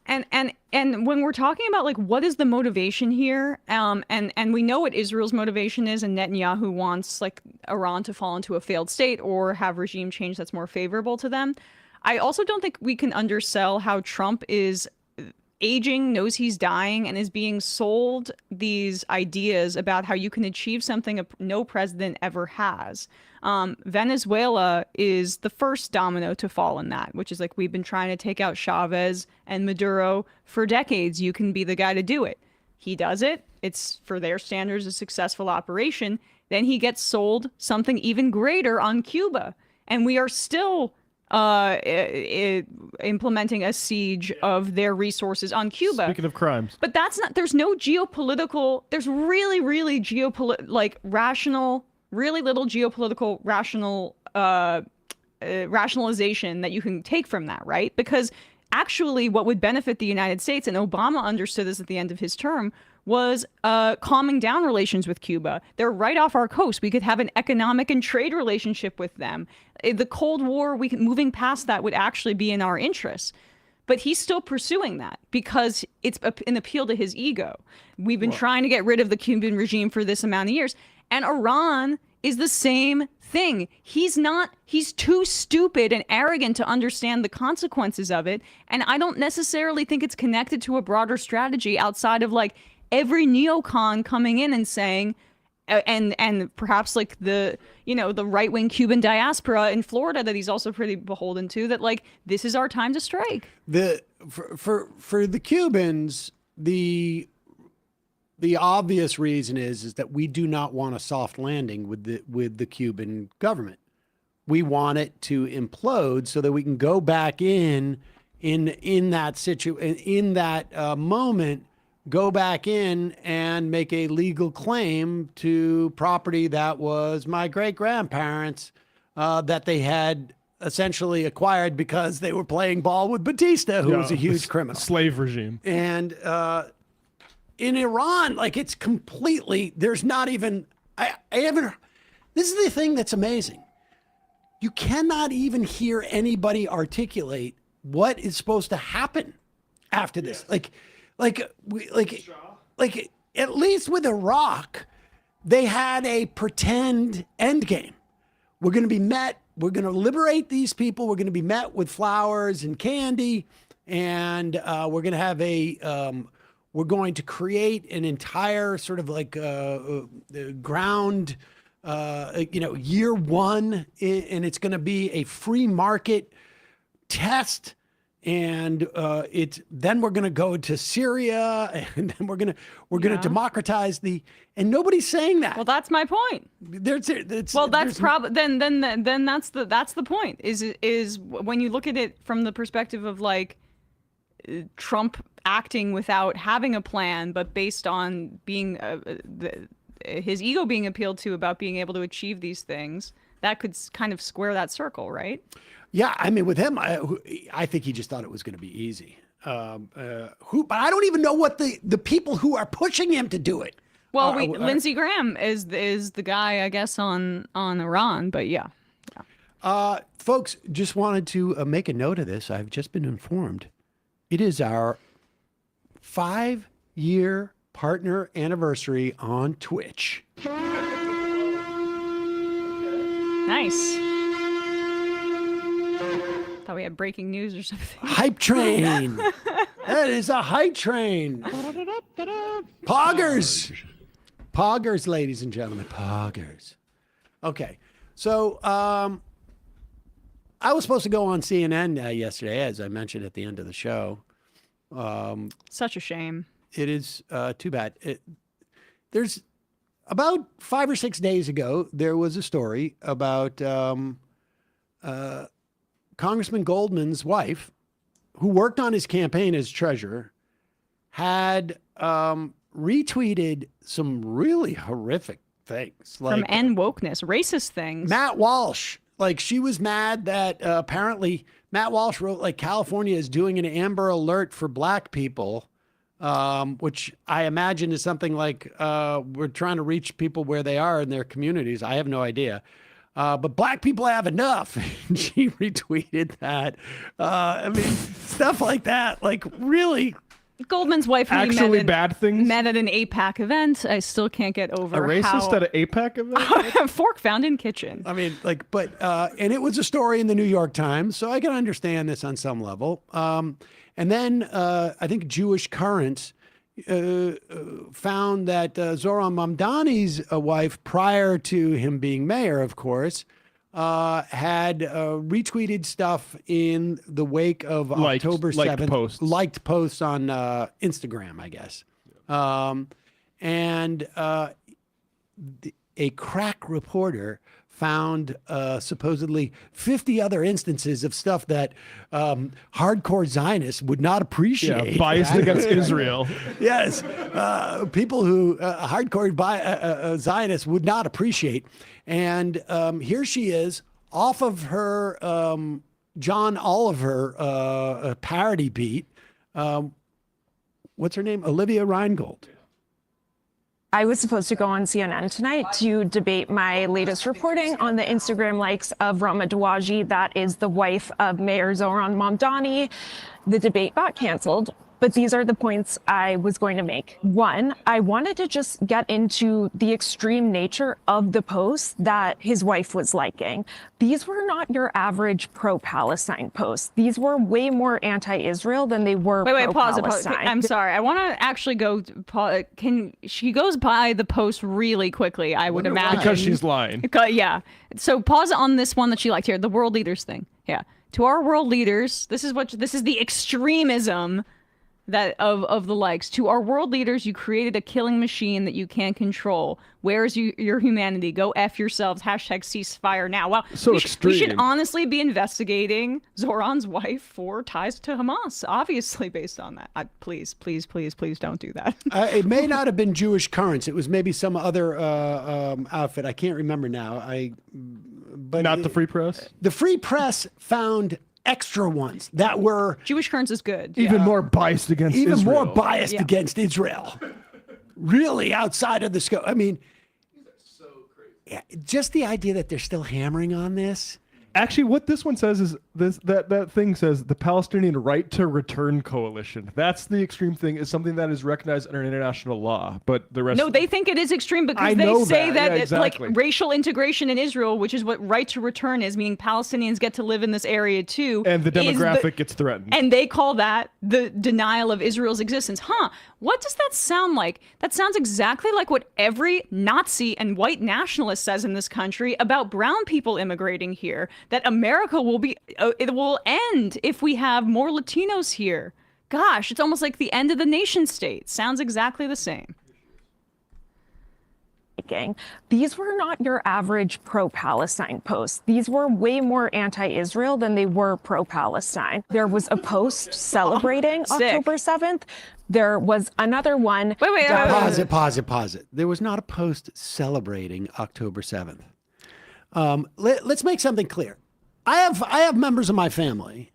B: And when we're talking about like what is the motivation here, and we know what Israel's motivation is, and Netanyahu wants like Iran to fall into a failed state or have regime change that's more favorable to them. I also don't think we can undersell how Trump is aging, knows he's dying, and is being sold these ideas about how you can achieve something no president ever has. Venezuela is the first domino to fall in that, which is like, we've been trying to take out Chavez and Maduro for decades. You can be the guy to do it. He does it. It's, for their standards, a successful operation. Then he gets sold something even greater on Cuba. And we are still implementing a siege of their resources on Cuba.
J: Speaking of crimes.
B: But that's not, there's no geopolitical, there's really, really rational, really little geopolitical rationalization that you can take from that, right? Because actually what would benefit the United States, and Obama understood this at the end of his term, was calming down relations with Cuba. They're right off our coast. We could have an economic and trade relationship with them. The Cold War, moving past that would actually be in our interests. But he's still pursuing that because it's an appeal to his ego. We've been trying to get rid of the Cuban regime for this amount of years. And Iran is the same thing. He's too stupid and arrogant to understand the consequences of it. And I don't necessarily think it's connected to a broader strategy outside of like every neocon coming in and saying, and perhaps like the right-wing Cuban diaspora in Florida that he's also pretty beholden to, that like, this is our time to strike.
A: For the Cubans, the obvious reason is that we do not want a soft landing with the Cuban government. We want it to implode so that we can go back in that moment, go back in and make a legal claim to property that was my great-grandparents that they had essentially acquired because they were playing ball with Batista, who was a huge criminal.
J: Slave regime.
A: And in Iran, like, it's completely, there's not even, I haven't, this is the thing that's amazing. You cannot even hear anybody articulate what is supposed to happen after this. Like at least with Iraq, they had a pretend end game. We're going to liberate these people. We're going to be met with flowers and candy. And we're going to have we're going to create an entire sort of like ground, year one. And it's going to be a free market test. And then we're going to go to Syria, and then we're going to democratize and nobody's saying that.
B: Well, that's my point. That's probably then that's the point. Is when you look at it from the perspective of like Trump acting without having a plan, but based on being his ego being appealed to about being able to achieve these things, that could kind of square that circle, right?
A: Yeah, I mean, with him, I think he just thought it was going to be easy. But I don't even know what the people who are pushing him to do it.
B: Well, Lindsey Graham is the guy, I guess, on Iran. But yeah.
A: Folks, just wanted to make a note of this. I've just been informed. It is our 5-year partner anniversary on Twitch.
B: Nice. Thought we had breaking news or something.
A: Hype train. That is a hype train. Poggers, ladies and gentlemen. Poggers. Okay. So I was supposed to go on CNN yesterday, as I mentioned at the end of the show.
B: Such a shame.
A: It is too bad. There's about 5 or 6 days ago, there was a story about Congressman Goldman's wife, who worked on his campaign as treasurer, had retweeted some really horrific things.
B: From end wokeness, racist things.
A: Matt Walsh, like, she was mad that apparently Matt Walsh wrote, like, California is doing an Amber Alert for black people, which I imagine is something like we're trying to reach people where they are in their communities. I have no idea. But black people have enough. And she retweeted that. I mean, stuff like that. Like, really.
B: Goldman's wife
J: actually bad things
B: met at an APAC event. I still can't get over
J: a racist at an APAC event.
B: Fork found in kitchen.
A: I mean, like, but and it was a story in the New York Times, so I can understand this on some level. And And then I think Jewish Currents found that Zoran Mamdani's wife, prior to him being mayor, of course, had retweeted stuff in the wake of October 7th. Liked posts on Instagram, I guess. And a crack reporter found supposedly 50 other instances of stuff that hardcore Zionists would not appreciate.
J: Yeah, biased against Israel.
A: Yes. People who hardcore Zionists would not appreciate. And here she is off of her John Oliver parody beat. What's her name? Olivia Reingold.
F: I was supposed to go on CNN tonight to debate my latest reporting on the Instagram likes of Rama Dawaji, that is the wife of Mayor Zoran Mamdani. The debate got canceled, but these are the points I was going to make. One, I wanted to just get into the extreme nature of the posts that his wife was liking. These were not your average pro-Palestine posts. These were way more anti-Israel than they were pro-Palestine.
B: I'm sorry. I want to actually go. She goes by the post really quickly, I would imagine.
J: Because she's lying.
B: Yeah. So pause on this one that she liked here, the world leaders thing. Yeah. To our world leaders, this is the extremism that of the likes. To our world leaders, you created a killing machine that you can't control. Where is your humanity? Go F yourselves. Hashtag ceasefire now. Wow.
J: So
B: we
J: extreme.
B: We should honestly be investigating Zoran's wife for ties to Hamas, obviously based on that. Please don't do that.
A: It may not have been Jewish Currents. It was maybe some other outfit. I can't remember now. But
J: not the Free Press?
A: The Free Press found extra ones that were
B: Jewish Currents is good.
J: Even more biased against Israel.
A: Even more biased against Israel. Really outside of the scope. I mean, yeah, just the idea that they're still hammering on this.
J: Actually, what this one says is that thing says the Palestinian Right to Return Coalition. That's the extreme thing, is something that is recognized under international law. But the rest.
B: No, they think it is extreme because they say that it's like racial integration in Israel, which is what right to return is, meaning Palestinians get to live in this area too.
J: And the demographic gets threatened.
B: And they call that the denial of Israel's existence. What does that sound like? That sounds exactly like what every Nazi and white nationalist says in this country about brown people immigrating here. That America it will end if we have more Latinos here. Gosh, it's almost like the end of the nation state. Sounds exactly the same.
F: These were not your average pro-Palestine posts. These were way more anti-Israel than they were pro-Palestine. There was a post celebrating October 7th. There was another one.
B: Wait.
A: Pause it. There was not a post celebrating October 7th. Let's make something clear. I have members of my family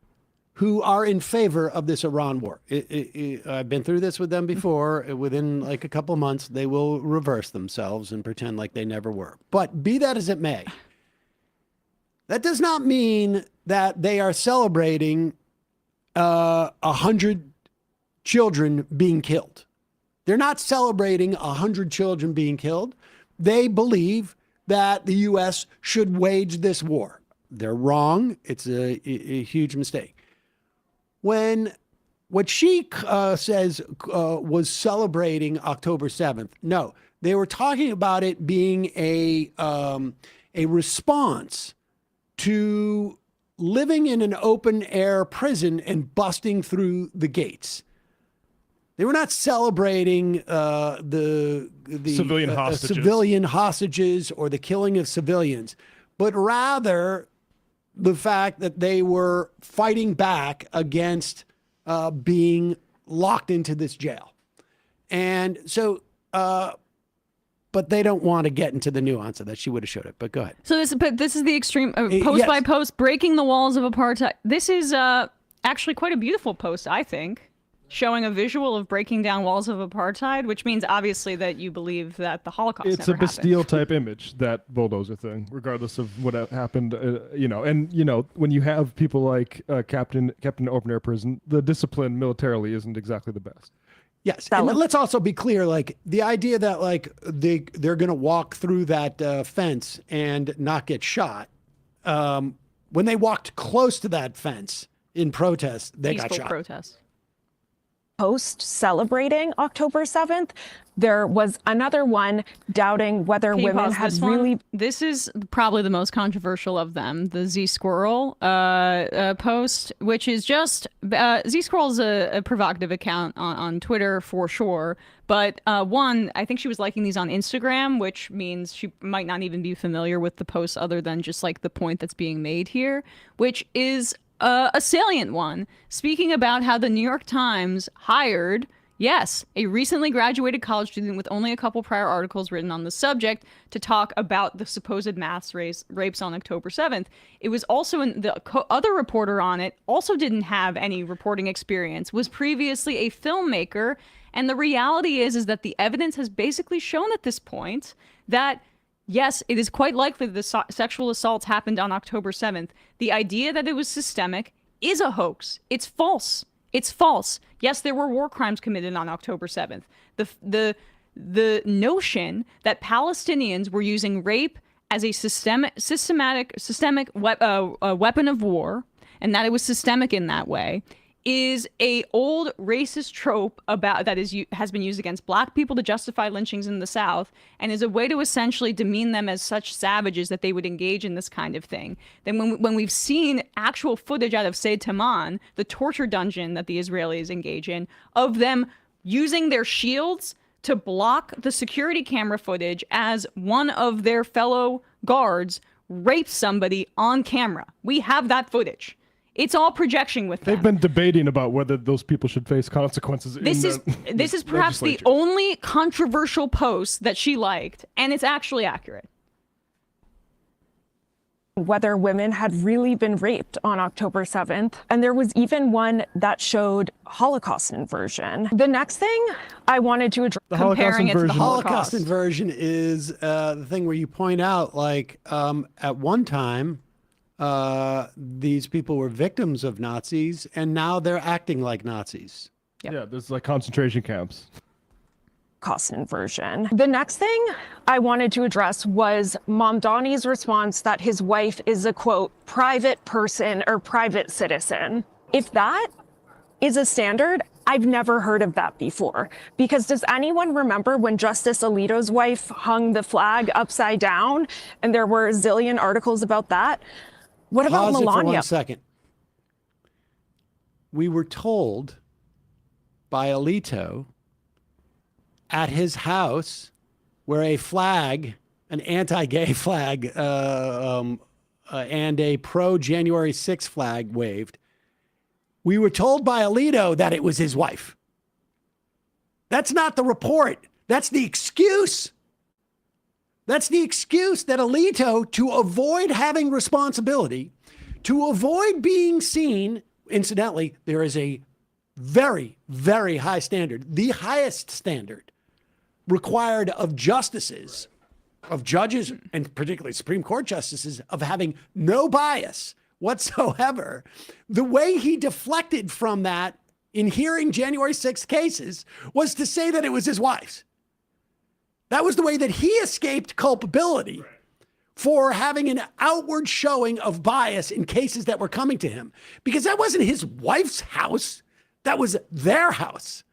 A: who are in favor of this Iran war. I've been through this with them before. Within like a couple of months, they will reverse themselves and pretend like they never were. But be that as it may, that does not mean that they are celebrating 100 children being killed. They're not celebrating 100 children being killed. They believe that the U.S. should wage this war. They're wrong. It's a huge mistake. What she says was celebrating October 7th. No, they were talking about it being a response to living in an open air prison and busting through the gates. They were not celebrating the civilian hostages or the killing of civilians, but rather the fact that they were fighting back against being locked into this jail. And so, but they don't want to get into the nuance of that. She would have showed it, but go ahead.
B: So this is the extreme post by post, breaking the walls of apartheid. This is actually quite a beautiful post, I think, showing a visual of breaking down walls of apartheid, which means obviously that you believe that the Holocaust
J: It's
B: never
J: a Bastille type image, that bulldozer thing, regardless of what happened, And when you have people like Captain Open Air Prison, the discipline militarily isn't exactly the best.
A: Yes, and let's also be clear, like the idea that like they're going to walk through that fence and not get shot. When they walked close to that fence in protest, they got shot.
B: Protest.
F: post celebrating October 7th. There was another one doubting whether
B: Can you
F: women
B: pause
F: had
B: this one?
F: really.
B: This is probably the most controversial of them, the Z Squirrel post, which is just Z Squirrel is a provocative account on Twitter for sure. But one, I think she was liking these on Instagram, which means she might not even be familiar with the posts other than just like the point that's being made here, which is a salient one, speaking about how the New York Times hired, yes, a recently graduated college student with only a couple prior articles written on the subject to talk about the supposed mass rapes on October 7th. It was also the other reporter on it also didn't have any reporting experience, was previously a filmmaker. And the reality is that the evidence has basically shown at this point that yes, it is quite likely that the sexual assaults happened on October 7th. The idea that it was systemic is a hoax. It's false. It's false. Yes, there were war crimes committed on October 7th. The notion that Palestinians were using rape as a systemic weapon of war, and that it was systemic in that way, is a old racist trope about that has been used against black people to justify lynchings in the South, and is a way to essentially demean them as such savages that they would engage in this kind of thing. Then when we've seen actual footage out of Sede Taman, the torture dungeon that the Israelis engage in, of them using their shields to block the security camera footage as one of their fellow guards rapes somebody on camera. We have that footage. It's all projection with them.
J: They've been debating about whether those people should face consequences.
B: This is perhaps the only controversial post that she liked, and it's actually accurate.
F: Whether women had really been raped on October 7th. And there was even one that showed Holocaust inversion. The next thing I wanted to address,
B: comparing it to the
A: Holocaust inversion is the thing where you point out, like, at one time, these people were victims of Nazis, and now they're acting like Nazis.
B: Yep.
J: Yeah, there's like concentration camps.
F: Holocaust inversion. The next thing I wanted to address was Mamdani's response that his wife is a, quote, private person or private citizen. If that is a standard, I've never heard of that before. Because does anyone remember when Justice Alito's wife hung the flag upside down and there were a zillion articles about that? What about
A: Pause
F: Melania?
A: it for 1 second. We were told by Alito at his house, where a flag, an anti-gay flag, and a pro-January 6th flag waved, we were told by Alito that it was his wife. That's not the report. That's the excuse. That's the excuse that Alito, to avoid having responsibility, to avoid being seen, incidentally, there is a very, very high standard, the highest standard required of justices, of judges, and particularly Supreme Court justices, of having no bias whatsoever. The way he deflected from that in hearing January 6th cases was to say that it was his wife's. That was the way that he escaped culpability for having an outward showing of bias in cases that were coming to him. Because that wasn't his wife's house. That was their house.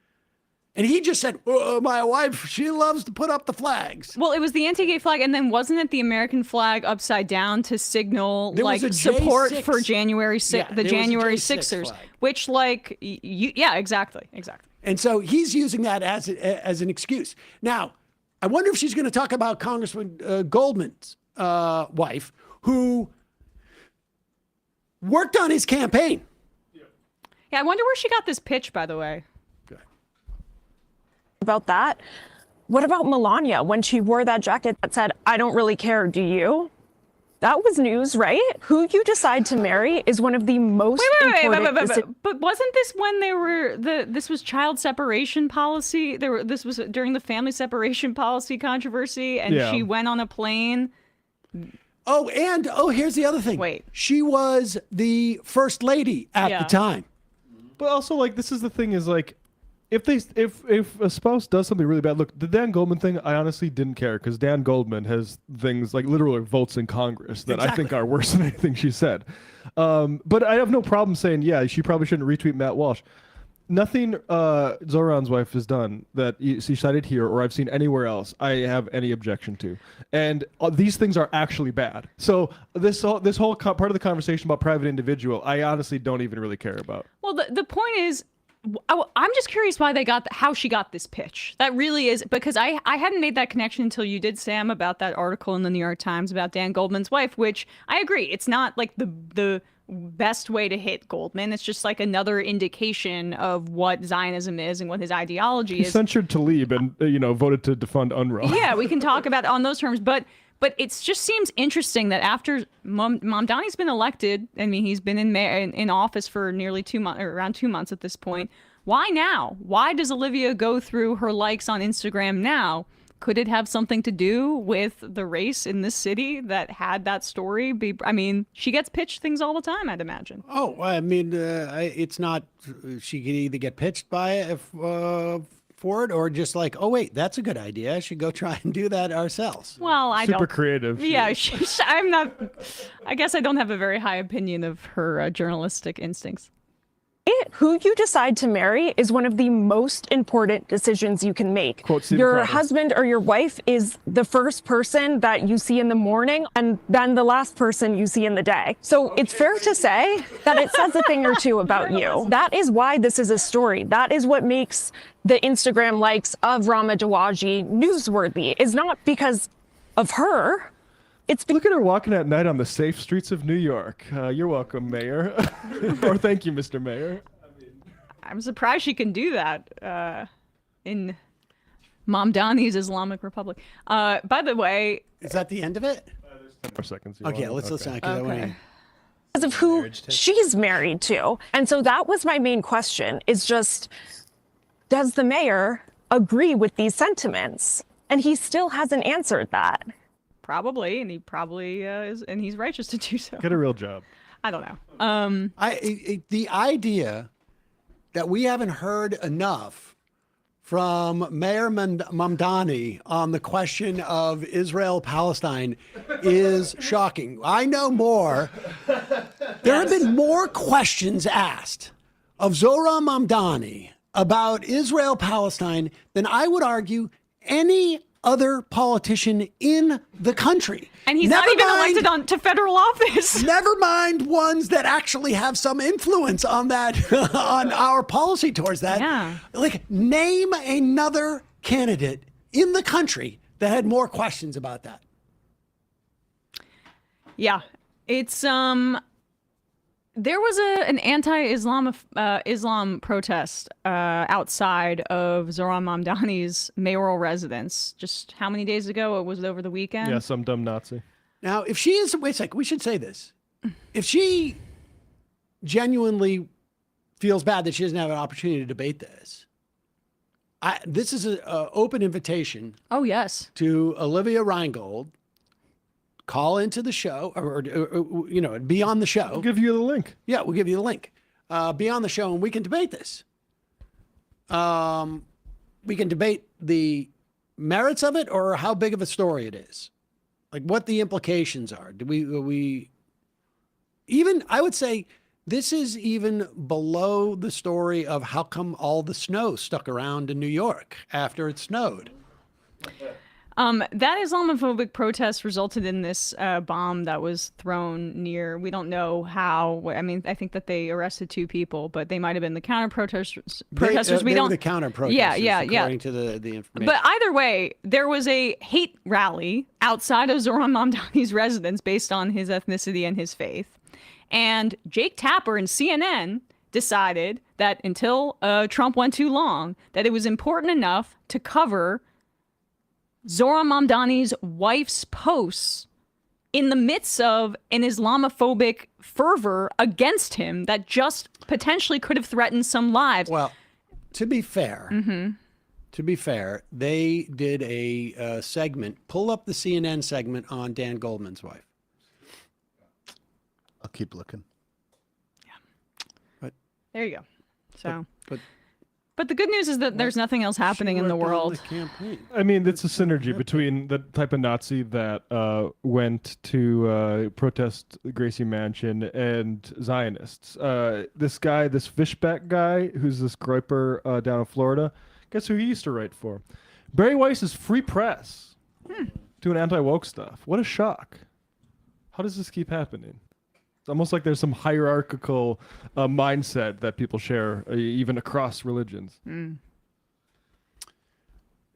A: And he just said, my wife, she loves to put up the flags.
B: Well, it was the anti-gay flag, and then wasn't it the American flag upside down to signal
A: There
B: like
A: was a
B: support
A: J6.
B: for January 6th,
A: Yeah,
B: the
A: there was a
B: January
A: J6
B: 6ers,
A: flag.
B: which like, yeah, exactly.
A: And so he's using that as an excuse. Now, I wonder if she's going to talk about Congressman Goldman's wife, who worked on his campaign.
B: Yeah, I wonder where she got this pitch, by the way.
F: About that. What about Melania when she wore that jacket that said, I don't really care, do you? That was news, right? Who you decide to marry is one of the most important.
B: But wasn't this when they were this was child separation policy? This was during the family separation policy controversy, and she went on a plane.
A: Here's the other thing.
B: Wait.
A: She was the first lady at the time.
J: But also, like, this is the thing is, like, if a spouse does something really bad, look, the Dan Goldman thing, I honestly didn't care because Dan Goldman has things like literally votes in Congress that I think are worse than anything she said. But I have no problem saying, yeah, she probably shouldn't retweet Matt Walsh. nothing Zoran's wife has done that she cited here or I've seen anywhere else I have any objection to. And these things are actually bad. So this whole part of the conversation about private individual, I honestly don't even really care about.
B: Well, the point is, I'm just curious why they got how she got this pitch. That really is, because I hadn't made that connection until you did, Sam, about that article in the New York Times about Dan Goldman's wife, which I agree, it's not like the best way to hit Goldman. It's just like another indication of what Zionism is and what his ideology
J: He
B: is.
J: censured Tlaib and voted to defund UNRWA.
B: Yeah, we can talk about it on those terms, but it just seems interesting that after Mamdani's been elected, I mean, he's been in office for nearly 2 months, or around 2 months at this point. Why now? Why does Olivia go through her likes on Instagram now? Could it have something to do with the race in this city that had that story? I mean, she gets pitched things all the time, I'd imagine.
A: Oh, I mean, it's not. She could either get pitched by for it, or just like, oh wait, that's a good idea. I should go try and do that ourselves.
B: Well, I don't.
J: Super creative.
B: Yeah, I'm not. I guess I don't have a very high opinion of her journalistic instincts.
F: Who you decide to marry is one of the most important decisions you can make. Your husband or your wife is the first person that you see in the morning and then the last person you see in the day. So it's fair to say that it says a thing or two about you. That is why this is a story. That is what makes the Instagram likes of Rama Dawaji newsworthy. Is not because of her.
J: Look at her walking at night on the safe streets of New York. You're welcome, Mayor. Or thank you, Mr. Mayor.
B: I'm surprised she can do that in Mamdani's Islamic Republic. By the way,
A: is that the end of it?
J: There's 10 more seconds.
A: Okay, let's listen. Okay.
F: Because of who she's married to. And so that was my main question, is just, does the mayor agree with these sentiments? And he still hasn't answered that.
B: Probably, and he probably is, and he's righteous to do so.
J: Get a real job.
B: I don't know.
A: The idea that we haven't heard enough from Mayor Mamdani on the question of Israel-Palestine is shocking. I know more. There have been more questions asked of Zohran Mamdani about Israel-Palestine than I would argue any other politician in the country.
B: And he's not even elected to federal office.
A: Never mind ones that actually have some influence on that, on our policy towards that.
B: Yeah.
A: Like, name another candidate in the country that had more questions about that.
B: Yeah, it's there was an anti-Islam protest outside of Zohran Mamdani's mayoral residence just how many days ago? It was over the weekend.
J: Yeah, some dumb Nazi.
A: Now, if she is, wait a second, we should say this. If she genuinely feels bad that she doesn't have an opportunity to debate this, this is an open invitation.
B: Oh, yes.
A: To Olivia Reingold. Call into the show, or be on the show.
J: We'll give you the link.
A: Yeah, we'll give you the link. Be on the show, and we can debate this. We can debate the merits of it, or how big of a story it is, like what the implications are. Do we even? I would say this is even below the story of how come all the snow stuck around in New York after it snowed.
B: That Islamophobic protest resulted in this bomb that was thrown near. We don't know how. I mean, I think that they arrested 2 people, but they might have been the counter protesters.
A: They were the counter protesters.
B: Yeah.
A: According to the information.
B: But either way, there was a hate rally outside of Zohran Mamdani's residence based on his ethnicity and his faith, and Jake Tapper and CNN decided that until Trump went too long, that it was important enough to cover Zohran Mamdani's wife's posts in the midst of an Islamophobic fervor against him that just potentially could have threatened some lives.
A: Well, to be fair, they did a segment. Pull up the CNN segment on Dan Goldman's wife.
L: I'll keep looking.
B: There you go. So,
A: but
B: But the good news is that there's nothing else happening in the world.
J: I mean, it's a synergy between the type of Nazi that went to protest Gracie Mansion and Zionists. This guy, this Fishback guy, who's this groyper down in Florida, guess who he used to write for? Barry Weiss's Free Press, doing anti-woke stuff. What a shock. How does this keep happening? It's almost like there's some hierarchical mindset that people share, even across religions.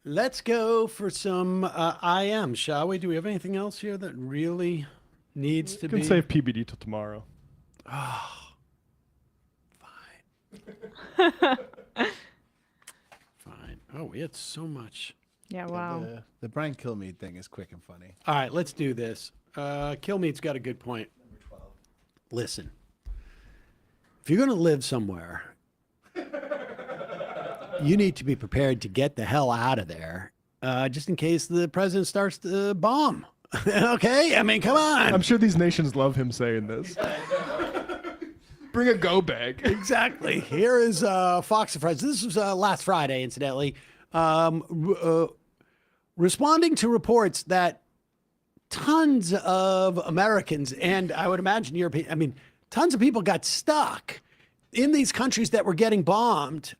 A: Let's go for some IM, shall we? Do we have anything else here that really needs to be?
J: You can save PBD till tomorrow.
A: Oh, fine. Fine. Oh, we had so much.
B: Yeah, wow.
L: The Brian Kilmeade thing is quick and funny.
A: All right, let's do this. Kilmeade's got a good point. Listen, if you're going to live somewhere, you need to be prepared to get the hell out of there, just in case the president starts to bomb. Okay? I mean, come on.
J: I'm sure these nations love him saying this. Bring a go bag.
A: Exactly. Here is Fox and Friends. This was last Friday, incidentally, responding to reports that tons of Americans, and I would imagine European, I mean, tons of people got stuck in these countries that were getting bombed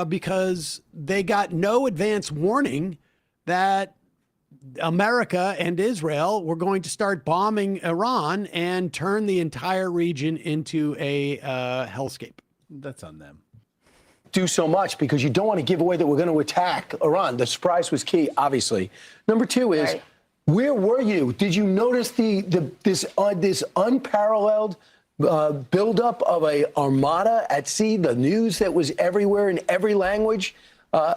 A: because they got no advance warning that America and Israel were going to start bombing Iran and turn the entire region into a hellscape.
L: That's on them.
G: Do so much because you don't want to give away that we're going to attack Iran. The surprise was key, obviously. Number two is, right. Where were you? Did you notice this unparalleled buildup of a armada at sea? The news that was everywhere in every language.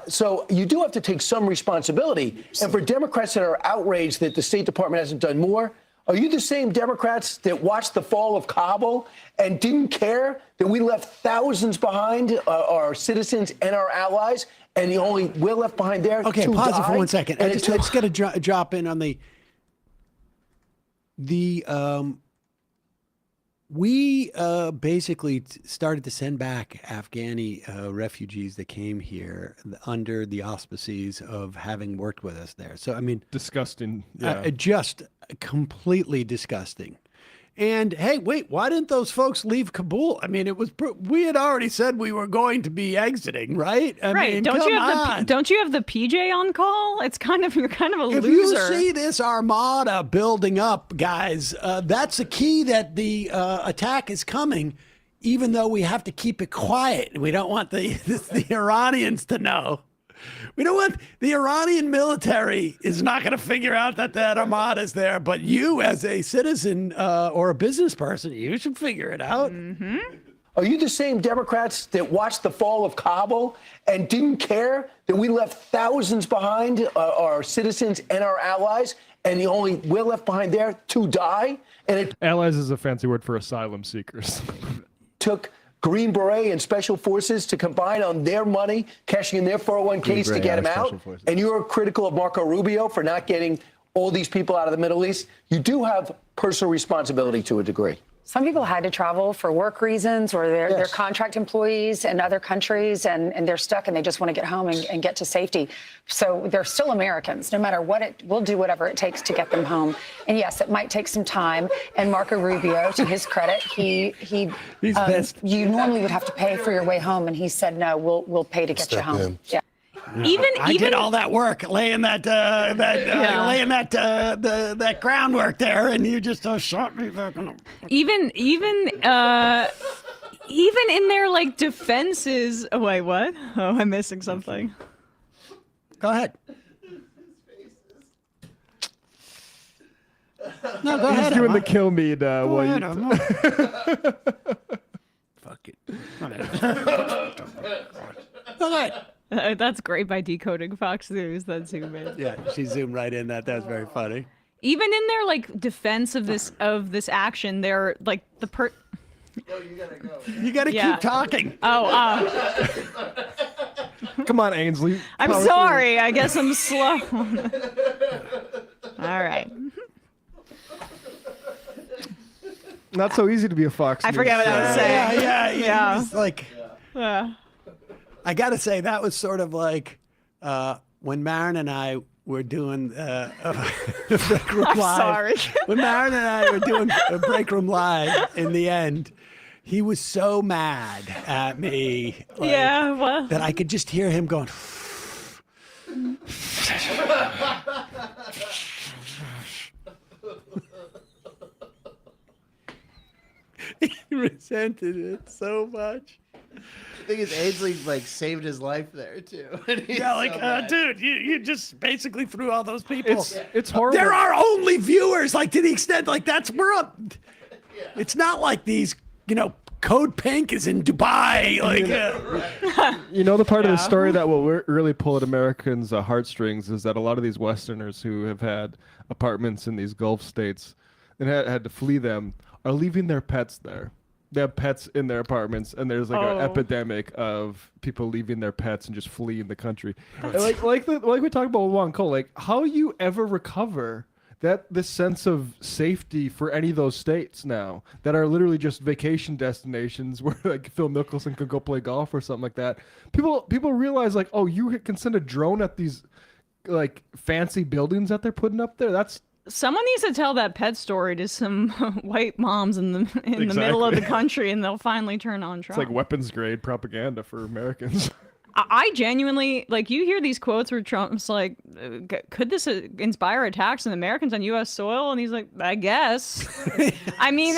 G: So you do have to take some responsibility. And for Democrats that are outraged that the State Department hasn't done more, are you the same Democrats that watched the fall of Kabul and didn't care that we left thousands behind, our citizens and our allies? And we're left behind there.
A: Okay,
G: to
A: pause
G: die.
A: it for 1 second. I just got to drop in on we basically started to send back Afghani refugees that came here under the auspices of having worked with us there. So, I mean,
J: disgusting. Yeah.
A: Just completely disgusting. And hey, wait, why didn't those folks leave Kabul? I mean, we had already said we were going to be exiting, right? I mean,
B: don't you have the PJ on call? You're kind of a
A: if
B: loser.
A: You see this armada building up, guys, that's a key that the attack is coming, even though we have to keep it quiet. We don't want the Iranians to know. We don't want the Iranian military is not going to figure out that armada is there, but you as a citizen or a business person, you should figure it out.
B: Mm-hmm.
G: Are you the same Democrats that watched the fall of Kabul and didn't care that we left thousands behind, our citizens and our allies, and we're left behind there to die? And
J: allies is a fancy word for asylum seekers.
G: Took Green Beret and Special Forces to combine on their money, cashing in their 401ks to get them out. And you're critical of Marco Rubio for not getting all these people out of the Middle East. You do have personal responsibility to a degree.
I: Some people had to travel for work reasons, or they're contract employees in other countries, and they're stuck and they just want to get home and get to safety. So they're still Americans, no matter what. We'll do whatever it takes to get them home. And yes, it might take some time. And Marco Rubio, to his credit, he's pissed. You normally would have to pay for your way home, and he said, no, we'll pay to get you home. Yeah.
A: I did all that work, laying that groundwork there, and you just shot me back.
B: Even in their defenses. Oh, wait, what? Oh, I'm missing something.
A: Go ahead. No, go ahead.
J: He's doing the Kilmeade.
A: Fuck it. All right.
B: That's great by decoding Fox News. That zoom in.
A: Yeah, she zoomed right in. That was very funny.
B: Even in their defense of this action, they're
L: Oh, you gotta go.
A: You gotta keep talking.
J: Come on, Ainsley.
B: I'm sorry. I guess I'm slow. All right.
J: Not so easy to be a Fox.
B: I forget what I was saying.
A: Yeah.
B: Yeah.
A: It's like. I got to say, that was sort of like when Marin and I were doing Break Room Live.
B: sorry.
A: When Marin and I were doing Break Room Live in the end, he was so mad at me. Like,
B: Yeah, well.
A: that I could just hear him going. He resented it so much.
L: The thing is, Ainsley like saved his life there too. And he's
A: Yeah, like,
L: so mad.
A: dude, you just basically threw all those people.
J: It's horrible.
A: There are only viewers, like to the extent, like that's we're up. It's not like these, Code Pink is in Dubai. Like,
J: You know, the part of the
A: Yeah.
J: story that will really pull at Americans' heartstrings is that a lot of these Westerners who have had apartments in these Gulf states and had to flee them are leaving their pets there. They have pets in their apartments, and there's like an epidemic of people leaving their pets and just fleeing the country. And like we talked about with Juan Cole, like how you ever recover this sense of safety for any of those states now that are literally just vacation destinations where like Phil Mickelson could go play golf or something like that. People realize like, oh, you can send a drone at these like fancy buildings that they're putting up there.
B: Someone needs to tell that pet story to some white moms in the middle of the country, and they'll finally turn on Trump.
J: It's like weapons grade propaganda for Americans.
B: I genuinely, like, you hear these quotes where Trump's like, could this inspire attacks on Americans on U.S. soil? And he's like, I guess. I mean,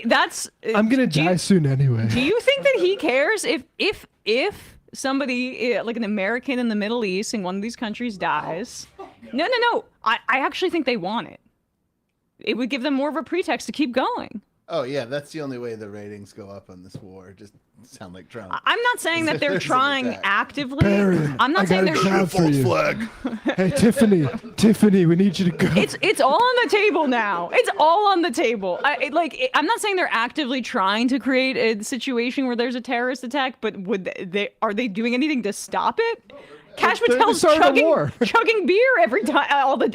B: that's.
J: I'm gonna die soon anyway.
B: Do you think that he cares if somebody like an American in the Middle East in one of these countries dies? No. I actually think they want it. It would give them more of a pretext to keep going.
L: Oh yeah, that's the only way the ratings go up on this war. Just sound like Trump.
B: I'm not saying that they're
L: There's an
B: trying
L: attack.
B: actively.
J: Barron,
B: I'm not
J: I
B: saying
J: got a
B: they're.
J: job for you. Hey, Tiffany, we need you to go.
B: It's all on the table now. It's all on the table. I'm not saying they're actively trying to create a situation where there's a terrorist attack, but are they doing anything to stop it? Cash Patel's chugging beer every time,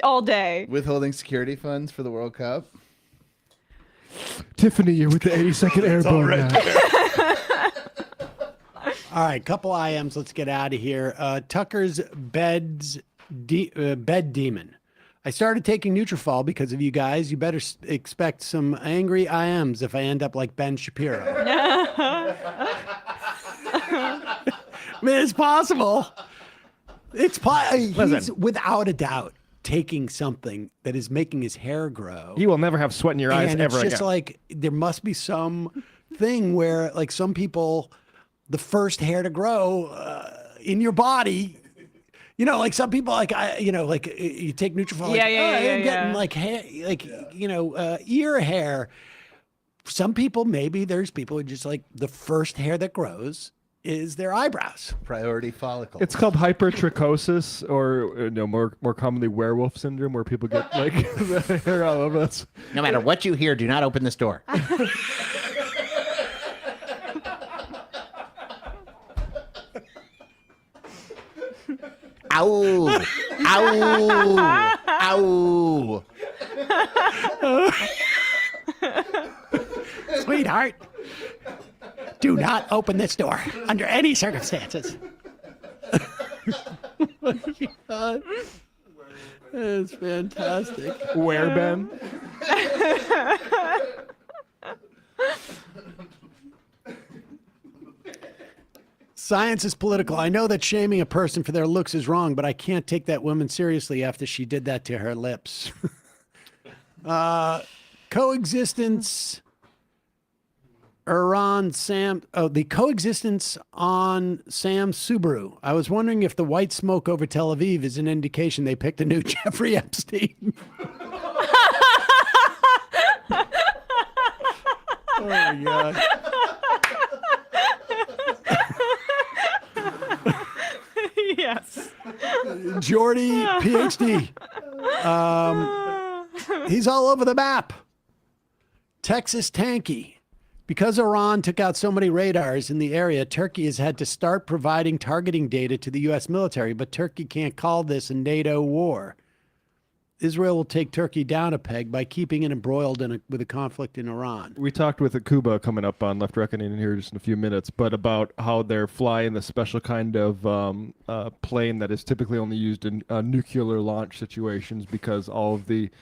B: all day.
L: Withholding security funds for the World Cup.
J: Tiffany, you're with the 82nd Airborne now.
A: all right, couple IMs. Let's get out of here. Tucker's bed demon. I started taking Nutrafol because of you guys. You better expect some angry IMs if I end up like Ben Shapiro. I mean, it's possible. He's without a doubt taking something that is making his hair grow.
J: You will never have sweat in your eyes
A: and
J: ever
A: it's just
J: again.
A: like there must be some thing where like some people, the first hair to grow in your body, like some people like you take Nutrafol. I'm getting like hair, ear hair. Some people, maybe there's people who just like the first hair that grows is their eyebrows.
L: Priority follicle.
J: It's called hypertrichosis, or more commonly werewolf syndrome, where people get like the hair all over us.
O: No matter what you hear, do not open this door. Ow! Ow! Ow!
A: Sweetheart, do not open this door under any circumstances. Oh my God. It's fantastic.
J: Where, Ben?
A: Science is political. I know that shaming a person for their looks is wrong, but I can't take that woman seriously after she did that to her lips. Coexistence. The coexistence on Sam Subaru. I was wondering if the white smoke over Tel Aviv is an indication they picked a new Jeffrey Epstein. Oh my God.
B: Yes.
A: Jordy, PhD. He's all over the map. Texas tanky. Because Iran took out so many radars in the area, Turkey has had to start providing targeting data to the U.S. military, but Turkey can't call this a NATO war. Israel will take Turkey down a peg by keeping it embroiled with a conflict in Iran.
J: We talked with Akuba coming up on Left Reckoning in here just in a few minutes, but about how they're flying the special kind of plane that is typically only used in nuclear launch situations because all of it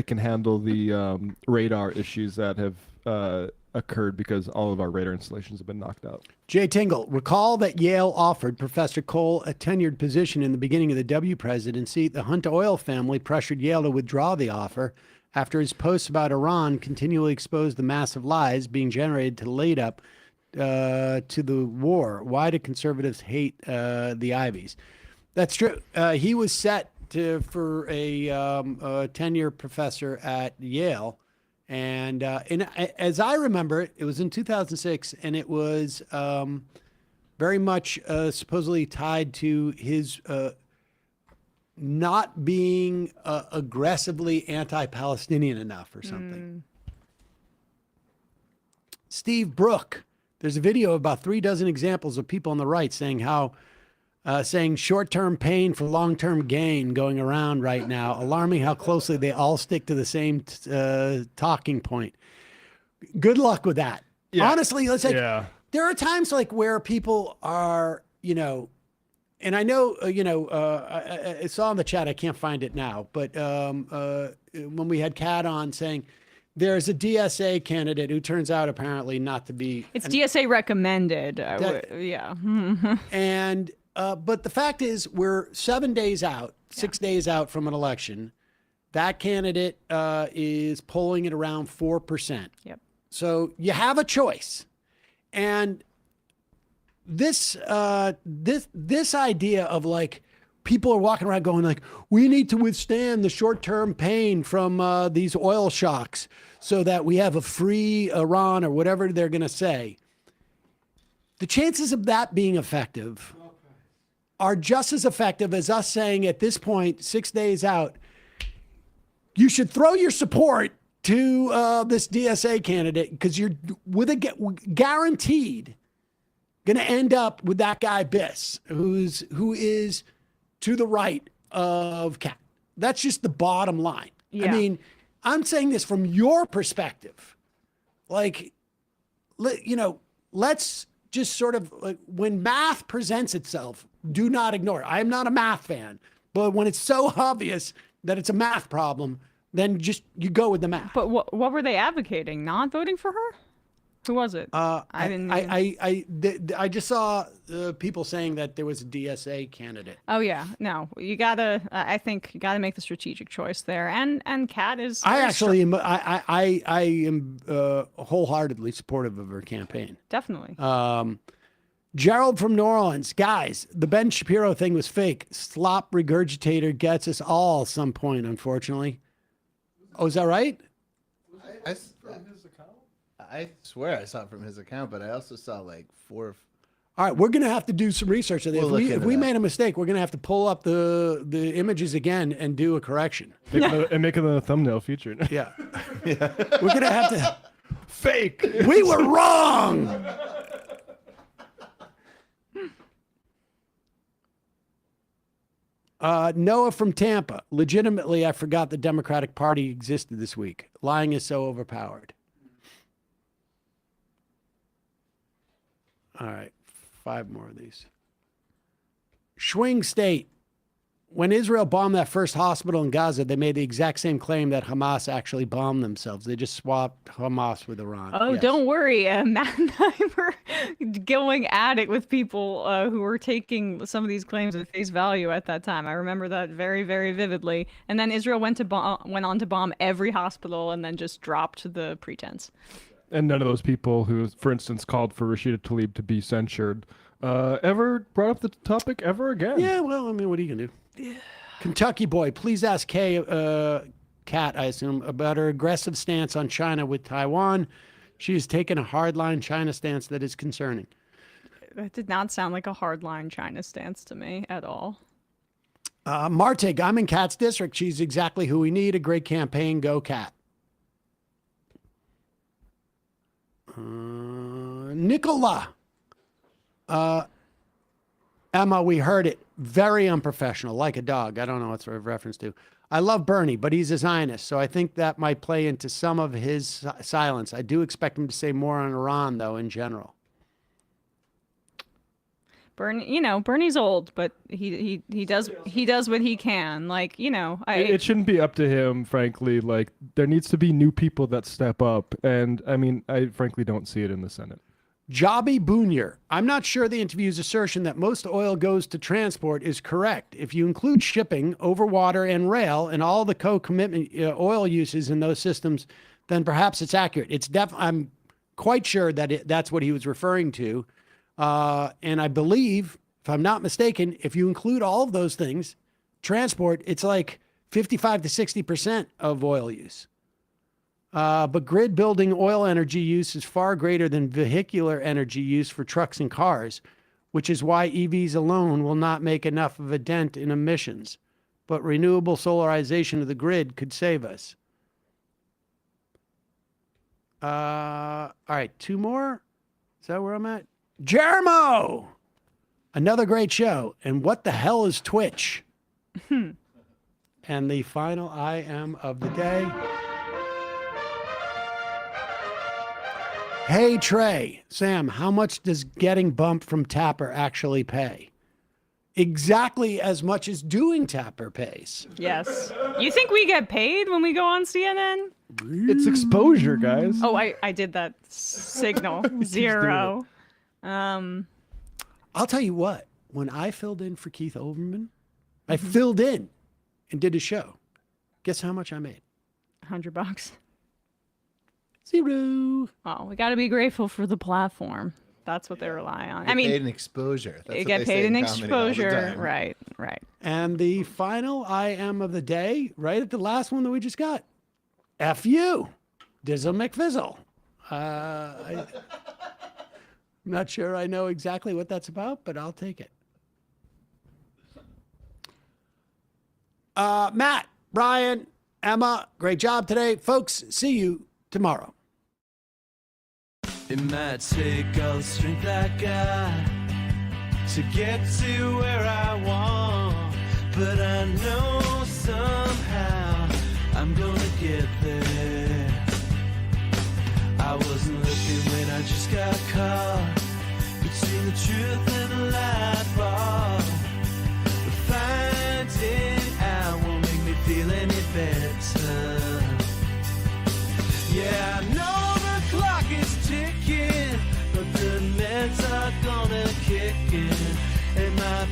J: can handle the radar issues that have occurred because all of our radar installations have been knocked out.
A: Jay Tingle, recall that Yale offered Professor Cole a tenured position in the beginning of the W presidency. The Hunt Oil family pressured Yale to withdraw the offer after his posts about Iran continually exposed the massive lies being generated to lead up to the war. Why do conservatives hate the Ivies? That's true. He was set for a tenure professor at Yale. And as I remember it, it was in 2006, and it was very much supposedly tied to his not being aggressively anti-Palestinian enough or something. Steve Brook, there's a video of about 36 examples of people on the right saying saying short-term pain for long-term gain going around right now, alarming how closely they all stick to the same talking point. Good luck with that. Yeah. Honestly, let's say there are times like where people are, and I know, I saw in the chat, I can't find it now, but when we had Kat on saying there's a DSA candidate who turns out apparently not to be.
B: It's DSA recommended. Yeah.
A: And but the fact is, we're 7 days out, 6 days out from an election. That candidate is polling at around 4%.
B: Yep.
A: So you have a choice, and this idea of like people are walking around going like, we need to withstand the short-term pain from these oil shocks so that we have a free Iran or whatever they're going to say. The chances of that being effective are just as effective as us saying at this point, 6 days out, you should throw your support to this DSA candidate because you're guaranteed going to end up with that guy Biss, who is to the right of Kat. That's just the bottom line. Yeah. I mean, I'm saying this from your perspective. Like, let's just sort of, like, when math presents itself, do not ignore it. I am not a math fan, but when it's so obvious that it's a math problem, then just you go with the math.
B: But what were they advocating? Not voting for her? Who was it?
A: I didn't. I just saw people saying that there was a DSA candidate.
B: Oh yeah, no, you gotta. I think you gotta make the strategic choice there. And Kat is.
A: I actually am. I am wholeheartedly supportive of her campaign.
B: Definitely.
A: Gerald from New Orleans, guys, the Ben Shapiro thing was fake. Slop regurgitator gets us all some point, unfortunately. Oh, is that right?
L: I swear I saw it from his account, but I also saw like 4.
A: All right, we're going to have to do some research. If we made a mistake, we're going to have to pull up the images again and do a correction.
J: And make it a thumbnail feature.
A: Yeah. We're going to have to...
J: Fake!
A: We were wrong! Noah from Tampa. Legitimately, I forgot the Democratic Party existed this week. Lying is so overpowered. All right, 5 more of these. Swing State. When Israel bombed that first hospital in Gaza, they made the exact same claim that Hamas actually bombed themselves. They just swapped Hamas with Iran.
B: Oh, yes. Don't worry. Matt and I were going at it with people who were taking some of these claims at face value at that time. I remember that very, very vividly. And then Israel went on to bomb every hospital and then just dropped the pretense.
J: And none of those people who, for instance, called for Rashida Tlaib to be censured ever brought up the topic ever again.
A: Yeah, well, I mean, what are you going to do? Yeah. Kentucky boy, please ask Kat, I assume, about her aggressive stance on China with Taiwan. She has taken a hardline China stance that is concerning.
B: That did not sound like a hardline China stance to me at all.
A: Martig, I'm in Kat's district. She's exactly who we need. A great campaign. Go Kat. Nicola. Emma, we heard it. very unprofessional, like a dog. I don't know what sort of reference to. I love Bernie, but he's a Zionist, so I think that might play into some of his silence. I do expect him to say more on Iran, though, in general.
B: Bernie's old, but he does what he can. Like,
J: it shouldn't be up to him, frankly. Like, there needs to be new people that step up, and I mean, I frankly don't see it in the Senate.
A: Jobby Boonier. I'm not sure the interview's assertion that most oil goes to transport is correct. If you include shipping over water and rail and all the co-commitment oil uses in those systems, then perhaps it's accurate. I'm quite sure that that's what he was referring to. And I believe, if I'm not mistaken, if you include all of those things, transport, it's like 55 to 60% of oil use. But grid building oil energy use is far greater than vehicular energy use for trucks and cars, which is why EVs alone will not make enough of a dent in emissions. But renewable solarization of the grid could save us. All right, 2 more. Is that where I'm at? Jeremo! Another great show. And what the hell is Twitch? And the final I am of the day. Hey, Trey. Sam, how much does getting bumped from Tapper actually pay? Exactly as much as doing Tapper pays.
B: Yes. You think we get paid when we go on CNN?
J: It's exposure, guys.
B: Oh, I did that signal. 0.
A: I'll tell you what. When I filled in for Keith Olbermann, I filled in and did a show. Guess how much I made?
B: $100.
A: 0.
B: Oh, we got to be grateful for the platform. That's what they rely on. I mean,
L: paid in exposure.
B: They get paid in exposure. Right.
A: And the final I am of the day, right at the last one that we just got. F you, Dizzle McFizzle. I'm not sure I know exactly what that's about, but I'll take it. Matt, Brian, Emma, great job today. Folks, see you tomorrow.
C: It might take all the strength I got to get to where I want, but I know somehow I'm gonna get there. I wasn't looking when I just got caught between the truth and the light bulb, but finding out won't make me feel any better. Yeah, I know the clock is ticking, but the meds are gonna kick in, and my